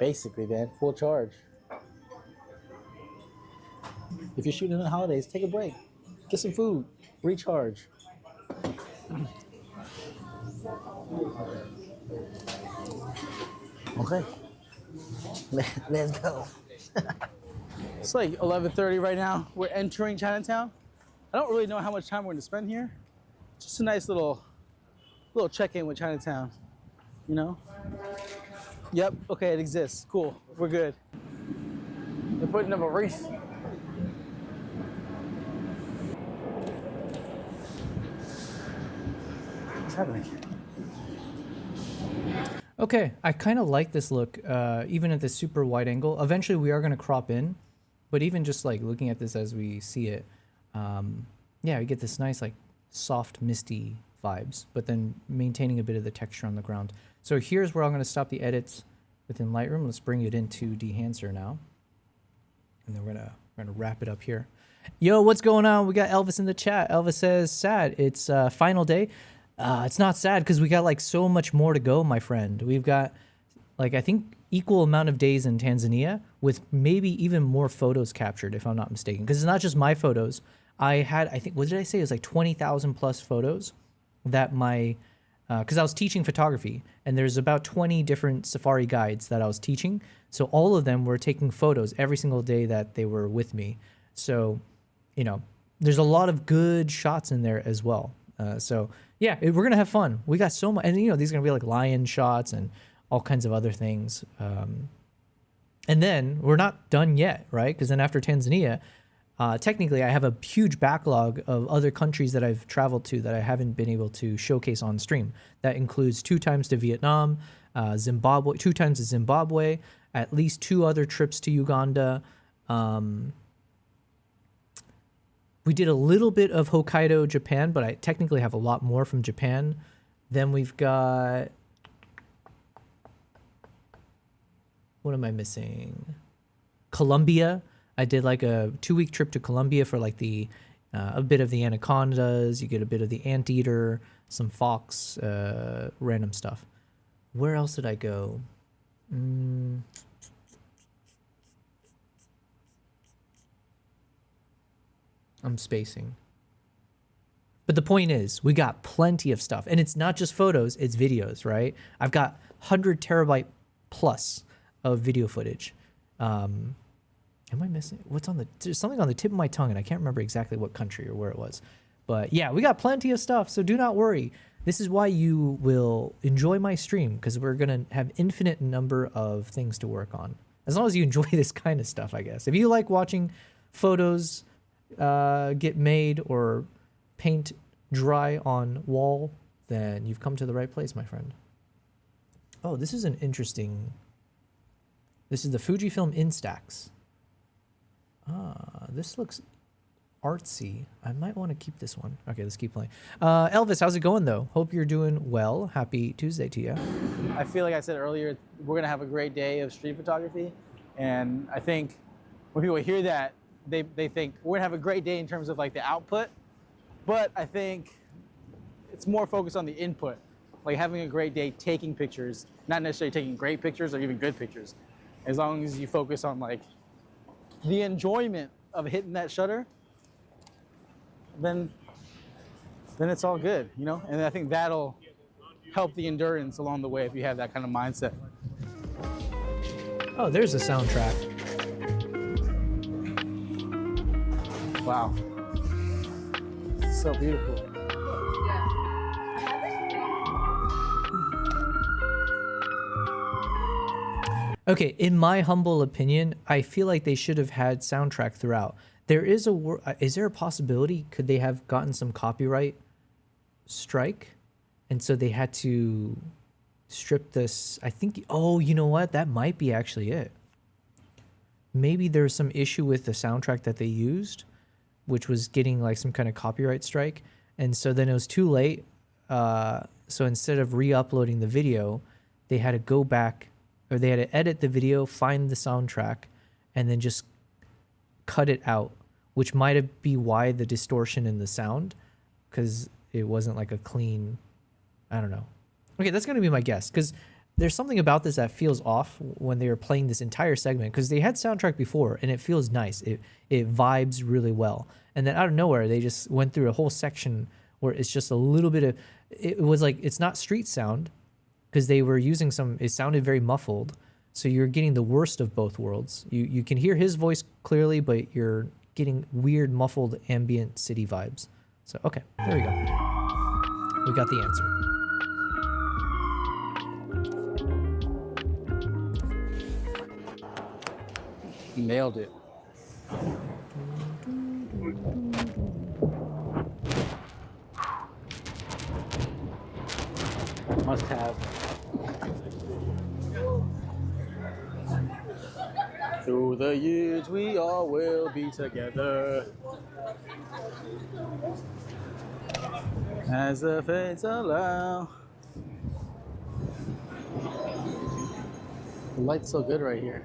Basically, man, full charge. If you're shooting in the holidays, take a break. Get some food. Recharge. Okay. Let's go. It's like 11:30 right now. We're entering Chinatown. I don't really know how much time we're going to spend here. Just a nice little check-in with Chinatown, you know? Yep, okay, it exists. Cool, we're good. They're putting up a wreath. What's happening? Okay, I kind of like this look, even at this super wide angle. Eventually we are going to crop in, but even just like looking at this as we see it, yeah, we get this nice like soft misty vibes, but then maintaining a bit of the texture on the ground. So here's where I'm going to stop the edits within Lightroom. Let's bring it into Dehancer now. And then we're gonna wrap it up here. Yo, what's going on? We got Elvis in the chat. Elvis says, sad. It's final day. It's not sad because we got like so much more to go, my friend. We've got like, I think equal amount of days in Tanzania with maybe even more photos captured, if I'm not mistaken. Because it's not just my photos. I think, what did I say? It was like 20,000 plus photos that because I was teaching photography and there's about 20 different safari guides that I was teaching. So all of them were taking photos every single day that they were with me. So, you know, there's a lot of good shots in there as well. So yeah, we're going to have fun. We got so much, and you know, these are going to be like lion shots and all kinds of other things. And then we're not done yet, right? Because then after Tanzania, technically, I have a huge backlog of other countries that I've traveled to that I haven't been able to showcase on stream. That includes 2 times to Vietnam, Zimbabwe, 2 times to Zimbabwe, at least 2 other trips to Uganda. We did a little bit of Hokkaido, Japan, but I technically have a lot more from Japan. Then we've got... What am I missing? Colombia. I did like a 2-week trip to Colombia for like a bit of the anacondas. You get a bit of the anteater, some fox, random stuff. Where else did I go? I'm spacing. But the point is, we got plenty of stuff. And it's not just photos, it's videos, right? I've got 100 terabyte plus of video footage. Am I missing? There's something on the tip of my tongue, and I can't remember exactly what country or where it was. But yeah, we got plenty of stuff, so do not worry. This is why you will enjoy my stream, because we're going to have infinite number of things to work on. As long as you enjoy this kind of stuff, I guess. If you like watching photos get made or paint dry on wall, then you've come to the right place, my friend. Oh, this is an interesting... This is the Fujifilm Instax. This looks artsy. I might want to keep this one. Okay, let's keep playing. Elvis, how's it going though? Hope you're doing well. Happy Tuesday to you. I feel like I said earlier, we're gonna have a great day of street photography, and I think when people hear that, they think we're gonna have a great day in terms of like the output, but I think it's more focused on the input, like having a great day taking pictures, not necessarily taking great pictures or even good pictures. As long as you focus on like the enjoyment of hitting that shutter, then it's all good, you know? And I think that'll help the endurance along the way if you have that kind of mindset. Oh, there's a soundtrack. Wow. So beautiful. Okay, in my humble opinion, I feel like they should have had soundtrack throughout. There is is there a possibility, could they have gotten some copyright strike? And so they had to strip this, I think, oh, you know what? That might be actually it. Maybe there's some issue with the soundtrack that they used, which was getting like some kind of copyright strike. And so then it was too late. So instead of re-uploading the video, they had to go back, or they had to edit the video, find the soundtrack, and then just cut it out, which might be why the distortion in the sound, because it wasn't like a clean, I don't know. Okay, that's going to be my guess, because there's something about this that feels off when they were playing this entire segment, because they had soundtrack before, and it feels nice. It vibes really well. And then out of nowhere, they just went through a whole section where it's just a little bit of, it was like, it's not street sound, because they were using it sounded very muffled. So you're getting the worst of both worlds. You can hear his voice clearly, but you're getting weird, muffled, ambient city vibes. So, okay, there we go. We got the answer. Nailed it. Must have. Through the years we all will be together. As the fates allow. The light's so good right here.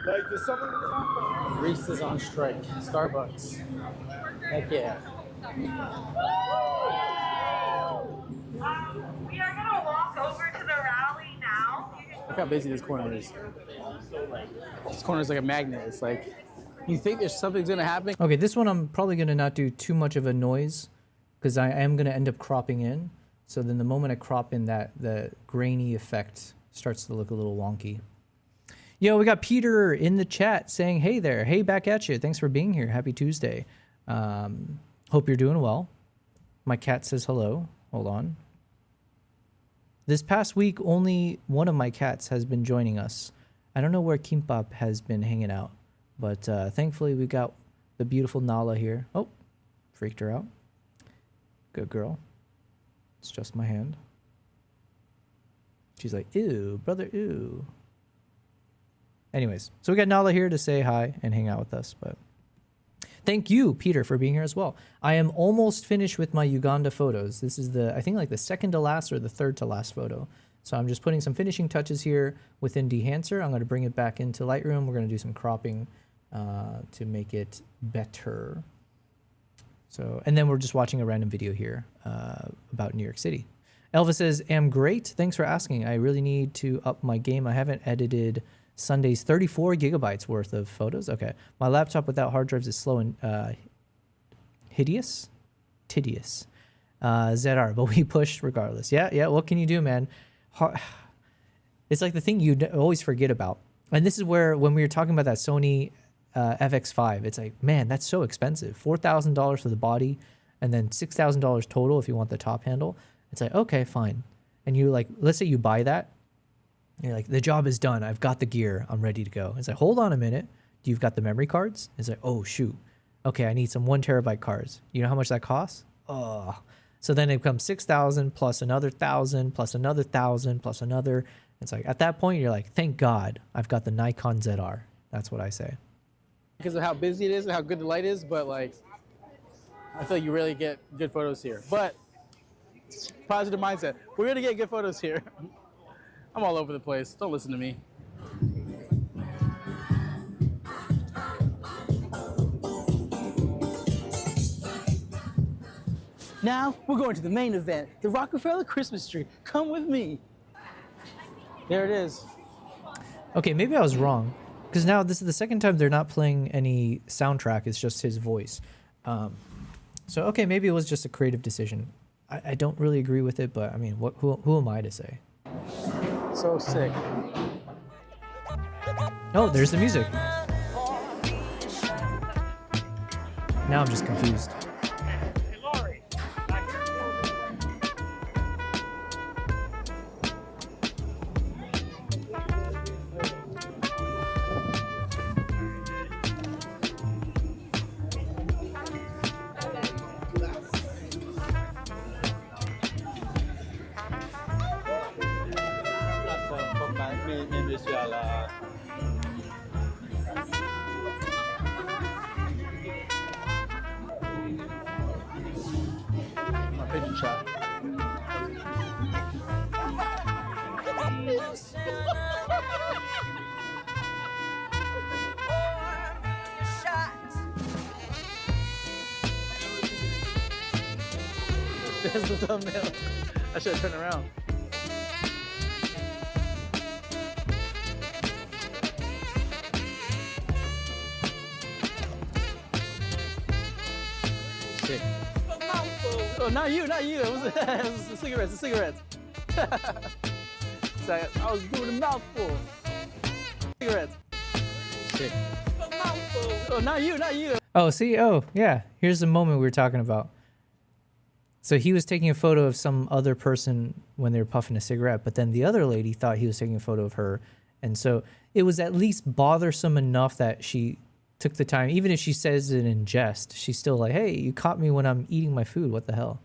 Like the summer. Reese is on strike. Starbucks. Heck yeah. We are gonna walk over to the rally now. Look how busy this corner is. This corner is like a magnet. It's like, you think there's something's gonna happen. Okay, this one I'm probably gonna not do too much of a noise, because I am gonna end up cropping in. So then the moment I crop in, the grainy effect starts to look a little wonky. Yo, we got Peter in the chat saying, hey there. Hey, back at you. Thanks for being here. Happy Tuesday. Hope you're doing well. My cat says hello. Hold on. This past week, only one of my cats has been joining us. I don't know where Kimbap has been hanging out, but thankfully we got the beautiful Nala here. Oh, freaked her out. Good girl. It's just my hand. She's like, ew, brother, ew. Anyways, so we got Nala here to say hi and hang out with us, but thank you, Peter, for being here as well. I am almost finished with my Uganda photos. This is I think like the second to last or the third to last photo. So I'm just putting some finishing touches here within Dehancer. I'm going to bring it back into Lightroom. We're going to do some cropping to make it better. So, and then we're just watching a random video here about New York City. Elvis says, am great. Thanks for asking. I really need to up my game. I haven't edited Sunday's 34 gigabytes worth of photos. Okay. My laptop without hard drives is slow and tedious. ZR, but we pushed regardless. Yeah. What can you do, man? It's like the thing you always forget about. And this is where, when we were talking about that Sony FX5, it's like, man, that's so expensive. $4,000 for the body, and then $6,000 total if you want the top handle. It's like, okay, fine. And you like, let's say you buy that. You're like, the job is done. I've got the gear. I'm ready to go. It's like, hold on a minute. You've got the memory cards? It's like, oh, shoot. Okay, I need some 1 terabyte cards. You know how much that costs? Oh, So then it becomes 6,000 plus another 1,000 plus another 1,000 plus another. It's like at that point you're like, thank God I've got the Nikon ZR. That's what I say. Because of how busy it is and how good the light is, but like, I feel like you really get good photos here. But positive mindset. We're gonna get good photos here. I'm all over the place. Don't listen to me. Now we're going to the main event, the Rockefeller Christmas tree. Come with me. There it is. Okay, maybe I was wrong. Because now this is the second time they're not playing any soundtrack. It's just his voice. So, okay, maybe it was just a creative decision. I don't really agree with it, but I mean, who am I to say? So sick. Oh, there's the music. Now I'm just confused. My pigeon shot. There's the thumbnail. I should have turned around. Sick. Oh, not you, not you. It was the cigarettes, the cigarettes. So I was doing a mouthful. Cigarettes. Sick. Oh, not you, not you. Oh, see? Oh, yeah. Here's the moment we were talking about. So he was taking a photo of some other person when they were puffing a cigarette, but then the other lady thought he was taking a photo of her. And so it was at least bothersome enough that she took the time, even if she says it in jest, she's still like, hey, you caught me when I'm eating my food. What the hell?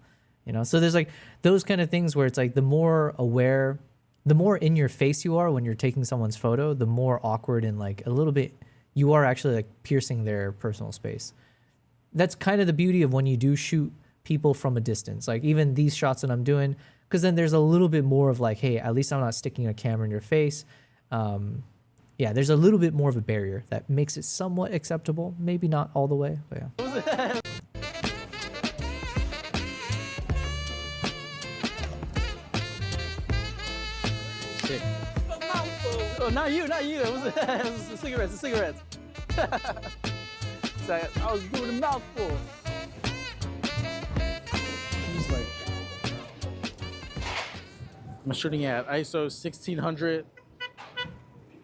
You know? So there's like those kind of things where it's like the more aware, the more in your face you are when you're taking someone's photo, the more awkward and like a little bit, you are actually like piercing their personal space. That's kind of the beauty of when you do shoot people from a distance, like even these shots that I'm doing, because then there's a little bit more of like, hey, at least I'm not sticking a camera in your face. Yeah, there's a little bit more of a barrier that makes it somewhat acceptable. Maybe not all the way, but yeah. Sick. Oh, not you, not you. It was the cigarettes, the cigarettes. So I was doing a mouthful. Just like, I'm shooting at ISO 1600,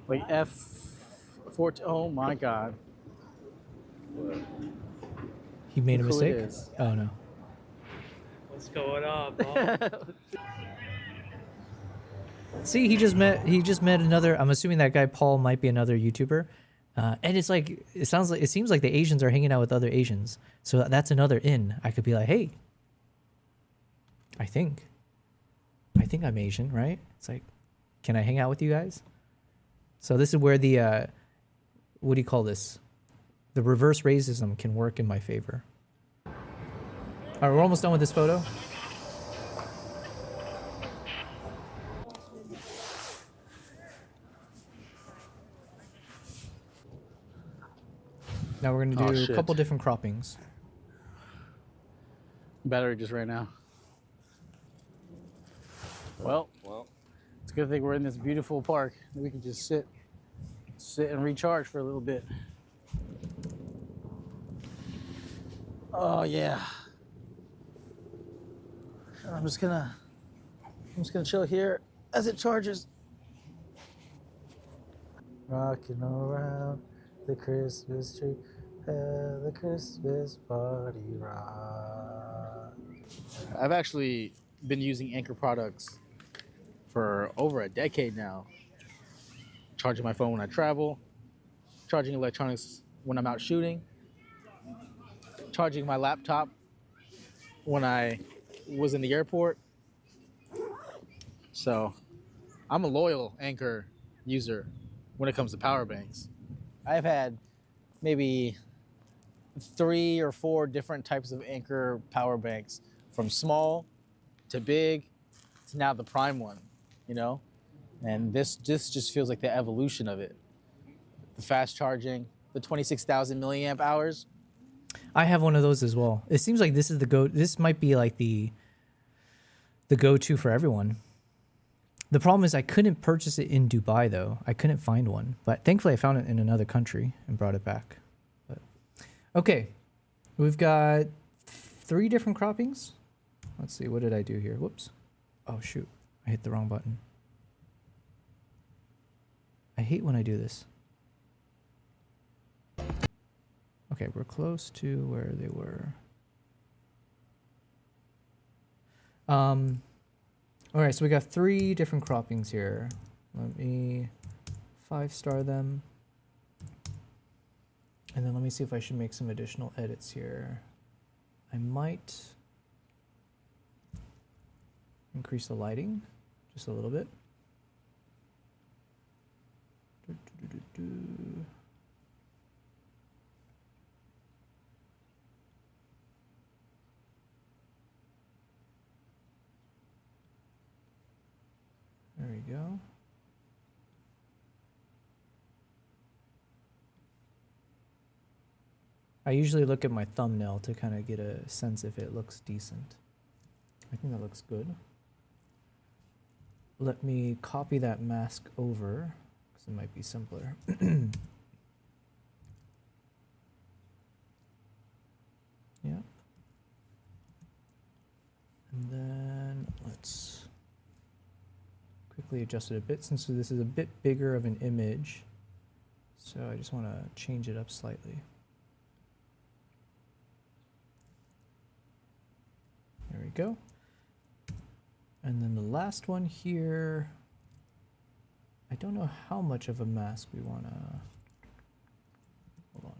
like f14. Oh my god. He made a Look who it mistake? is. Oh no. What's going on, bro? See, he just met another, I'm assuming that guy Paul might be another YouTuber. And it's like, it seems like the Asians are hanging out with other Asians. So that's another in. I could be like, hey, I think I'm Asian, right? It's like, can I hang out with you guys? So this is where the, what do you call this? The reverse racism can work in my favor. All right, we're almost done with this photo. Now we're gonna do a couple different croppings. Battery just ran out. Well, it's a good thing we're in this beautiful park. We can just sit and recharge for a little bit. Oh yeah. I'm just gonna chill here as it charges. Rocking around the Christmas tree, the Christmas party rock. I've actually been using Anchor products for over a decade now. Charging my phone when I travel, charging electronics when I'm out shooting, charging my laptop when I was in the airport. So I'm a loyal Anchor user when it comes to power banks. I've had maybe 3 or 4 different types of Anchor power banks, from small to big to now the prime one, you know? And this just feels like the evolution of it. The fast charging, the 26,000 milliamp hours. I have one of those as well. It seems like this is the go. This might be like the go-to for everyone. The problem is I couldn't purchase it in Dubai though. I couldn't find one, but thankfully I found it in another country and brought it back. But, okay, we've got 3 different croppings. Let's see, what did I do here? Whoops. Oh shoot, I hit the wrong button. I hate when I do this. Okay, we're close to where they were. All right, so we got 3 different croppings here. Let me 5-star them. And then let me see if I should make some additional edits here. I might increase the lighting just a little bit. There we go. I usually look at my thumbnail to kind of get a sense if it looks decent. I think that looks good. Let me copy that mask over, because it might be simpler. Yep. And then let's quickly adjust it a bit, since this is a bit bigger of an image. So I just want to change it up slightly. There we go. And then the last one here, I don't know how much of a mask we want to, hold on.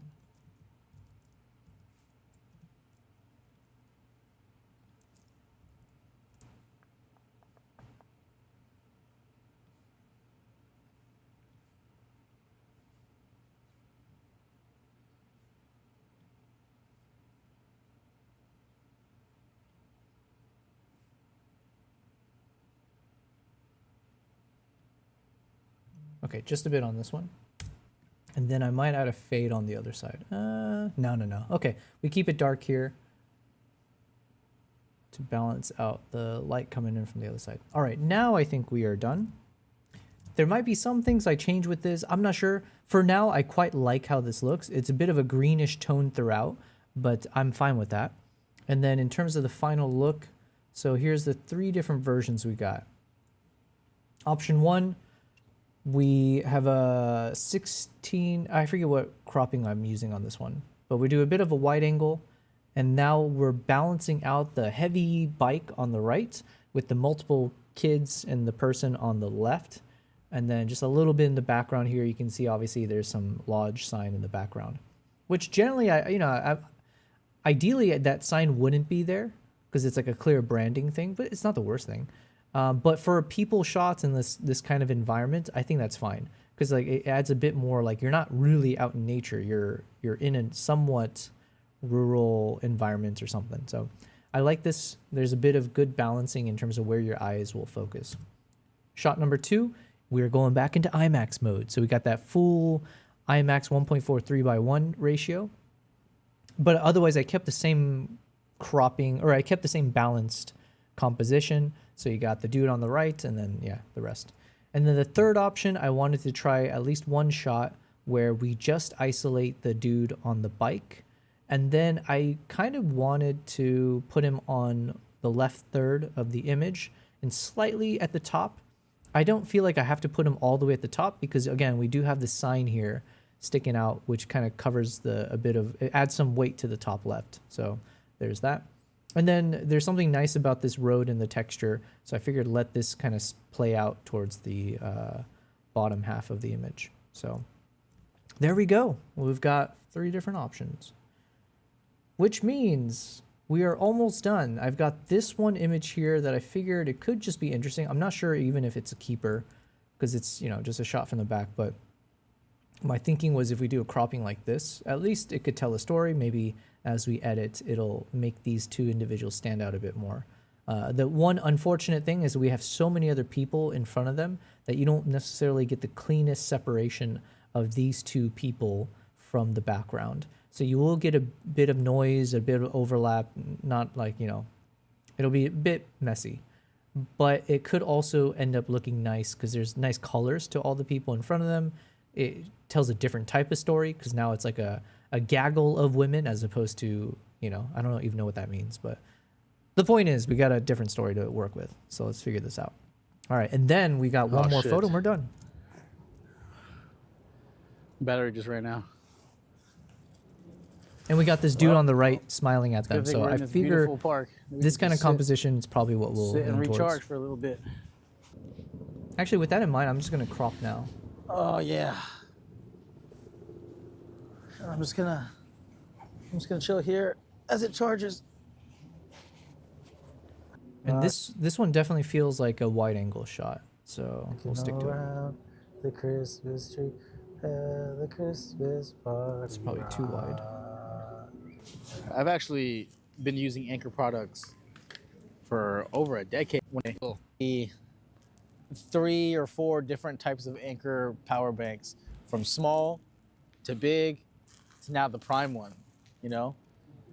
Okay, just a bit on this one. And then I might add a fade on the other side. No. Okay, we keep it dark here to balance out the light coming in from the other side. All right, now I think we are done. There might be some things I change with this. I'm not sure. For now, I quite like how this looks. It's a bit of a greenish tone throughout, but I'm fine with that. And then in terms of the final look, so here's the 3 different versions we got. Option 1, we have a 16, I forget what cropping I'm using on this one, but we do a bit of a wide angle, and now we're balancing out the heavy bike on the right with the multiple kids and the person on the left. And then just a little bit in the background here, you can see obviously there's some lodge sign in the background, which generally, ideally that sign wouldn't be there because it's like a clear branding thing, but it's not the worst thing. But for people shots in this kind of environment, I think that's fine because like it adds a bit more, like you're not really out in nature. You're in a somewhat rural environment or something. So I like this. There's a bit of good balancing in terms of where your eyes will focus. Shot number 2, we're going back into IMAX mode. So we got that full IMAX 1.4 3:1 ratio. But otherwise I kept the same cropping, or I kept the same balanced composition. So you got the dude on the right and then, yeah, the rest. And then the third option, I wanted to try at least one shot where we just isolate the dude on the bike. And then I kind of wanted to put him on the left third of the image and slightly at the top. I don't feel like I have to put him all the way at the top because, again, we do have the sign here sticking out, which kind of covers it adds some weight to the top left. So there's that. And then there's something nice about this road and the texture. So I figured let this kind of play out towards the bottom half of the image. So there we go. We've got 3 different options, which means we are almost done. I've got this one image here that I figured it could just be interesting. I'm not sure even if it's a keeper because it's, you know, just a shot from the back. But my thinking was if we do a cropping like this, at least it could tell a story. Maybe as we edit, it'll make these two individuals stand out a bit more. The one unfortunate thing is we have so many other people in front of them that you don't necessarily get the cleanest separation of these two people from the background. So you will get a bit of noise, a bit of overlap, not like, you know, it'll be a bit messy. But it could also end up looking nice because there's nice colors to all the people in front of them. It tells a different type of story because now it's like a gaggle of women as opposed to, you know, I don't even know what that means. But the point is we got a different story to work with. So let's figure this out. All right. And then we got one more photo and we're done. Battery just ran out. And we got this dude on the right smiling at them. So I this figure beautiful park. this kind of composition is probably what we'll sit and lean recharge towards. for a little bit. Actually, with that in mind, I'm just going to crop now. Oh yeah. I'm just gonna chill here as it charges. And this one definitely feels like a wide angle shot. So we'll stick to it. The Christmas tree, the Christmas party. It's probably too wide. I've actually been using Anker products for over a decade. When I 3 or 4 different types of Anker power banks, from small to big to now the prime one, you know?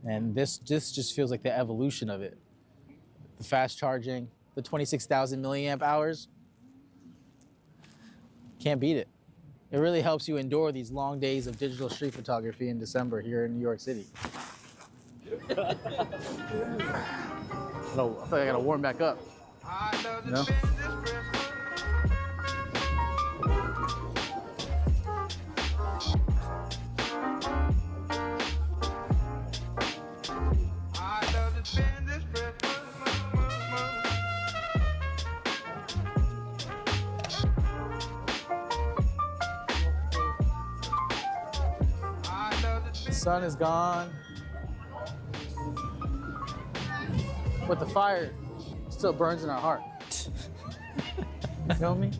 And this just feels like the evolution of it. The fast charging, the 26,000 milliamp hours. Can't beat it. It really helps you endure these long days of digital street photography in December here in New York City. I feel like I gotta warm back up. You know? The sun is gone, but the fire still burns in our heart. You feel me?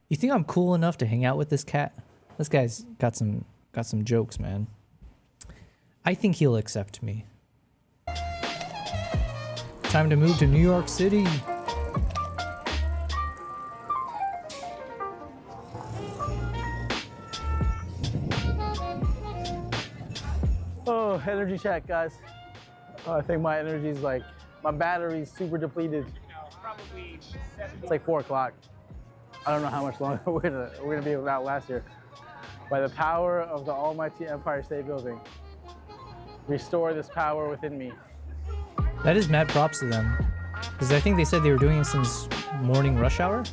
You think I'm cool enough to hang out with this cat? This guy's got some jokes, man. I think he'll accept me. Time to move to New York City. Oh, energy check, guys. I think my energy's like, my battery's super depleted. It's like 4 o'clock. I don't know how much longer we're gonna be able to outlast here. By the power of the almighty Empire State Building, restore this power within me. That is mad props to them. Because I think they said they were doing it since morning rush hour.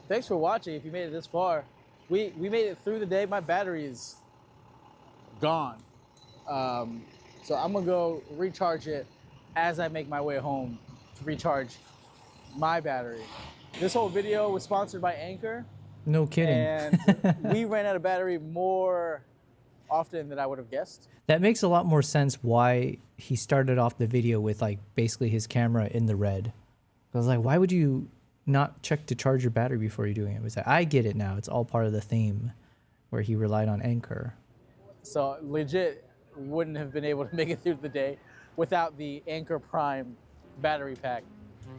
Thanks for watching. If you made it this far, we made it through the day. My battery is gone, so I'm gonna go recharge it as I make my way home to recharge my battery. This whole video was sponsored by Anker. No kidding. And we ran out of battery more often than I would have guessed. That makes a lot more sense why he started off the video with like basically his camera in the red. I was like, why would you not check to charge your battery before you're doing it? It was like, I get it now. It's all part of the theme where he relied on Anker. So legit wouldn't have been able to make it through the day without the Anker Prime battery pack.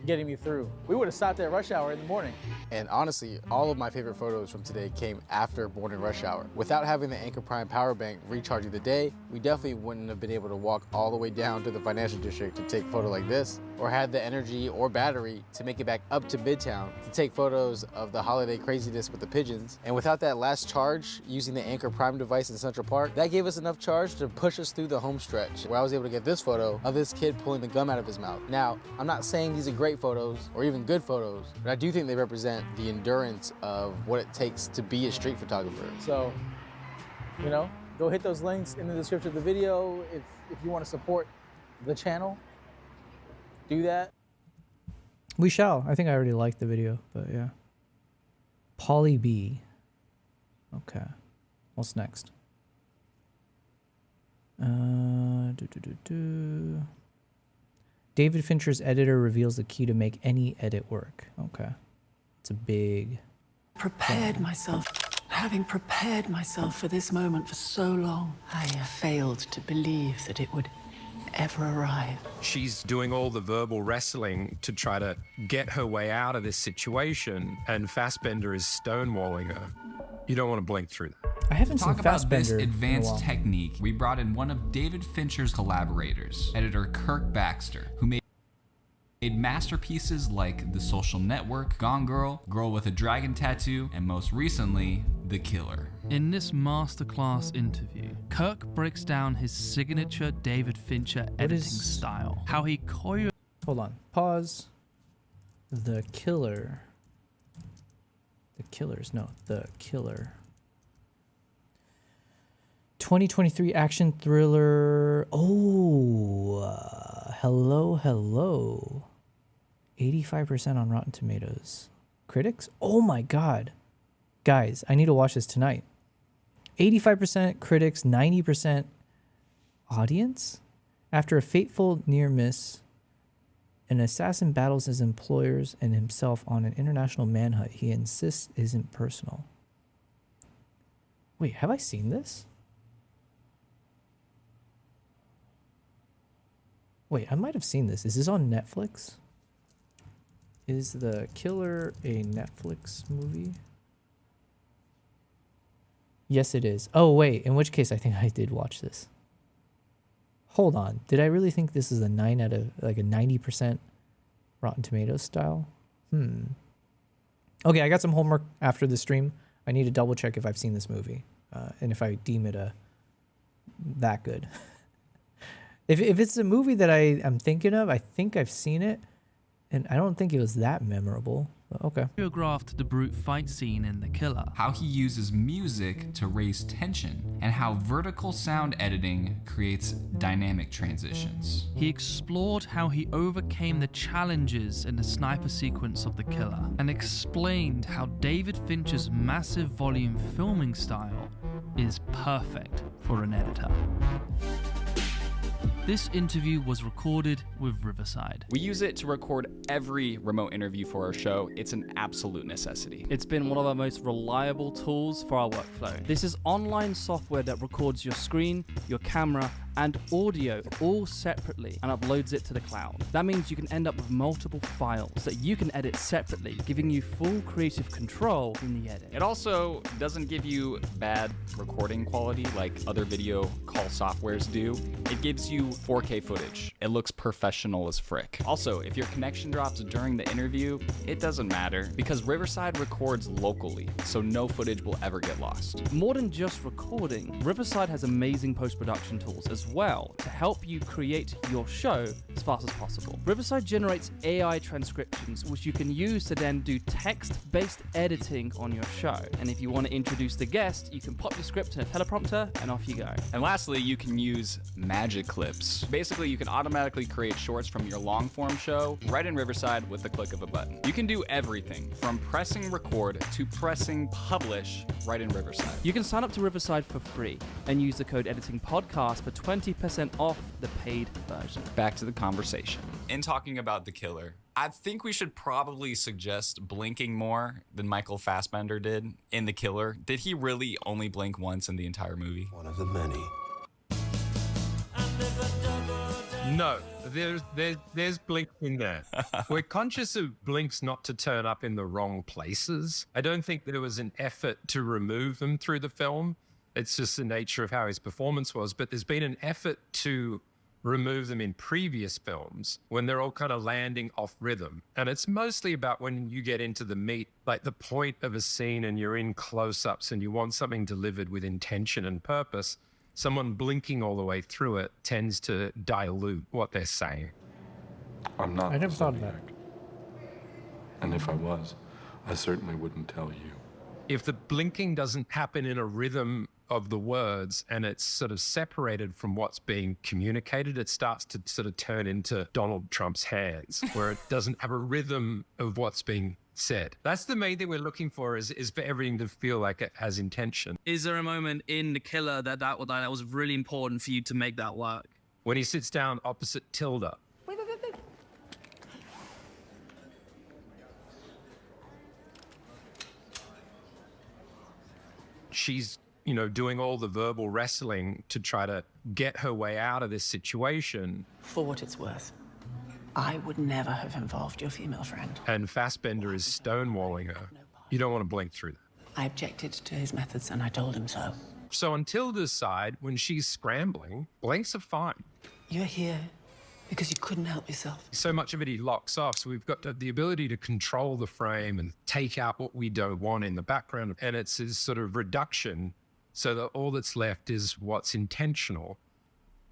getting me through. We would have stopped at rush hour in the morning. And honestly, all of my favorite photos from today came after morning rush hour. Without having the Anchor Prime power bank recharging the day, we definitely wouldn't have been able to walk all the way down to the financial district to take a photo like this, or had the energy or battery to make it back up to Midtown to take photos of the holiday craziness with the pigeons. And without that last charge, using the Anchor Prime device in Central Park, that gave us enough charge to push us through the home stretch, where I was able to get this photo of this kid pulling the gum out of his mouth. Now, I'm not saying these are great photos or even good photos, but I do think they represent the endurance of what it takes to be a street photographer. So, you know, go hit those links in the description of the video if you want to support the channel. Do that. We shall. I think I already liked the video, but yeah. Polly B. Okay. What's next? David Fincher's editor reveals the key to make any edit work. Okay. It's a big... Having prepared myself for this moment for so long, I failed to believe that it would ever arrive. She's doing all the verbal wrestling to try to get her way out of this situation, and Fassbender is stonewalling her. You don't want to blink through that. I haven't Talk seen about this Fassbender advanced technique. We brought in one of David Fincher's collaborators, editor Kirk Baxter, who made masterpieces like The Social Network, Gone Girl, Girl with a Dragon Tattoo, and most recently, The Killer. In this masterclass interview, Kirk breaks down his signature David Fincher editing style, how he Hold on. Pause. The Killer. The Killer. 2023 action thriller. Oh, hello. 85% on Rotten Tomatoes. Critics? Oh my God. Guys, I need to watch this tonight. 85% critics, 90% audience? After a fateful near miss, an assassin battles his employers and himself on an international manhunt he insists isn't personal. Wait, have I seen this? Wait, I might have seen this. Is this on Netflix? Is The Killer a Netflix movie? Yes, it is. Oh, wait. In which case, I think I did watch this. Hold on. Did I really think this is a 9 out of, like a 90% Rotten Tomatoes style? Okay, I got some homework after the stream. I need to double check if I've seen this movie. And if I deem it that good. If it's a movie that I'm thinking of, I think I've seen it. And I don't think it was that memorable. But okay. choreographed the brute fight scene in The Killer. How he uses music to raise tension, and how vertical sound editing creates dynamic transitions. He explored how he overcame the challenges in the sniper sequence of The Killer, and explained how David Fincher's massive volume filming style is perfect for an editor. This interview was recorded with Riverside. We use it to record every remote interview for our show. It's an absolute necessity. It's been one of our most reliable tools for our workflow. This is online software that records your screen, your camera, and audio all separately and uploads it to the cloud. That means you can end up with multiple files that you can edit separately, giving you full creative control in the edit. It also doesn't give you bad recording quality like other video call softwares do. It gives you 4K footage. It looks professional as frick. Also, if your connection drops during the interview, it doesn't matter because Riverside records locally, so no footage will ever get lost. More than just recording, Riverside has amazing post-production tools as well to help you create your show as fast as possible. Riverside generates AI transcriptions, which you can use to then do text-based editing on your show. And if you want to introduce the guest, you can pop your script in a teleprompter and off you go. And lastly, you can use magic clips. Basically, you can automatically create shorts from your long-form show right in Riverside with the click of a button. You can do everything from pressing record to pressing publish right in Riverside. You can sign up to Riverside for free and use the code editingpodcast for 20% off the paid version. Back to the conversation. In talking about The Killer, I think we should probably suggest blinking more than Michael Fassbender did in The Killer. Did he really only blink once in the entire movie? One of the many. No, There's blinks in there. We're conscious of blinks not to turn up in the wrong places. I don't think there was an effort to remove them through the film. It's just the nature of how his performance was. But there's been an effort to remove them in previous films when they're all kind of landing off rhythm. And it's mostly about when you get into the meat, like the point of a scene and you're in close-ups and you want something delivered with intention and purpose. Someone blinking all the way through it tends to dilute what they're saying. I'm not. I never thought of that. And if I was, I certainly wouldn't tell you. If the blinking doesn't happen in a rhythm of the words and it's sort of separated from what's being communicated, it starts to sort of turn into Donald Trump's hands, where it doesn't have a rhythm of what's being said. That's the main thing we're looking for, is for everything to feel like it has intention. Is there a moment in The Killer that was really important for you to make that work? When he sits down opposite Tilda. She's, you know, doing all the verbal wrestling to try to get her way out of this situation. For what it's worth, I would never have involved your female friend. And Fassbender is stonewalling her. You don't want to blink through that. I objected to his methods and I told him so. So on Tilda's side, when she's scrambling, blinks are fine. You're here because you couldn't help yourself. So much of it he locks off, so we've got the ability to control the frame and take out what we don't want in the background. And it's this sort of reduction so that all that's left is what's intentional.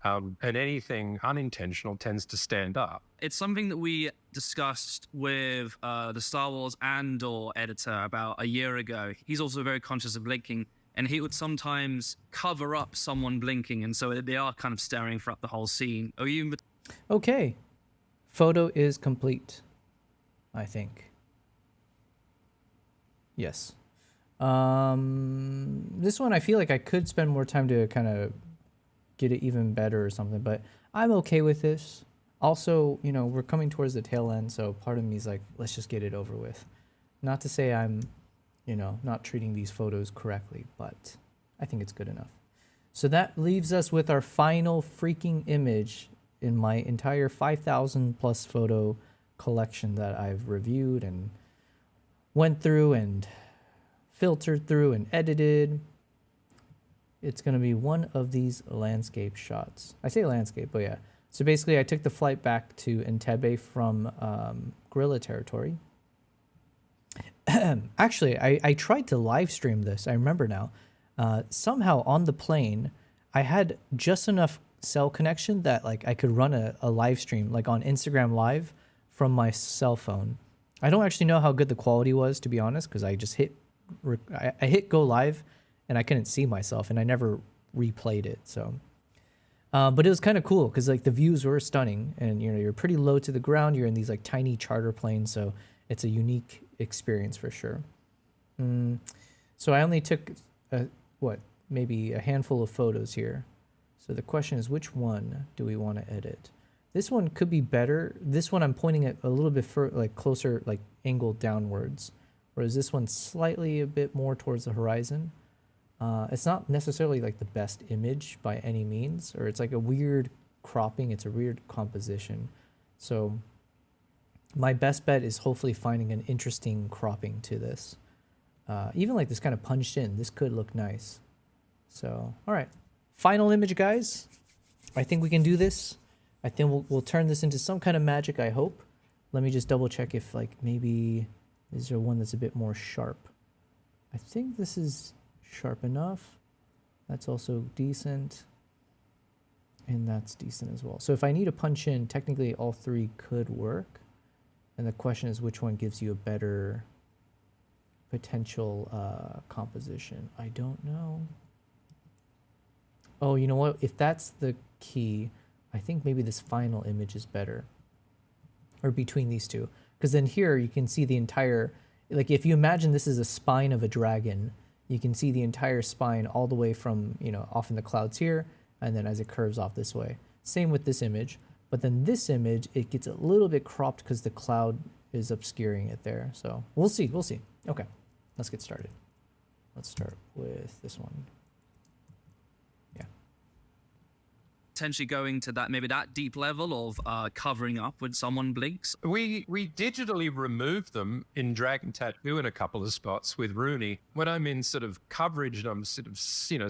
And anything unintentional tends to stand up. It's something that we discussed with the Star Wars Andor editor about a year ago. He's also very conscious of blinking, and he would sometimes cover up someone blinking, and so they are kind of staring throughout the whole scene. Are you... Okay. Photo is complete, I think. Yes. This one I feel like I could spend more time to kind of get it even better or something, but I'm okay with this. Also, you know, we're coming towards the tail end, so part of me is like, let's just get it over with. Not to say I'm, you know, not treating these photos correctly, but I think it's good enough. So that leaves us with our final freaking image in my entire 5,000 plus photo collection that I've reviewed and went through and filtered through and edited. It's going to be one of these landscape shots. I say landscape, but yeah. So basically I took the flight back to Entebbe from guerrilla territory. Actually, I tried to live stream this. I remember now. Somehow on the plane, I had just enough cell connection that like I could run a live stream like on Instagram Live from my cell phone. I don't actually know how good the quality was, to be honest, because I just hit go live and I couldn't see myself and I never replayed it. So, but it was kind of cool because like the views were stunning and you know, you're pretty low to the ground. You're in these like tiny charter planes. So it's a unique experience for sure. So I only took maybe a handful of photos here. So the question is, which one do we want to edit? This one could be better. This one I'm pointing it a little bit closer, like angled downwards, whereas this one's slightly a bit more towards the horizon. It's not necessarily like the best image by any means, or it's like a weird cropping. It's a weird composition. So my best bet is hopefully finding an interesting cropping to this. Even like this kind of punched in, this could look nice. So, all right. Final image, guys. I think we can do this. I think we'll turn this into some kind of magic, I hope. Let me just double check if like maybe is there one that's a bit more sharp. I think this is sharp enough. That's also decent. And that's decent as well. So if I need to punch in, technically all three could work. And the question is which one gives you a better potential composition. I don't know. Oh, you know what? If that's the key, I think maybe this final image is better. Or between these two. Because then here you can see the entire, like if you imagine this is a spine of a dragon, you can see the entire spine all the way from, you know, off in the clouds here, and then as it curves off this way. Same with this image. But then this image, it gets a little bit cropped because the cloud is obscuring it there. So we'll see, we'll see. Okay, let's get started. Let's start with this one. Yeah. potentially going to that, maybe that deep level of covering up when someone blinks? We digitally remove them in Dragon Tattoo in a couple of spots with Rooney. When I'm in sort of coverage and I'm sort of,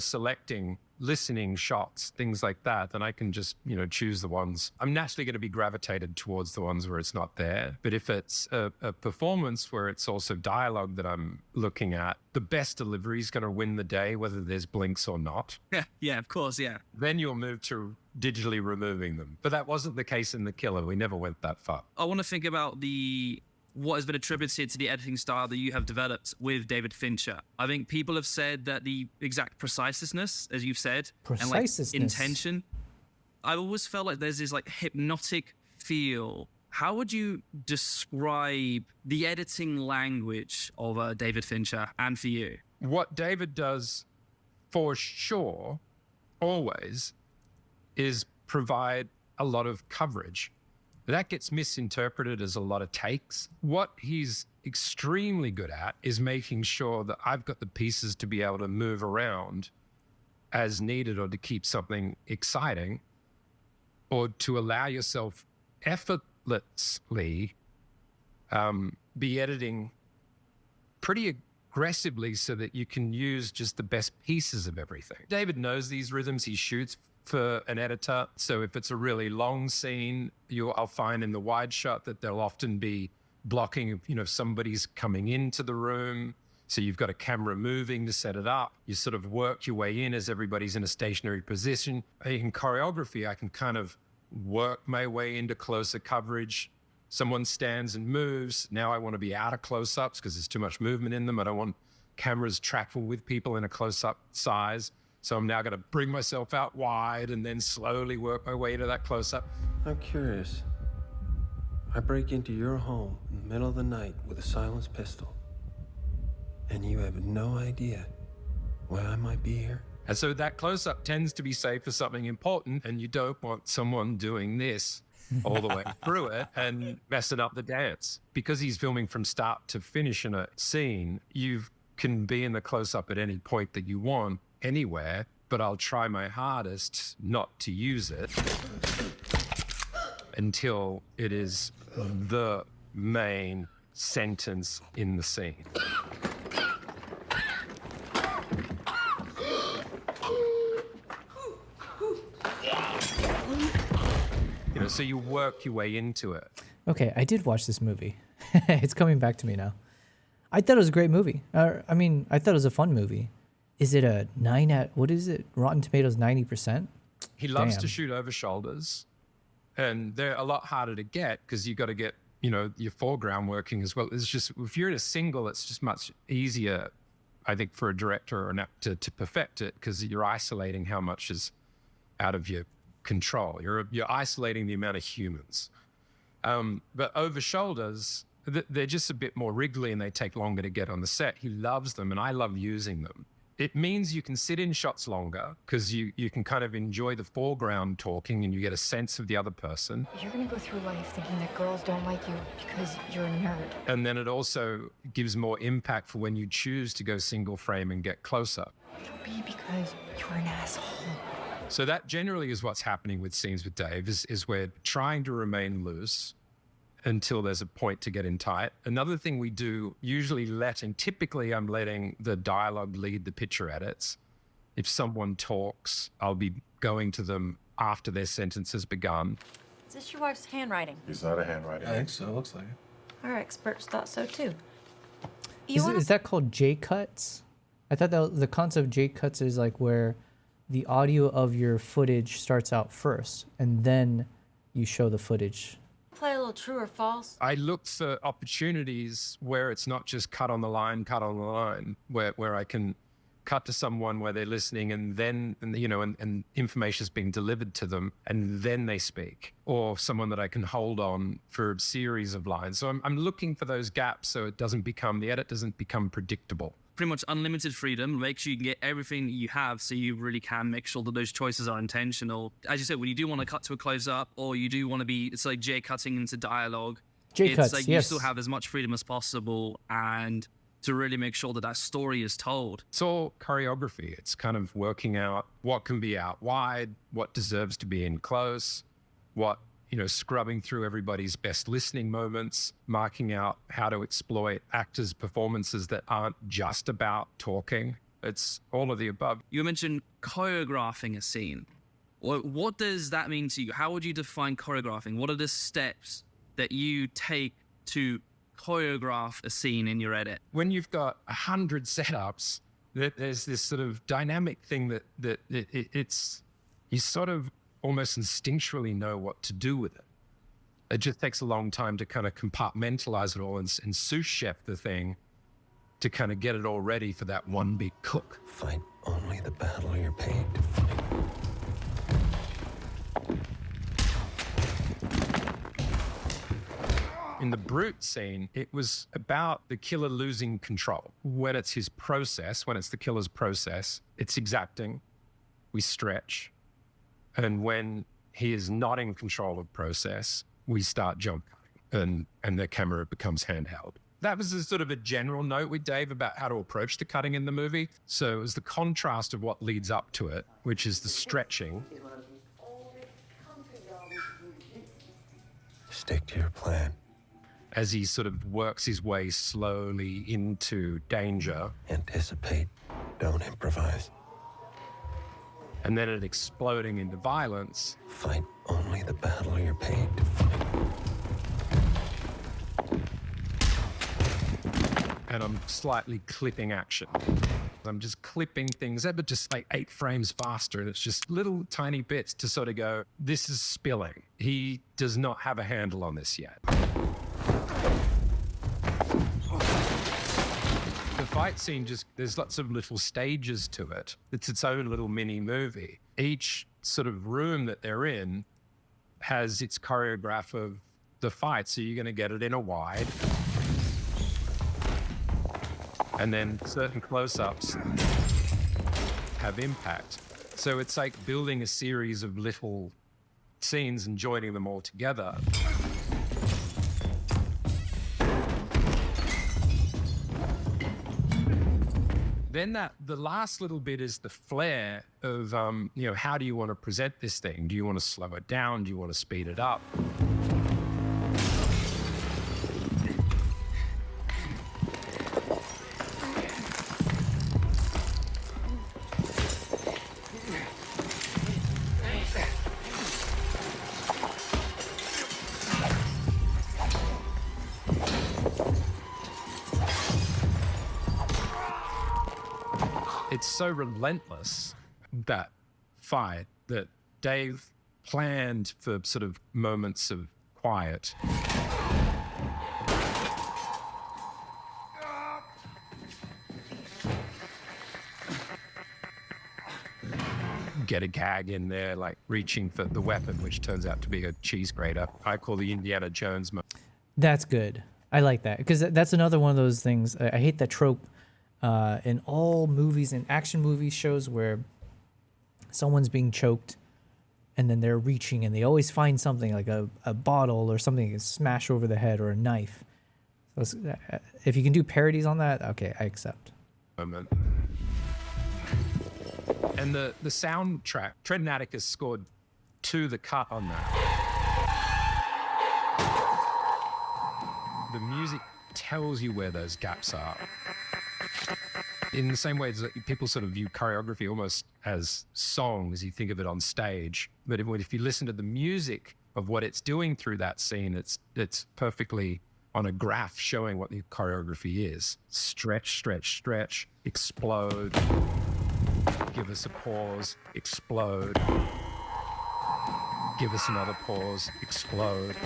selecting listening shots, things like that, then I can just, choose the ones. I'm naturally going to be gravitated towards the ones where it's not there. But if it's a performance where it's also dialogue that I'm looking at, the best delivery is going to win the day, whether there's blinks or not. Yeah, of course, yeah. Then you'll move to digitally removing them. But that wasn't the case in The Killer. We never went that far. I want to think about what has been attributed to the editing style that you have developed with David Fincher. I think people have said that the exact preciseness, as you've said, and intention. I always felt like there's this hypnotic feel. How would you describe the editing language of David Fincher and for you? What David does for sure, always, is provide a lot of coverage. That gets misinterpreted as a lot of takes. What he's extremely good at is making sure that I've got the pieces to be able to move around as needed, or to keep something exciting, or to allow yourself effortlessly be editing pretty aggressively so that you can use just the best pieces of everything. David knows these rhythms. He shoots for an editor. So if it's a really long scene, I'll find in the wide shot that there'll often be blocking, if somebody's coming into the room. So you've got a camera moving to set it up. You sort of work your way in as everybody's in a stationary position. In choreography, I can kind of work my way into closer coverage. Someone stands and moves. Now I want to be out of close-ups because there's too much movement in them. I don't want cameras tracking with people in a close-up size. So I'm now going to bring myself out wide and then slowly work my way to that close-up. I'm curious. I break into your home in the middle of the night with a silenced pistol, and you have no idea why I might be here? And so that close-up tends to be saved for something important, and you don't want someone doing this all the way through it and messing up the dance. Because he's filming from start to finish in a scene, you can be in the close-up at any point that you want, anywhere, but I'll try my hardest not to use it until it is the main sentence in the scene. So you work your way into it. Okay, I did watch this movie. It's coming back to me now. I thought it was a great movie. I thought it was a fun movie. Is it a 9 what is it? Rotten Tomatoes 90%? He loves to shoot over shoulders, and they're a lot harder to get because you got to get, your foreground working as well. It's just, if you're in a single, it's just much easier, I think, for a director or an actor to perfect it because you're isolating how much is out of your control. You're isolating the amount of humans. But over shoulders, they're just a bit more wriggly and they take longer to get on the set. He loves them and I love using them. It means you can sit in shots longer because you can kind of enjoy the foreground talking and you get a sense of the other person. You're gonna go through life thinking that girls don't like you because you're a nerd. And then it also gives more impact for when you choose to go single frame and get closer. It'll be because you're an asshole. So that generally is what's happening with scenes with Dave, is we're trying to remain loose until there's a point to get in tight. Another thing we do, usually typically I'm letting the dialogue lead the picture edits. If someone talks, I'll be going to them after their sentence has begun. Is this your wife's handwriting? Is that a handwriting? I think so, looks like it. Our experts thought so too. Is that called J-cuts? I thought that the concept of J-cuts is like where the audio of your footage starts out first and then you show the footage. Play a little true or false. I look for opportunities where it's not just cut on the line, where I can cut to someone where they're listening and then, and information is being delivered to them and then they speak, or someone that I can hold on for a series of lines. So I'm looking for those gaps so the edit doesn't become predictable. Pretty much unlimited freedom. Make sure you can get everything that you have so you really can make sure that those choices are intentional. As you said, when you do want to cut to a close-up or you do want to be, it's like J-cutting into dialogue. J-cuts, it's like yes. You still have as much freedom as possible and to really make sure that that story is told? It's all choreography. It's kind of working out what can be out wide, what deserves to be in close, what, scrubbing through everybody's best listening moments, marking out how to exploit actors' performances that aren't just about talking. It's all of the above. You mentioned choreographing a scene. What does that mean to you? How would you define choreographing? What are the steps that you take to choreograph a scene in your edit? When you've got 100 setups, there's this sort of dynamic thing that it's you sort of almost instinctually know what to do with it. It just takes a long time to kind of compartmentalize it all and sous chef the thing to kind of get it all ready for that one big cook. Fight only the battle you're paid to fight. In the Brute scene, it was about the killer losing control. When it's his process, when it's the killer's process, it's exacting, we stretch. And when he is not in control of process, we start jump cutting and the camera becomes handheld. That was a sort of a general note with Dave about how to approach the cutting in the movie. So it was the contrast of what leads up to it, which is the stretching. Stick to your plan. As he sort of works his way slowly into danger. Anticipate, don't improvise. And then it exploding into violence. Fight only the battle you're paid to fight. And I'm slightly clipping action. I'm just clipping things, but just like 8 frames faster. And it's just little tiny bits to sort of go, this is spilling. He does not have a handle on this yet. The fight scene there's lots of little stages to it. It's its own little mini movie. Each sort of room that they're in has its choreograph of the fight. So you're going to get it in a wide. And then certain close-ups have impact. So it's like building a series of little scenes and joining them all together. Then the last little bit is the flair of, how do you want to present this thing? Do you want to slow it down? Do you want to speed it up? It's so relentless, that fight, that Dave planned for sort of moments of quiet. Get a gag in there, like reaching for the weapon, which turns out to be a cheese grater. I call the Indiana Jones moment. That's good. I like that, because that's another one of those things. I hate that trope in all movies and action movie shows where someone's being choked and then they're reaching and they always find something like a bottle or something you can smash over the head or a knife. So if you can do parodies on that, okay, I accept. Moment. And the soundtrack, Tread and Atticus scored to the cut on that. The music tells you where those gaps are. In the same way as people sort of view choreography almost as songs, you think of it on stage. But if you listen to the music of what it's doing through that scene, it's perfectly on a graph showing what the choreography is. Stretch, stretch, stretch, explode, give us a pause, explode, give us another pause, explode.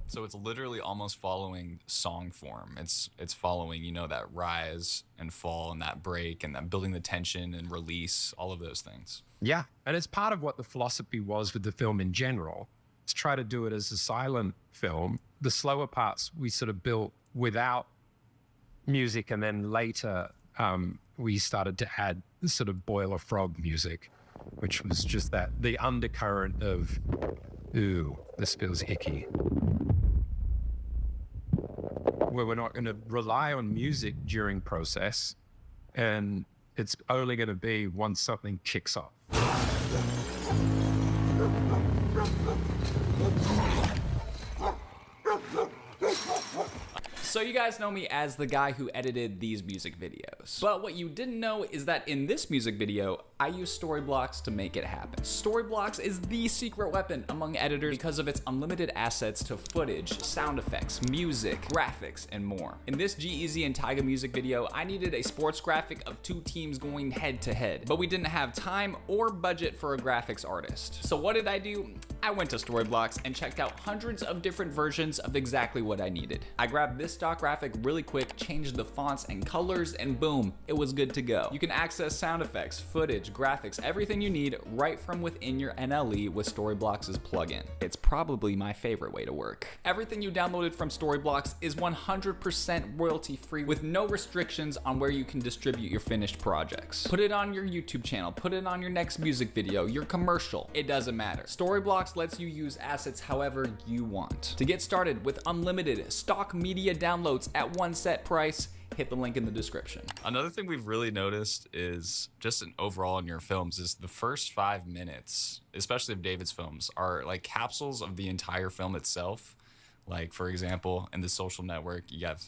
So it's literally almost following song form. It's following, that rise and fall and that break and that building the tension and release, all of those things. Yeah, and it's part of what the philosophy was with the film in general. Let's try to do it as a silent film. The slower parts we sort of built without music, and then later we started to add sort of boiler frog music, which was just the undercurrent of, ooh, this feels icky. where we're not going to rely on music during process, and it's only going to be once something kicks off. So you guys know me as the guy who edited these music videos. But what you didn't know is that in this music video, I use Storyblocks to make it happen. Storyblocks is the secret weapon among editors because of its unlimited assets to footage, sound effects, music, graphics, and more. In this G-Eazy and Tyga music video, I needed a sports graphic of two teams going head to head, but we didn't have time or budget for a graphics artist. So what did I do? I went to Storyblocks and checked out hundreds of different versions of exactly what I needed. I grabbed this stock graphic really quick, changed the fonts and colors, and boom, it was good to go. You can access sound effects, footage, graphics, everything you need right from within your NLE with Storyblocks' plugin. It's probably my favorite way to work. Everything you downloaded from Storyblocks is 100% royalty free with no restrictions on where you can distribute your finished projects. Put it on your YouTube channel, put it on your next music video, your commercial, it doesn't matter. Storyblocks lets you use assets however you want. To get started with unlimited stock media downloads at one set price, hit the link in the description. Another thing we've really noticed is just overall in your films is the first 5 minutes, especially of David's films, are like capsules of the entire film itself. Like, for example, in The Social Network, you have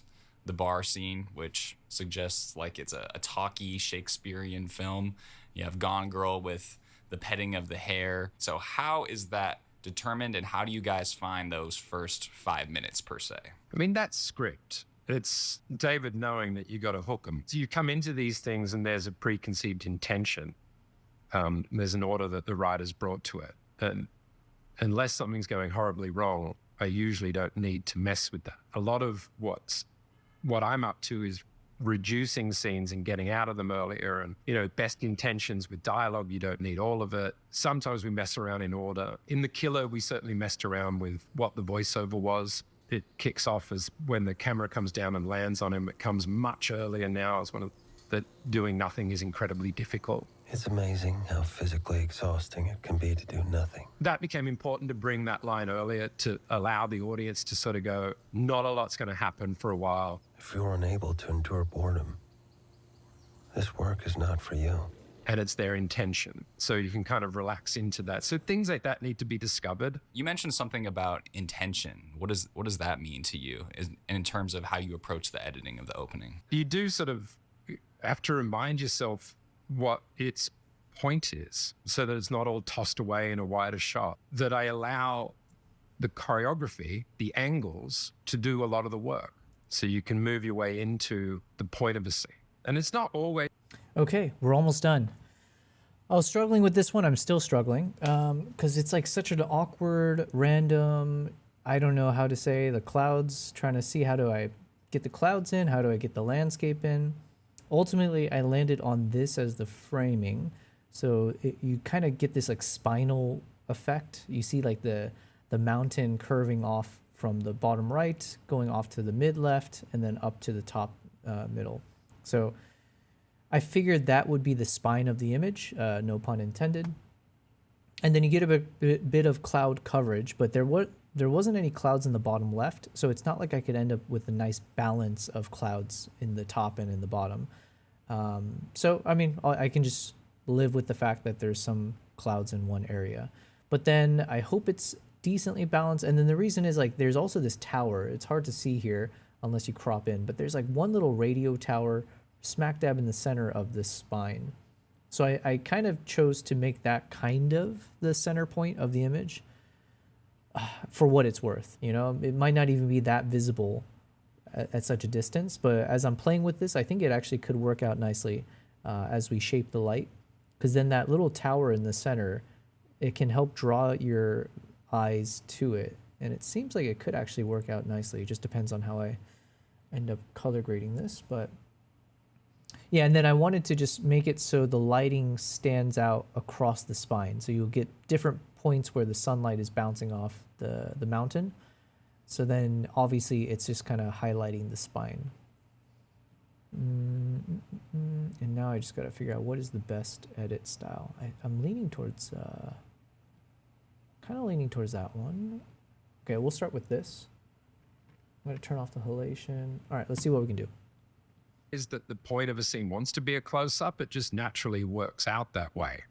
the bar scene, which suggests like it's a talky Shakespearean film. You have Gone Girl with the petting of the hair. So how is that determined, and how do you guys find those first 5 minutes per se? I mean, that's script. It's David knowing that you got to hook them. So you come into these things and there's a preconceived intention. There's an order that the writer's brought to it. And unless something's going horribly wrong, I usually don't need to mess with that. A lot of what I'm up to is reducing scenes and getting out of them earlier, and best intentions with dialogue, you don't need all of it. Sometimes we mess around in order. In The Killer, we certainly messed around with what the voiceover was. It kicks off as when the camera comes down and lands on him. It comes much earlier now, as one of that doing nothing is incredibly difficult. It's amazing how physically exhausting it can be to do nothing. That became important to bring that line earlier to allow the audience to sort of go, not a lot's going to happen for a while. If you're unable to endure boredom, this work is not for you. And it's their intention. So you can kind of relax into that. So things like that need to be discovered. You mentioned something about intention. What does that mean to you in terms of how you approach the editing of the opening? You do sort of have to remind yourself what its point is, so that it's not all tossed away in a wider shot. That I allow the choreography, the angles, to do a lot of the work. So you can move your way into the point of a scene. And it's not always... Okay, we're almost done. I was struggling with this one. I'm still struggling because it's like such an awkward, random, I don't know how to say, the clouds, trying to see how do I get the clouds in, how do I get the landscape in. Ultimately, I landed on this as the framing. So you kind of get this like spinal effect. You see like the mountain curving off from the bottom right, going off to the mid left, and then up to the top middle. So I figured that would be the spine of the image, no pun intended. And then you get a bit of cloud coverage, but there wasn't any clouds in the bottom left, so it's not like I could end up with a nice balance of clouds in the top and in the bottom. So, I mean, I can just live with the fact that there's some clouds in one area. But then I hope it's decently balanced. And then the reason is like there's also this tower. It's hard to see here unless you crop in, but there's like one little radio tower smack dab in the center of this spine. So I kind of chose to make that kind of the center point of the image for what it's worth. It might not even be that visible at such a distance, but as I'm playing with this, I think it actually could work out nicely as we shape the light, because then that little tower in the center, it can help draw your eyes to it. And it seems like it could actually work out nicely. It just depends on how I end up color grading this, but yeah, and then I wanted to just make it so the lighting stands out across the spine. So you'll get different points where the sunlight is bouncing off the mountain. So then obviously it's just kind of highlighting the spine. And now I just got to figure out what is the best edit style. I'm leaning towards, kind of leaning towards that one. Okay, we'll start with this. I'm gonna turn off the halation. All right, let's see what we can do. Is that the point of a scene wants to be a close-up? It just naturally works out that way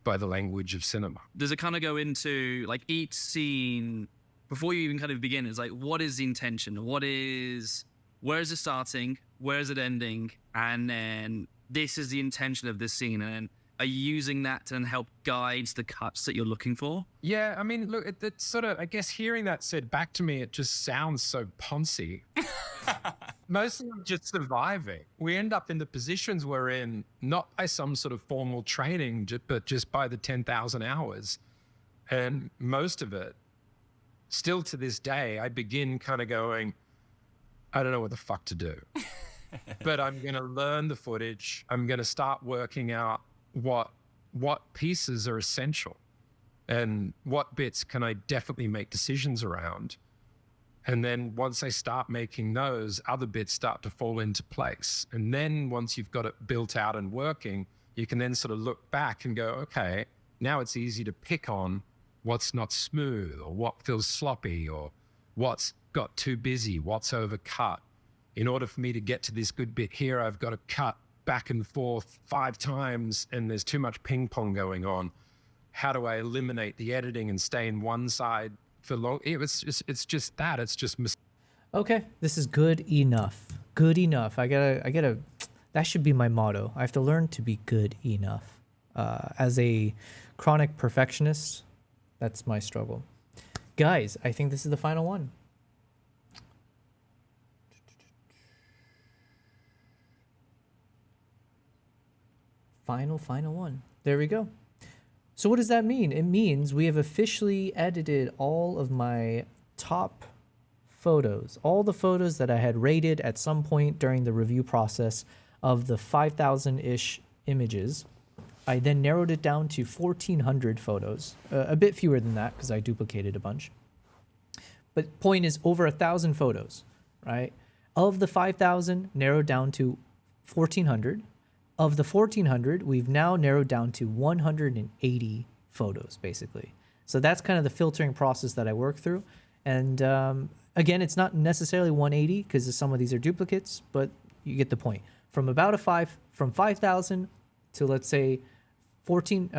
by the language of cinema. Does it kind of go into like each scene before you even kind of begin? It's like, what is the intention? Where is it starting? Where is it ending? And then this is the intention of this scene. And then are you using that to then help guide the cuts that you're looking for? Yeah, I mean, look, it's sort of, I guess hearing that said back to me, it just sounds so poncy. Mostly just surviving. We end up in the positions we're in, not by some sort of formal training, but just by the 10,000 hours. And most of it, still to this day, I begin kind of going, I don't know what the fuck to do. But I'm going to learn the footage. I'm going to start working out what pieces are essential and what bits can I definitely make decisions around. And then once I start making those, other bits start to fall into place. And then once you've got it built out and working, you can then sort of look back and go, okay, now it's easy to pick on what's not smooth or what feels sloppy or what's got too busy, what's overcut. In order for me to get to this good bit here, I've got to cut back and forth 5 times and there's too much ping pong going on. How do I eliminate the editing and stay in one side for long? It's just that. It's just Okay, this is good enough. Good enough. I gotta. That should be my motto. I have to learn to be good enough. As a chronic perfectionist, that's my struggle. Guys, I think this is the final one. Final one. There we go. So what does that mean? It means we have officially edited all of my top photos, all the photos that I had rated at some point during the review process of the 5,000-ish images. I then narrowed it down to 1,400 photos, a bit fewer than that because I duplicated a bunch. But point is over 1,000 photos, right? Of the 5,000, narrowed down to 1,400. Of the 1,400, we've now narrowed down to 180 photos, basically. So that's kind of the filtering process that I work through. And again, it's not necessarily 180 because some of these are duplicates, but you get the point. From 5,000 to, let's say, 14.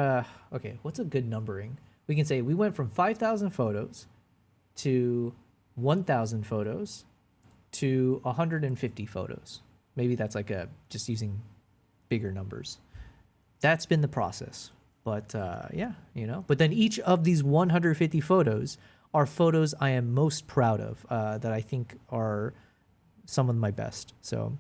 Okay, what's a good numbering? We can say we went from 5,000 photos to 1,000 photos to 150 photos. Maybe that's like just using bigger numbers. That's been the process. But yeah, but then each of these 150 photos are photos I am most proud of, that I think are some of my best. So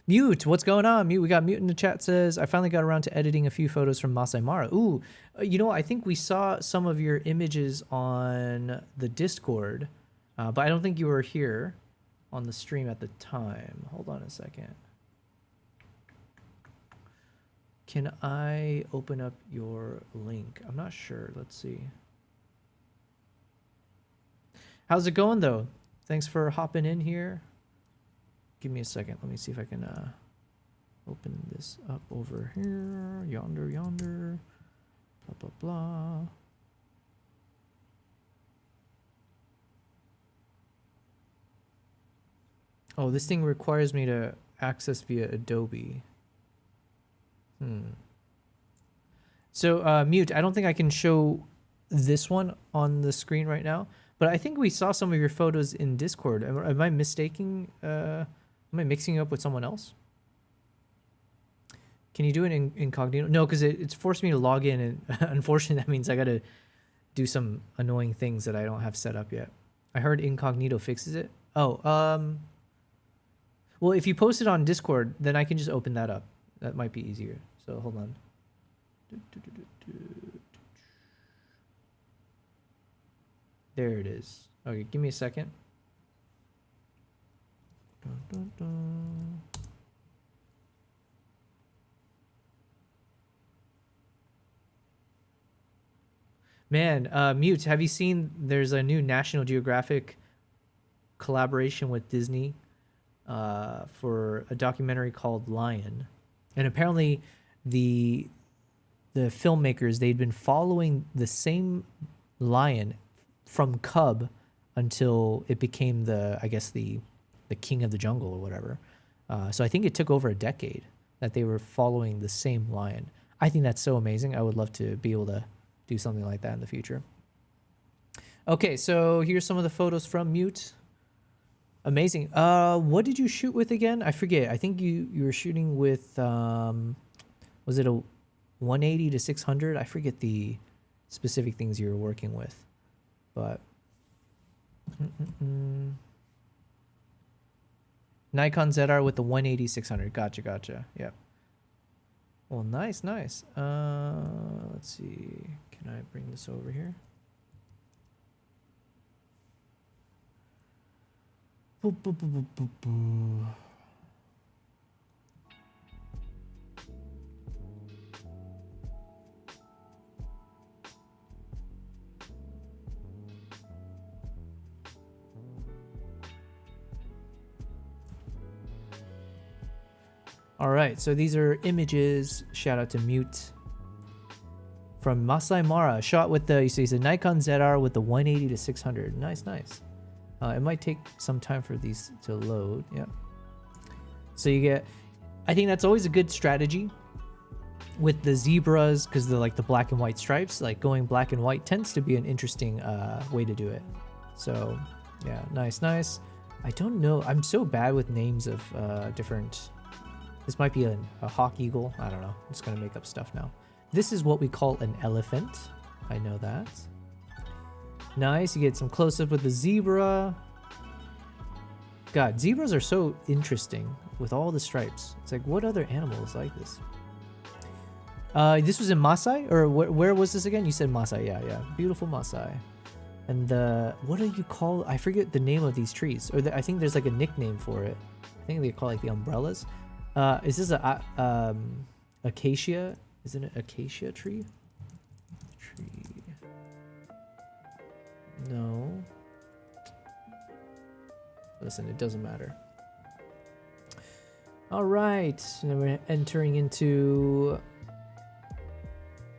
Mute, what's going on? Mute, we got Mute in the chat says, I finally got around to editing a few photos from Masai Mara. Ooh, I think we saw some of your images on the Discord, but I don't think you were here on the stream at the time. Hold on a second. Can I open up your link? I'm not sure. Let's see. How's it going, though? Thanks for hopping in here. Give me a second. Let me see if I can open this up over here. Yonder. Blah, blah, blah. Oh, this thing requires me to access via Adobe. So Mute, I don't think I can show this one on the screen right now, but I think we saw some of your photos in Discord. Am I mistaking? Am I mixing up with someone else? Can you do it in incognito? No, because it's forced me to log in, and unfortunately that means I got to do some annoying things that I don't have set up yet. I heard incognito fixes it. Oh, well, if you post it on Discord, then I can just open that up. That might be easier. So hold on. There it is. Okay, give me a second. Man, Mute, have you seen there's a new National Geographic collaboration with Disney for a documentary called Lion? And apparently the filmmakers, they'd been following the same lion from cub until it became I guess the king of the jungle or whatever. So I think it took over a decade that they were following the same lion. I think that's so amazing. I would love to be able to do something like that in the future. Okay, so here's some of the photos from Mute. Amazing. What did you shoot with again? I forget. I think you were shooting with, was it a 180 to 600? I forget the specific things you were working with, but Nikon ZR with the 180 600. Gotcha. Yep. Well, nice. Let's see. Can I bring this over here? Boop, boop, boop, boop, boop, boop. All right, so these are images. Shout out to Mute from Masai Mara. Shot with the, you see, it's a Nikon ZR with the 180 to 600. Nice. It might take some time for these to load. Yeah. So you get, I think that's always a good strategy with the zebras, because they're like the black and white stripes. Like going black and white tends to be an interesting way to do it. So yeah, nice. I don't know. I'm so bad with names of different. This might be a hawk eagle. I don't know. I'm just gonna make up stuff now. This is what we call an elephant. I know that. Nice, you get some close-up with the zebra. God, zebras are so interesting with all the stripes. It's like, what other animal is like this? This was in Maasai? Or where was this again? You said Maasai, yeah. Beautiful Maasai. And what do you call, I forget the name of these trees. Or I think there's like a nickname for it. I think they call it like the umbrellas. Is this a acacia? Isn't it acacia tree? No. Listen, it doesn't matter. All right, now we're entering into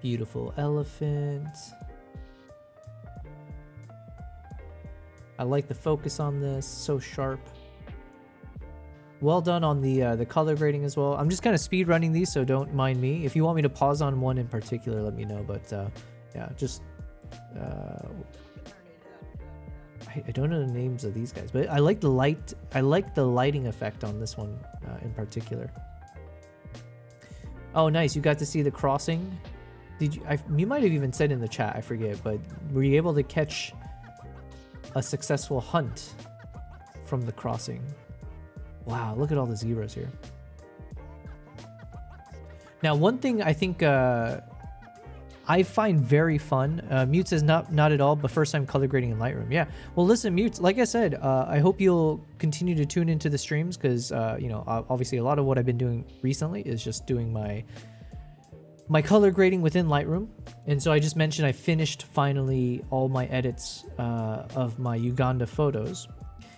beautiful elephant. I like the focus on this, so sharp. Well done on the color grading as well. I'm just kind of speed running these, so don't mind me. If you want me to pause on one in particular, let me know. But yeah, just I don't know the names of these guys, but I like the light. I like the lighting effect on this one in particular. Oh, nice! You got to see the crossing. Did you? You might have even said in the chat. I forget, but were you able to catch a successful hunt from the crossing? Wow! Look at all the zebras here. Now, one thing I think I find very fun. Mute says not at all, but first time color grading in Lightroom. Yeah. Well, listen, Mute. Like I said, I hope you'll continue to tune into the streams because you know, obviously a lot of what I've been doing recently is just doing my color grading within Lightroom. And so I just mentioned I finished finally all my edits of my Uganda photos.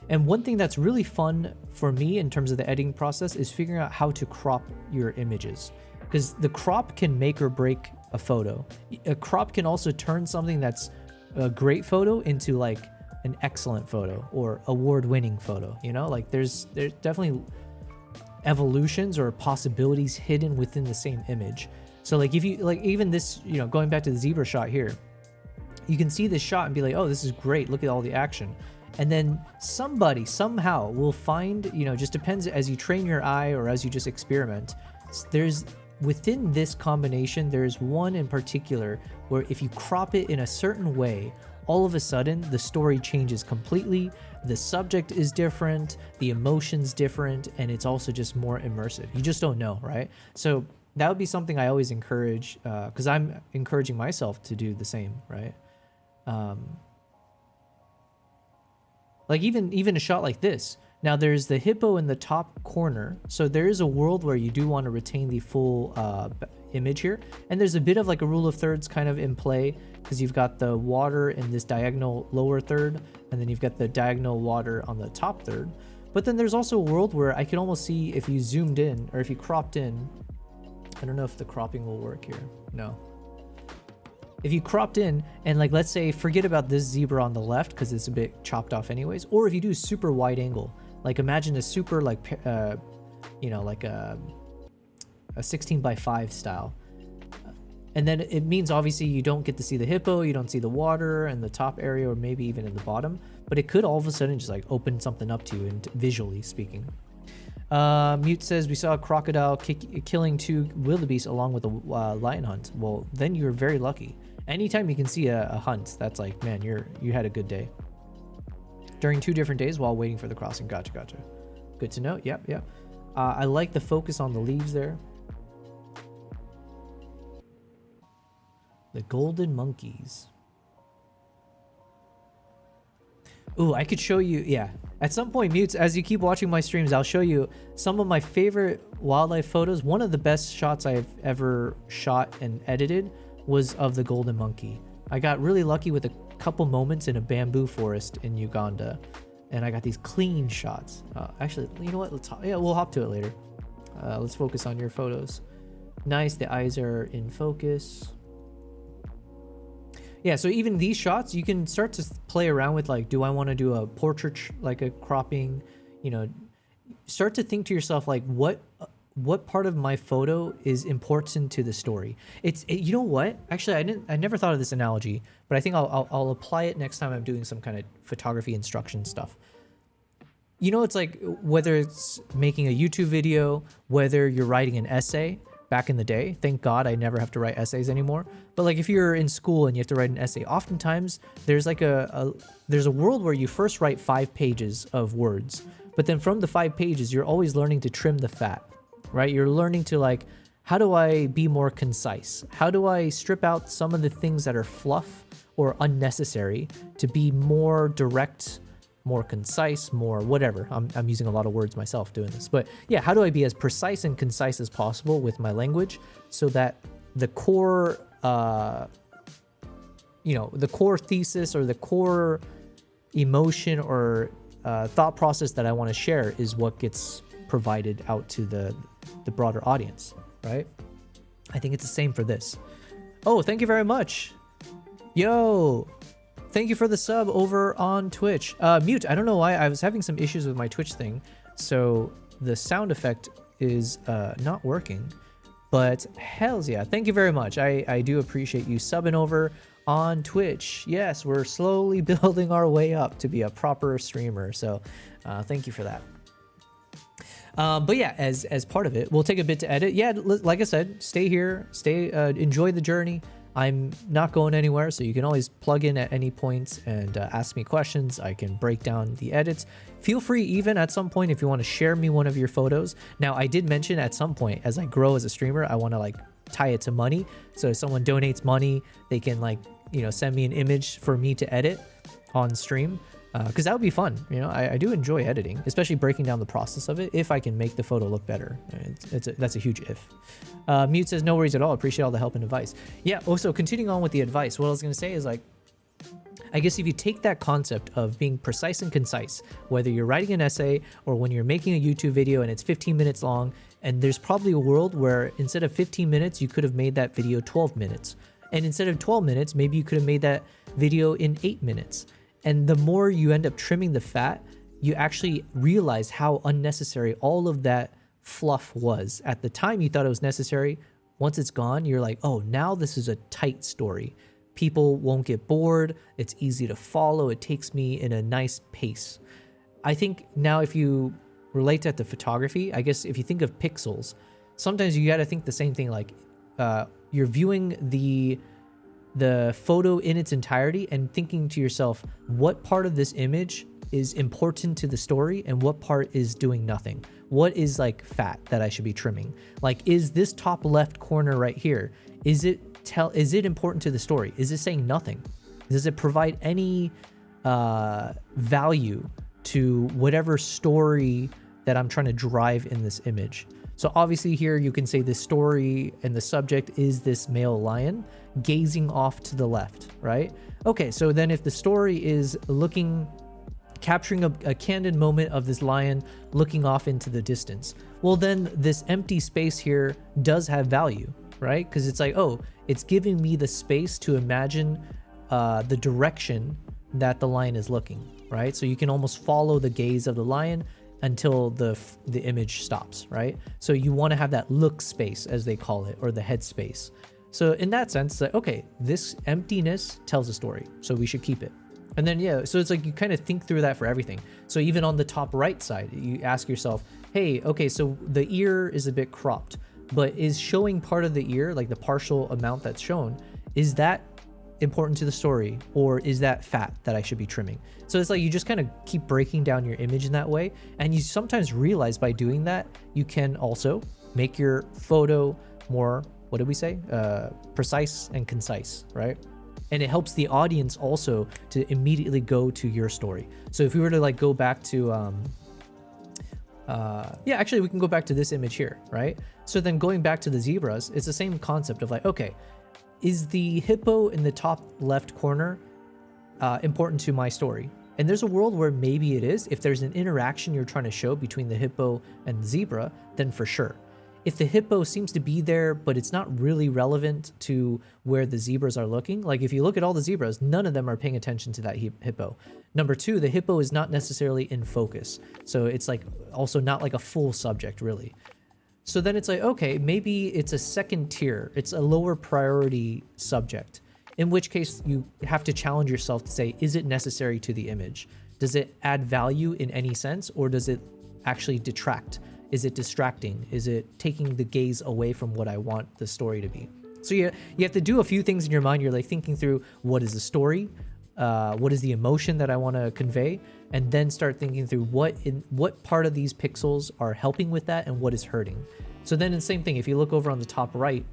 And one thing that's really fun for me in terms of the editing process is figuring out how to crop your images, because the crop can make or break a photo. A crop can also turn something that's a great photo into like an excellent photo or award-winning photo. You know, like there's definitely evolutions or possibilities hidden within the same image. So like if you like even this, you know, going back to the zebra shot here, you can see this shot and be like, oh, this is great. Look at all the action. And then somebody somehow will find, you know, just depends as you train your eye or as you just experiment. There's within this combination, there's one in particular where if you crop it in a certain way, all of a sudden the story changes completely. The subject is different, the emotion's different, and it's also just more immersive. You just don't know, right? So that would be something I always encourage, because I'm encouraging myself to do the same, right? Like even a shot like this. Now there's the hippo in the top corner, so there is a world where you do want to retain the full image here, and there's a bit of like a rule of thirds kind of in play, because you've got the water in this diagonal lower third, and then you've got the diagonal water on the top third. But then there's also a world where I can almost see if you zoomed in or if you cropped in. I don't know if the cropping will work here. No. if you cropped in and like, let's say, forget about this zebra on the left because it's a bit chopped off anyways, or if you do super wide angle, like imagine a super like, you know, like a 16:5 style. And then it means obviously you don't get to see the hippo, you don't see the water and the top area, or maybe even in the bottom, but it could all of a sudden just like open something up to you, and visually speaking. Mute says, we saw a crocodile killing 2 wildebeest along with a lion hunt. Well, then you're very lucky. Anytime you can see a hunt, that's like, man, you had a good day. During 2 different days while waiting for the crossing. Gotcha. Good to know. Yep. I like the focus on the leaves there. The golden monkeys. Ooh, I could show you, yeah. At some point, Mutes, as you keep watching my streams, I'll show you some of my favorite wildlife photos. One of the best shots I've ever shot and edited was of the golden monkey. I got really lucky with a couple moments in a bamboo forest in Uganda, and I got these clean shots. Actually, you know what? We'll hop to it later. Let's focus on your photos. Nice, the eyes are in focus. Yeah, so even these shots, you can start to play around with, like, do I want to do a portrait, like a cropping, you know, start to think to yourself, like, what part of my photo is important to the story? You know what? Actually, I never thought of this analogy, but I think I'll apply it next time I'm doing some kind of photography instruction stuff. You know, it's like, whether it's making a YouTube video, whether you're writing an essay. Back in the day, thank God I never have to write essays anymore. But like, if you're in school and you have to write an essay, oftentimes there's like there's a world where you first write 5 pages of words, but then from the 5 pages, you're always learning to trim the fat, right? You're learning to, like, how do I be more concise? How do I strip out some of the things that are fluff or unnecessary to be more direct, more concise, more whatever. I'm using a lot of words myself doing this, but yeah, how do I be as precise and concise as possible with my language so that the core, you know, the core thesis or the core emotion or thought process that I want to share is what gets provided out to the broader audience, right? I think it's the same for this. Oh, thank you very much. Yo. Thank you for the sub over on Twitch. Mute, I don't know why. I was having some issues with my Twitch thing, so the sound effect is not working. But hells yeah, thank you very much. I do appreciate you subbing over on Twitch. Yes, we're slowly building our way up to be a proper streamer, so thank you for that. But yeah, as part of it, we'll take a bit to edit. Yeah, like I said, stay here, enjoy the journey. I'm not going anywhere, so you can always plug in at any point and ask me questions. I can break down the edits. Feel free even at some point if you want to share me one of your photos. Now, I did mention at some point, as I grow as a streamer, I want to like tie it to money. So if someone donates money, they can, like, you know, send me an image for me to edit on stream. Because that would be fun. You know, I do enjoy editing, especially breaking down the process of it. If I can make the photo look better, that's a huge if. Mute says, no worries at all. Appreciate all the help and advice. Yeah. Also, continuing on with the advice, what I was going to say is, like, I guess if you take that concept of being precise and concise, whether you're writing an essay or when you're making a YouTube video and it's 15 minutes long, and there's probably a world where instead of 15 minutes, you could have made that video 12 minutes. And instead of 12 minutes, maybe you could have made that video in 8 minutes. And the more you end up trimming the fat, you actually realize how unnecessary all of that fluff was. At the time, you thought it was necessary. Once it's gone, you're like, oh, now this is a tight story. People won't get bored. It's easy to follow. It takes me in a nice pace. I think now if you relate that to photography, I guess if you think of pixels, sometimes you got to think the same thing. Like you're viewing the photo in its entirety and thinking to yourself, what part of this image is important to the story and what part is doing nothing? What is like fat that I should be trimming? Like, is this top left corner right here, is it important to the story? Is it saying nothing? Does it provide any value to whatever story that I'm trying to drive in this image? So obviously here you can say the story and the subject is this male lion gazing off to the left, right? Okay, so then if the story is capturing a candid moment of this lion looking off into the distance, well then this empty space here does have value, right? Because it's like, oh, it's giving me the space to imagine the direction that the lion is looking, right? So you can almost follow the gaze of the lion until the image stops, right? So you want to have that look space, as they call it, or the head space. So in that sense, like, okay, this emptiness tells a story, so we should keep it. And then, yeah, so it's like you kind of think through that for everything. So even on the top right side, you ask yourself, hey, okay, so the ear is a bit cropped, but is showing part of the ear, like the partial amount that's shown, is that important to the story, or is that fat that I should be trimming? So it's like you just kind of keep breaking down your image in that way, and you sometimes realize by doing that you can also make your photo more, what did we say, precise and concise, right? And it helps the audience also to immediately go to your story. So if we were to like go back to yeah, actually we can go back to this image here, right? So then going back to the zebras, it's the same concept of like, okay, is the hippo in the top left corner important to my story? And there's a world where maybe it is. If there's an interaction you're trying to show between the hippo and the zebra, then for sure. If the hippo seems to be there, but it's not really relevant to where the zebras are looking, like if you look at all the zebras, none of them are paying attention to that hippo. Number two, the hippo is not necessarily in focus. So it's like also not like a full subject really. So then it's like, okay, maybe it's a second tier. It's a lower priority subject, in which case you have to challenge yourself to say, is it necessary to the image? Does it add value in any sense, or does it actually detract? Is it distracting? Is it taking the gaze away from what I want the story to be? So you have to do a few things in your mind. You're like thinking through, what is the story? What is the emotion that I want to convey? And then start thinking through what part of these pixels are helping with that and what is hurting. So then the same thing, if you look over on the top right,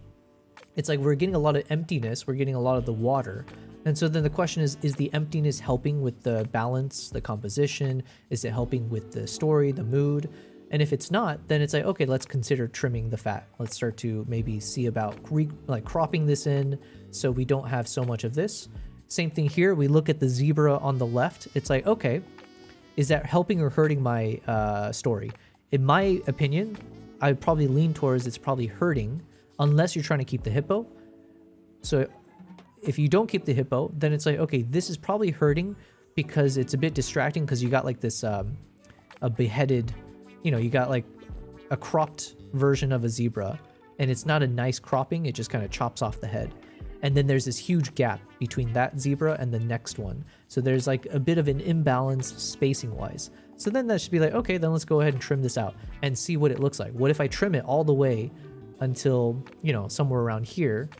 it's like we're getting a lot of emptiness, we're getting a lot of the water. And so then the question is the emptiness helping with the balance, the composition? Is it helping with the story, the mood? And if it's not, then it's like, okay, let's consider trimming the fat. Let's start to maybe see about like cropping this in so we don't have so much of this. Same thing here, we look at the zebra on the left. It's like, okay, is that helping or hurting my story? In my opinion, I would probably lean towards it's probably hurting, unless you're trying to keep the hippo. So if you don't keep the hippo, then it's like, okay, this is probably hurting because it's a bit distracting because you got like this, a beheaded, you know, you got like a cropped version of a zebra, and it's not a nice cropping, it just kind of chops off the head. And then there's this huge gap between that zebra and the next one. So there's like a bit of an imbalance spacing wise. So then that should be like, okay, then let's go ahead and trim this out and see what it looks like. What if I trim it all the way until, you know, somewhere around here,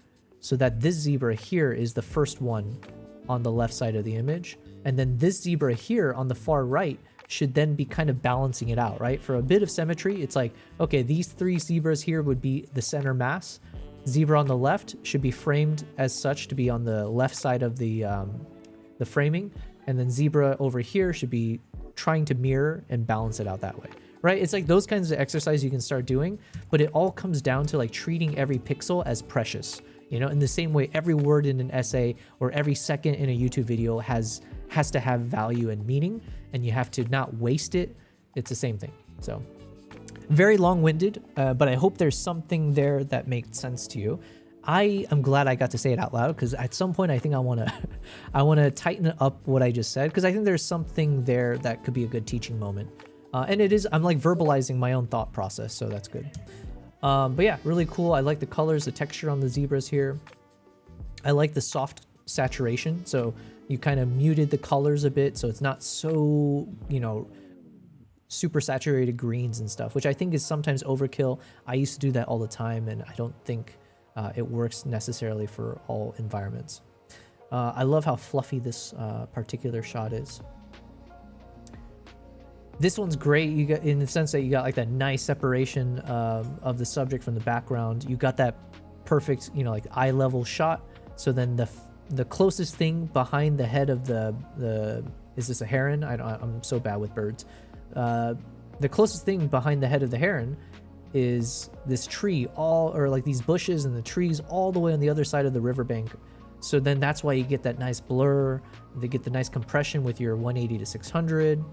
so that this zebra here is the first one on the left side of the image. And then this zebra here on the far right should then be kind of balancing it out, right? For a bit of symmetry, it's like, okay, these three zebras here would be the center mass. Zebra on the left should be framed as such to be on the left side of the framing, and then zebra over here should be trying to mirror and balance it out that way, right? It's like those kinds of exercises you can start doing, but it all comes down to like treating every pixel as precious, you know, in the same way every word in an essay or every second in a YouTube video has to have value and meaning, and you have to not waste it. It's the same thing. So very long-winded, but I hope there's something there that makes sense to you. I am glad I got to say it out loud, because at some point I think I want to tighten up what I just said, because I think there's something there that could be a good teaching moment. And it is, I'm like verbalizing my own thought process, so that's good. But yeah, really cool. I like the colors, the texture on the zebras here. I like the soft saturation, so you kind of muted the colors a bit, so it's not so, you know, super saturated greens and stuff, which I think is sometimes overkill. I used to do that all the time, and I don't think it works necessarily for all environments. I love how fluffy this particular shot is. This one's great. You got, in the sense that you got like that nice separation of the subject from the background. You got that perfect, you know, like eye level shot. So then the closest thing behind the head of the is this a heron? I'm so bad with birds. The closest thing behind the head of the heron is this tree, or like these bushes and the trees all the way on the other side of the riverbank. So then that's why you get that nice blur. They get the nice compression with your 180 to 600,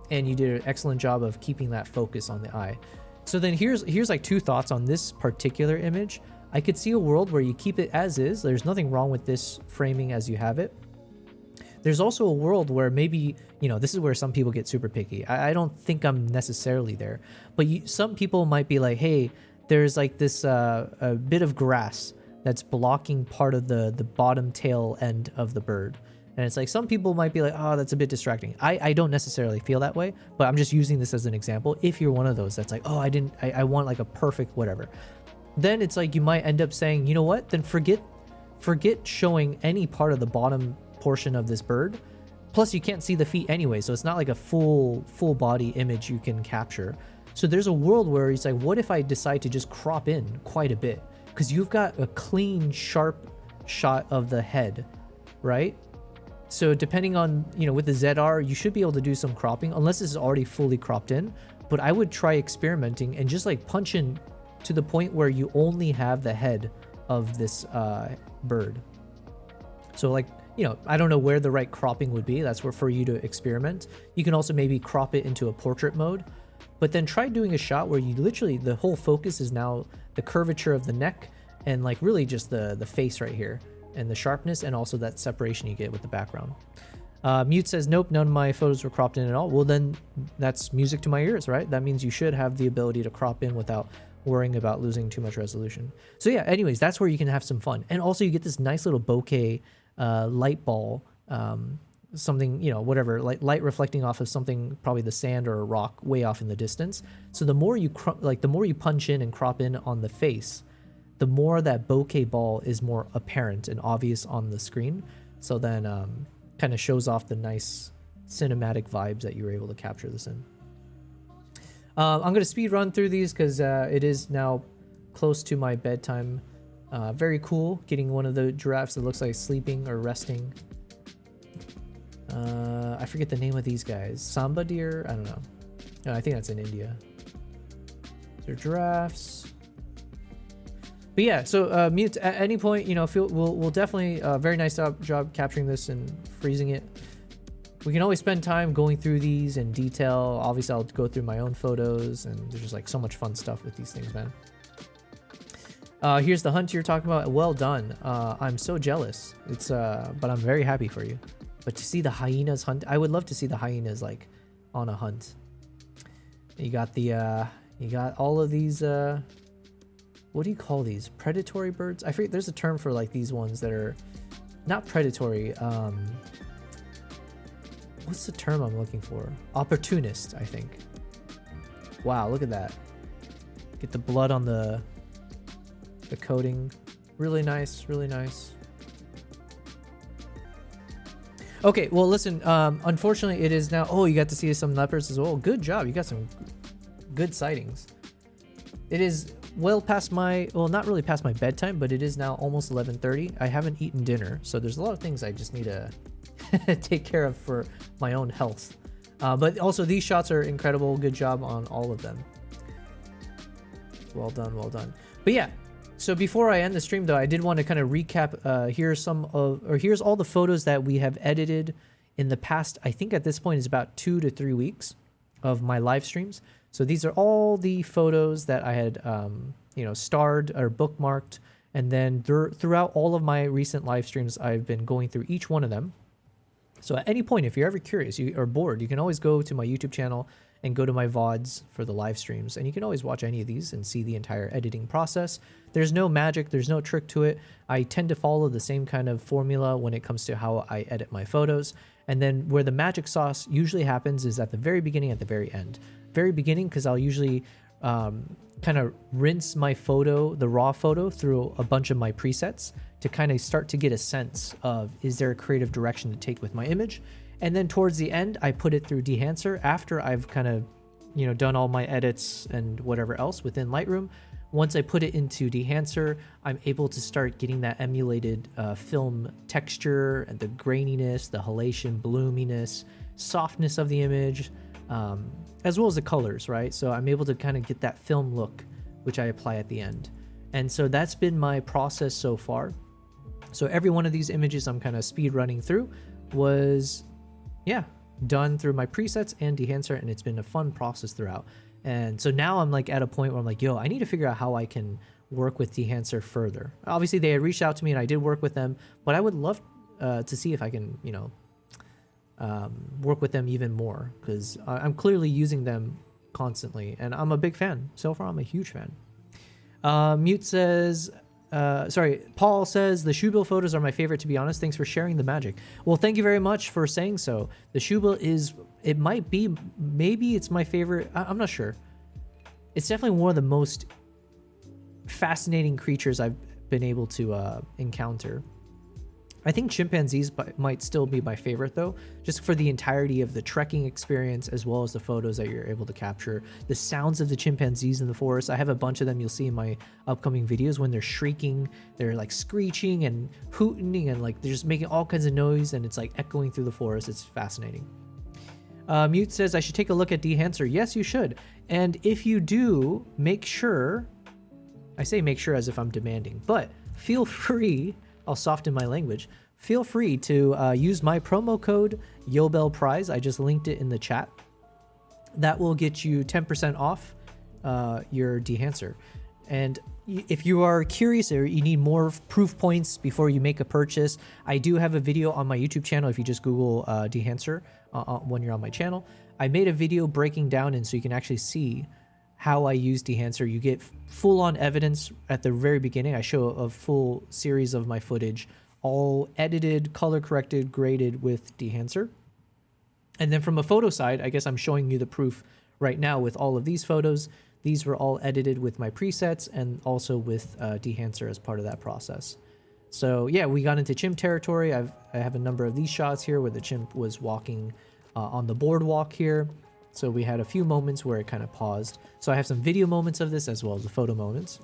and you did an excellent job of keeping that focus on the eye. So then here's like two thoughts on this particular image. I could see a world where you keep it as is. There's nothing wrong with this framing as you have it. There's also a world where maybe, you know, this is where some people get super picky. I don't think I'm necessarily there, but some people might be like, hey, there's like this a bit of grass that's blocking part of the bottom tail end of the bird. And it's like, some people might be like, oh, that's a bit distracting. I don't necessarily feel that way, but I'm just using this as an example. If you're one of those that's like, oh, I want like a perfect whatever, then it's like you might end up saying, you know what, then forget showing any part of the bottom portion of this bird. Plus you can't see the feet anyway, so it's not like a full body image you can capture. So there's a world where it's like, what if I decide to just crop in quite a bit? Because you've got a clean, sharp shot of the head, right? So depending on, you know, with the ZR, you should be able to do some cropping, unless this is already fully cropped in. But I would try experimenting and just like punch in to the point where you only have the head of this bird. So like, you know, I don't know where the right cropping would be. That's where for you to experiment. You can also maybe crop it into a portrait mode, but then try doing a shot where you literally, the whole focus is now the curvature of the neck and like really just the face right here and the sharpness and also that separation you get with the background. Mute says, nope, none of my photos were cropped in at all. Well, then that's music to my ears, right? That means you should have the ability to crop in without worrying about losing too much resolution. So yeah, anyways, that's where you can have some fun. And also you get this nice little bokeh light ball, something, you know, whatever, light reflecting off of something, probably the sand or a rock way off in the distance. So the more you the more you punch in and crop in on the face, the more that bokeh ball is more apparent and obvious on the screen. So then kind of shows off the nice cinematic vibes that you were able to capture this in. I'm going to speed run through these because it is now close to my bedtime. Very cool getting one of the giraffes that looks like sleeping or resting. I forget the name of these guys. Samba deer? I don't know. No, I think that's in India. They're giraffes. But yeah, so Mute, at any point, you know, we'll definitely very nice job capturing this and freezing it. We can always spend time going through these in detail. Obviously, I'll go through my own photos, and there's just like so much fun stuff with these things, man. Here's the hunt you're talking about. Well done. I'm so jealous. It's but I'm very happy for you. But to see the hyenas hunt, I would love to see the hyenas like on a hunt. You got the you got all of these what do you call these? Predatory birds? I forget, there's a term for like these ones that are not predatory. What's the term I'm looking for? Opportunist, I think. Wow, look at that. Get the blood on the coating. Really nice, really nice. Okay, well listen, unfortunately it is now, oh, you got to see some leopards as well. Good job, you got some good sightings. It is well past my, well, not really past my bedtime, but it is now almost 11:30. I haven't eaten dinner, so there's a lot of things I just need to take care of for my own health. But also these shots are incredible. Good job on all of them. Well done, well done. But yeah, so before I end the stream though, I did want to kind of recap. Here's all the photos that we have edited in the past. I think at this point is about 2 to 3 weeks of my live streams. So these are all the photos that I had, you know, starred or bookmarked. And then throughout all of my recent live streams, I've been going through each one of them. So at any point, if you're ever curious or bored, you can always go to my YouTube channel and go to my VODs for the live streams. And you can always watch any of these and see the entire editing process. There's no magic. There's no trick to it. I tend to follow the same kind of formula when it comes to how I edit my photos. And then where the magic sauce usually happens is at the very beginning, at the very end. Very beginning, because I'll usually kind of rinse my photo, the raw photo, through a bunch of my presets to kind of start to get a sense of, is there a creative direction to take with my image? And then towards the end, I put it through Dehancer after I've kind of, you know, done all my edits and whatever else within Lightroom. Once I put it into Dehancer, I'm able to start getting that emulated film texture and the graininess, the halation, bloominess, softness of the image, as well as the colors, right? So I'm able to kind of get that film look, which I apply at the end. And so that's been my process so far. So every one of these images I'm kind of speed running through was, yeah, done through my presets and Dehancer, and it's been a fun process throughout. And so now I'm like at a point where I'm like, yo, I need to figure out how I can work with Dehancer further. Obviously, they had reached out to me and I did work with them, but I would love to see if I can, you know, work with them even more, because I'm clearly using them constantly and I'm a big fan. So far, I'm a huge fan. Mute says, Paul says, the shoe bill photos are my favorite, to be honest. Thanks for sharing the magic. Well, thank you very much for saying so. The shoe bill is, it might be, maybe it's my favorite. I'm not sure. It's definitely one of the most fascinating creatures I've been able to encounter. I think chimpanzees might still be my favorite though, just for the entirety of the trekking experience, as well as the photos that you're able to capture. The sounds of the chimpanzees in the forest. I have a bunch of them you'll see in my upcoming videos when they're shrieking, they're like screeching and hooting and like they're just making all kinds of noise and it's like echoing through the forest. It's fascinating. Mute says, I should take a look at Dehancer. Yes, you should. And if you do, make sure, I say make sure as if I'm demanding, but feel free, I'll soften my language. Feel free to use my promo code YobelPrize. I just linked it in the chat. That will get you 10% off your Dehancer. And if you are curious or you need more proof points before you make a purchase, I do have a video on my YouTube channel. If you just Google Dehancer when you're on my channel, I made a video breaking down, and so you can actually see how I use Dehancer. You get full-on evidence at the very beginning. I show a full series of my footage, all edited, color-corrected, graded with Dehancer. And then from a photo side, I guess I'm showing you the proof right now with all of these photos. These were all edited with my presets and also with Dehancer as part of that process. So yeah, we got into chimp territory. I have a number of these shots here where the chimp was walking on the boardwalk here. So we had a few moments where it kind of paused. So I have some video moments of this as well as the photo moments.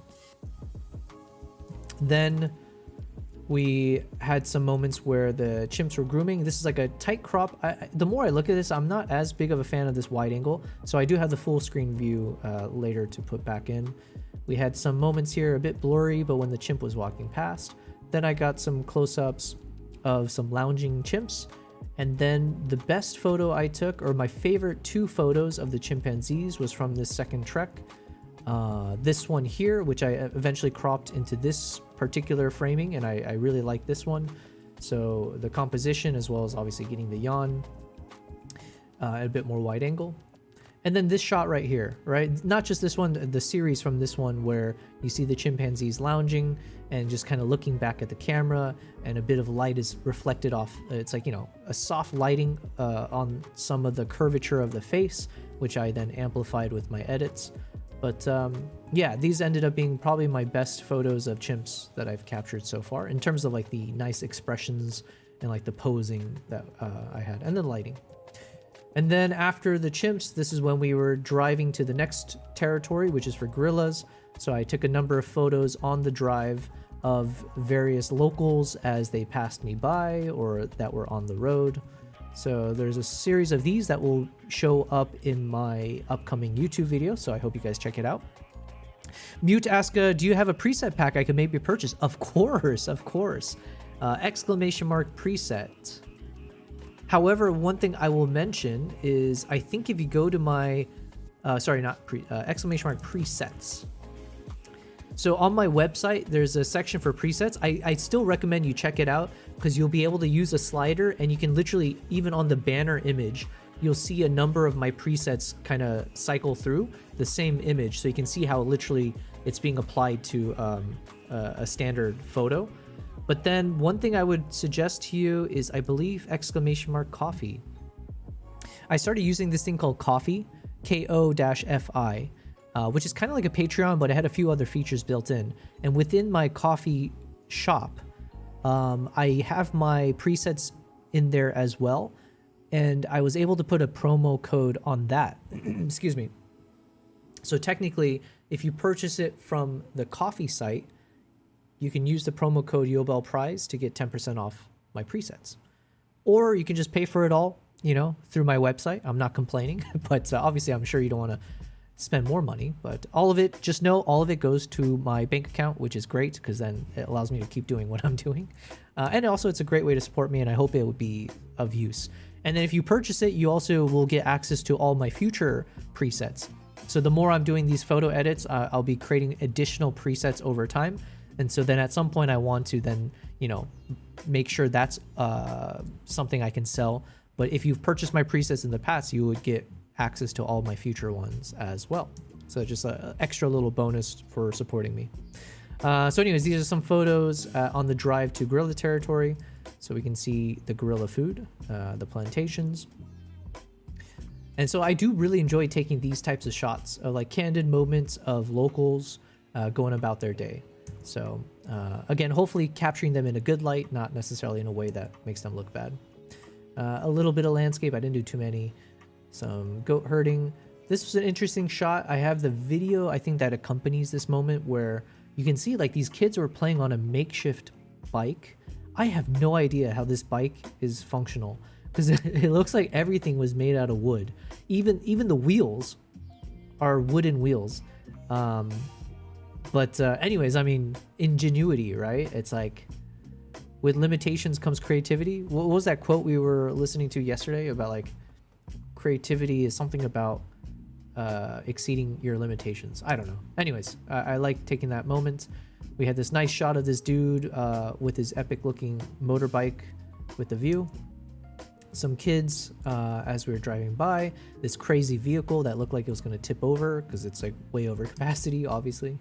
Then we had some moments where the chimps were grooming. This is like a tight crop. The more I look at this, I'm not as big of a fan of this wide angle. So I do have the full screen view later to put back in. We had some moments here a bit blurry, but when the chimp was walking past. Then I got some close-ups of some lounging chimps. And then the best photo I took, or my favorite two photos of the chimpanzees, was from this second trek. This one here, which I eventually cropped into this particular framing, and I really like this one. So the composition, as well as obviously getting the yawn at a bit more wide angle. And then this shot right here, right? Not just this one, the series from this one where you see the chimpanzees lounging and just kind of looking back at the camera, and a bit of light is reflected off. It's like, you know, a soft lighting on some of the curvature of the face, which I then amplified with my edits. But yeah, these ended up being probably my best photos of chimps that I've captured so far in terms of like the nice expressions and like the posing that I had, and the lighting. And then after the chimps, this is when we were driving to the next territory, which is for gorillas. So I took a number of photos on the drive of various locals as they passed me by or that were on the road. So there's a series of these that will show up in my upcoming YouTube video, so I hope you guys check it out. Mute ask, do you have a preset pack I could maybe purchase? Of course, of course. Exclamation mark preset. However, one thing I will mention is I think if you go to my, exclamation mark presets. So on my website, there's a section for presets. I still recommend you check it out because you'll be able to use a slider, and you can literally, even on the banner image, you'll see a number of my presets kind of cycle through the same image. So you can see how literally it's being applied to a standard photo. But then one thing I would suggest to you is, I believe, exclamation mark coffee. I started using this thing called Coffee, Ko-Fi. Which is kind of like a Patreon, but it had a few other features built in. And within my coffee shop, I have my presets in there as well. And I was able to put a promo code on that. Excuse me. So technically, if you purchase it from the coffee site, you can use the promo code YobelPrize to get 10% off my presets. Or you can just pay for it all, you know, through my website. I'm not complaining, but obviously I'm sure you don't want to spend more money, but all of it, just know all of it goes to my bank account, which is great because then it allows me to keep doing what I'm doing. And also it's a great way to support me, and I hope it would be of use. And then if you purchase it, you also will get access to all my future presets. So the more I'm doing these photo edits, I'll be creating additional presets over time. And so then at some point I want to then, you know, make sure that's something I can sell. But if you've purchased my presets in the past, you would get access to all my future ones as well. So just an extra little bonus for supporting me. So anyways, these are some photos on the drive to guerrilla territory. So we can see the guerrilla food, the plantations. And so I do really enjoy taking these types of shots, like candid moments of locals going about their day. So again, hopefully capturing them in a good light, not necessarily in a way that makes them look bad. A little bit of landscape. I didn't do too many. Some goat herding. This was an interesting shot. I have the video, I think, that accompanies this moment where you can see like these kids were playing on a makeshift bike. I have no idea how this bike is functional because it looks like everything was made out of wood. Even the wheels are wooden wheels. But anyways, I mean, ingenuity, right? It's like with limitations comes creativity. What was that quote we were listening to yesterday about like creativity is something about exceeding your limitations? I don't know. Anyways, I like taking that moment. We had this nice shot of this dude with his epic looking motorbike with the view. Some kids as we were driving by. This crazy vehicle that looked like it was going to tip over because it's like way over capacity, obviously.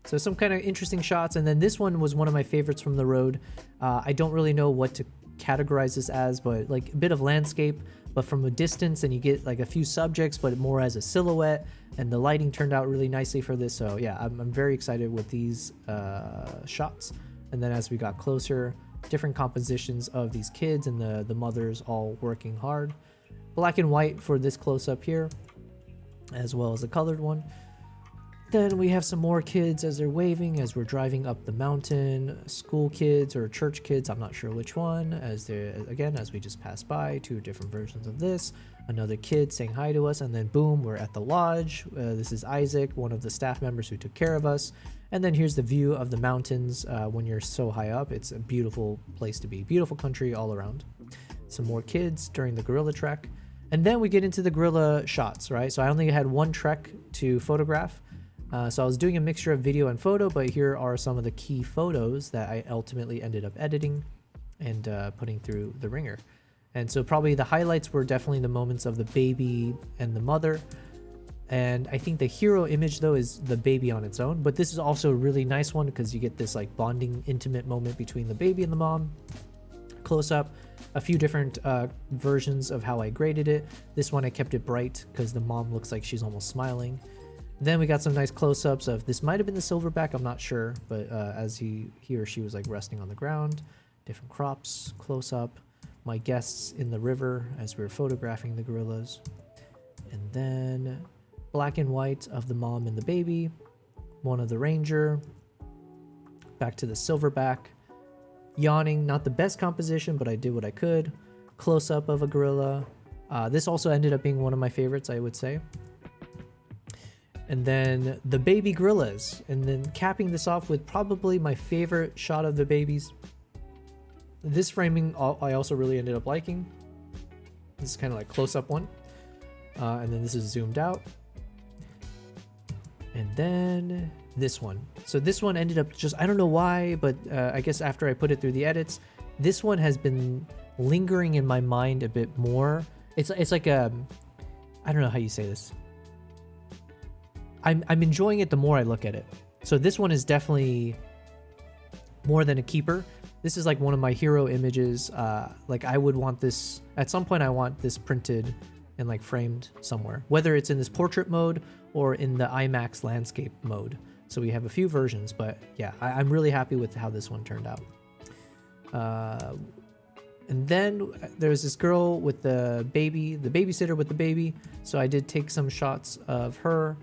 So some kind of interesting shots. And then this one was one of my favorites from the road. I don't really know what to categorize this as, but like a bit of landscape, but from a distance, and you get like a few subjects, but more as a silhouette, and the lighting turned out really nicely for this. So yeah, I'm very excited with these shots. And then as we got closer, different compositions of these kids and the mothers all working hard. Black and white for this close-up here, as well as the colored one. Then we have some more kids as they're waving as we're driving up the mountain. School kids or church kids, I'm not sure which one, as we just passed by, two different versions of this. Another kid saying hi to us, and then boom, we're at the lodge. This is Isaac, one of the staff members who took care of us. And then here's the view of the mountains when you're so high up. It's a beautiful place to be. Beautiful country all around. Some more kids during the guerrilla trek. And then we get into the guerrilla shots, right? So I only had one trek to photograph. So I was doing a mixture of video and photo, but here are some of the key photos that I ultimately ended up editing and putting through the ringer. And so probably the highlights were definitely the moments of the baby and the mother. And I think the hero image though is the baby on its own, but this is also a really nice one because you get this like bonding intimate moment between the baby and the mom. Close up, a few different versions of how I graded it. This one I kept it bright because the mom looks like she's almost smiling. Then we got some nice close-ups of, this might have been the silverback, I'm not sure, but as he or she was like resting on the ground, different crops, close-up, my guests in the river as we were photographing the gorillas, and then black and white of the mom and the baby, one of the ranger, back to the silverback, yawning, not the best composition, but I did what I could, close-up of a gorilla. This also ended up being one of my favorites, I would say. And then the baby gorillas, and then capping this off with probably my favorite shot of the babies. This framing I also really ended up liking. This is kind of like close-up one. And then this is zoomed out. And then this one. So this one ended up just, I don't know why, but I guess after I put it through the edits, this one has been lingering in my mind a bit more. It's like a, I don't know how you say this. I'm enjoying it the more I look at it. So this one is definitely more than a keeper. This is like one of my hero images. Like I would want this, at some point I want this printed and like framed somewhere, whether it's in this portrait mode or in the IMAX landscape mode. So we have a few versions, but yeah, I'm really happy with how this one turned out. And then there's this girl with the baby, the babysitter with the baby. So I did take some shots of her.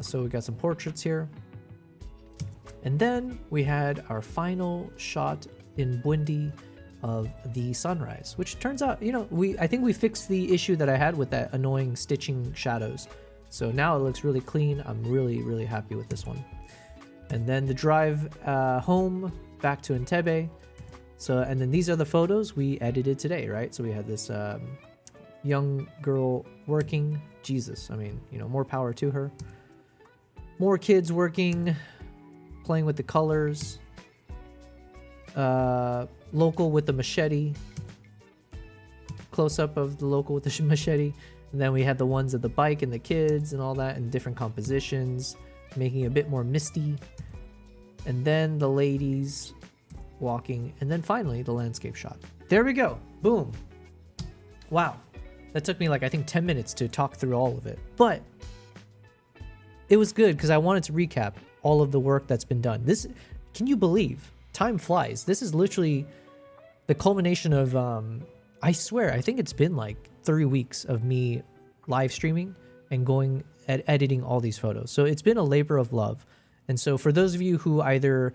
So we got some portraits here. And then we had our final shot in Bundi of the sunrise, which turns out, you know, I think we fixed the issue that I had with that annoying stitching shadows. So now it looks really clean. I'm really, really happy with this one. And then the drive home back to Entebbe. So, and then these are the photos we edited today, right? So we had this young girl working. Jesus, I mean, you know, more power to her. More kids working, playing with the colors. Local with the machete. Close up of the local with the machete. And then we had the ones of the bike and the kids and all that in different compositions, making it a bit more misty. And then the ladies walking, and then finally the landscape shot. There we go. Boom. Wow. That took me like, I think 10 minutes to talk through all of it. But it was good because I wanted to recap all of the work that's been done. This, can you believe? Time flies. This is literally the culmination of, I swear, I think it's been like 3 weeks of me live streaming and going at editing all these photos. So it's been a labor of love. And so for those of you who either,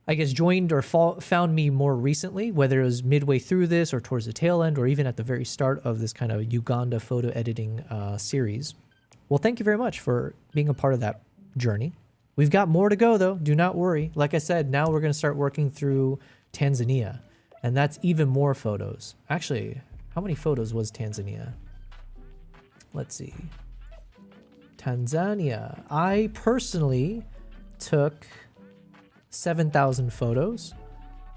I guess, joined or found me more recently, whether it was midway through this or towards the tail end or even at the very start of this kind of Uganda photo editing series, well, thank you very much for being a part of that journey. We've got more to go, though. Do not worry. Like I said, now we're going to start working through Tanzania, and that's even more photos. Actually, how many photos was Tanzania? Let's see. Tanzania. I personally took 7,000 photos,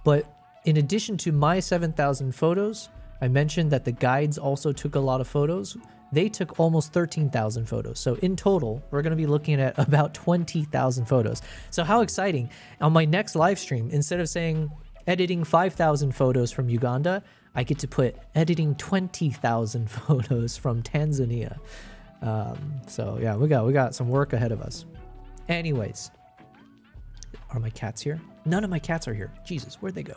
but in addition to my 7,000 photos, I mentioned that the guides also took a lot of photos. They took almost 13,000 photos. So in total, we're going to be looking at about 20,000 photos. So how exciting. On my next live stream, instead of saying editing 5,000 photos from Uganda, I get to put editing 20,000 photos from Tanzania. So yeah, we got some work ahead of us. Anyways, are my cats here? None of my cats are here. Jesus, where'd they go?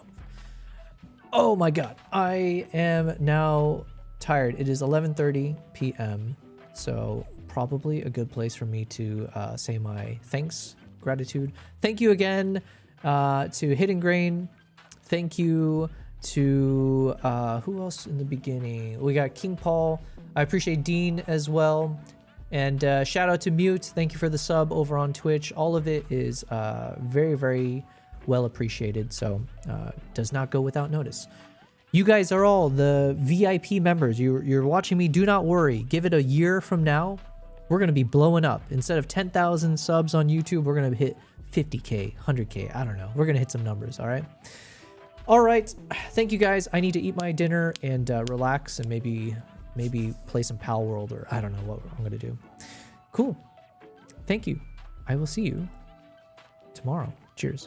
Oh my God, I am now tired. It is 11:30 p.m. So probably a good place for me to say my thanks, gratitude. Thank you again to Hidden Grain. Thank you to who else in the beginning? We got King Paul. I appreciate Dean as well. And shout out to Mute. Thank you for the sub over on Twitch. All of it is very, very well appreciated. So does not go without notice. You guys are all the VIP members. You're watching me. Do not worry. Give it a year from now. We're going to be blowing up. Instead of 10,000 subs on YouTube, we're going to hit 50K, 100K. I don't know. We're going to hit some numbers. All right. All right. Thank you guys. I need to eat my dinner and relax and maybe play some Pal World, or I don't know what I'm going to do. Cool. Thank you. I will see you tomorrow. Cheers.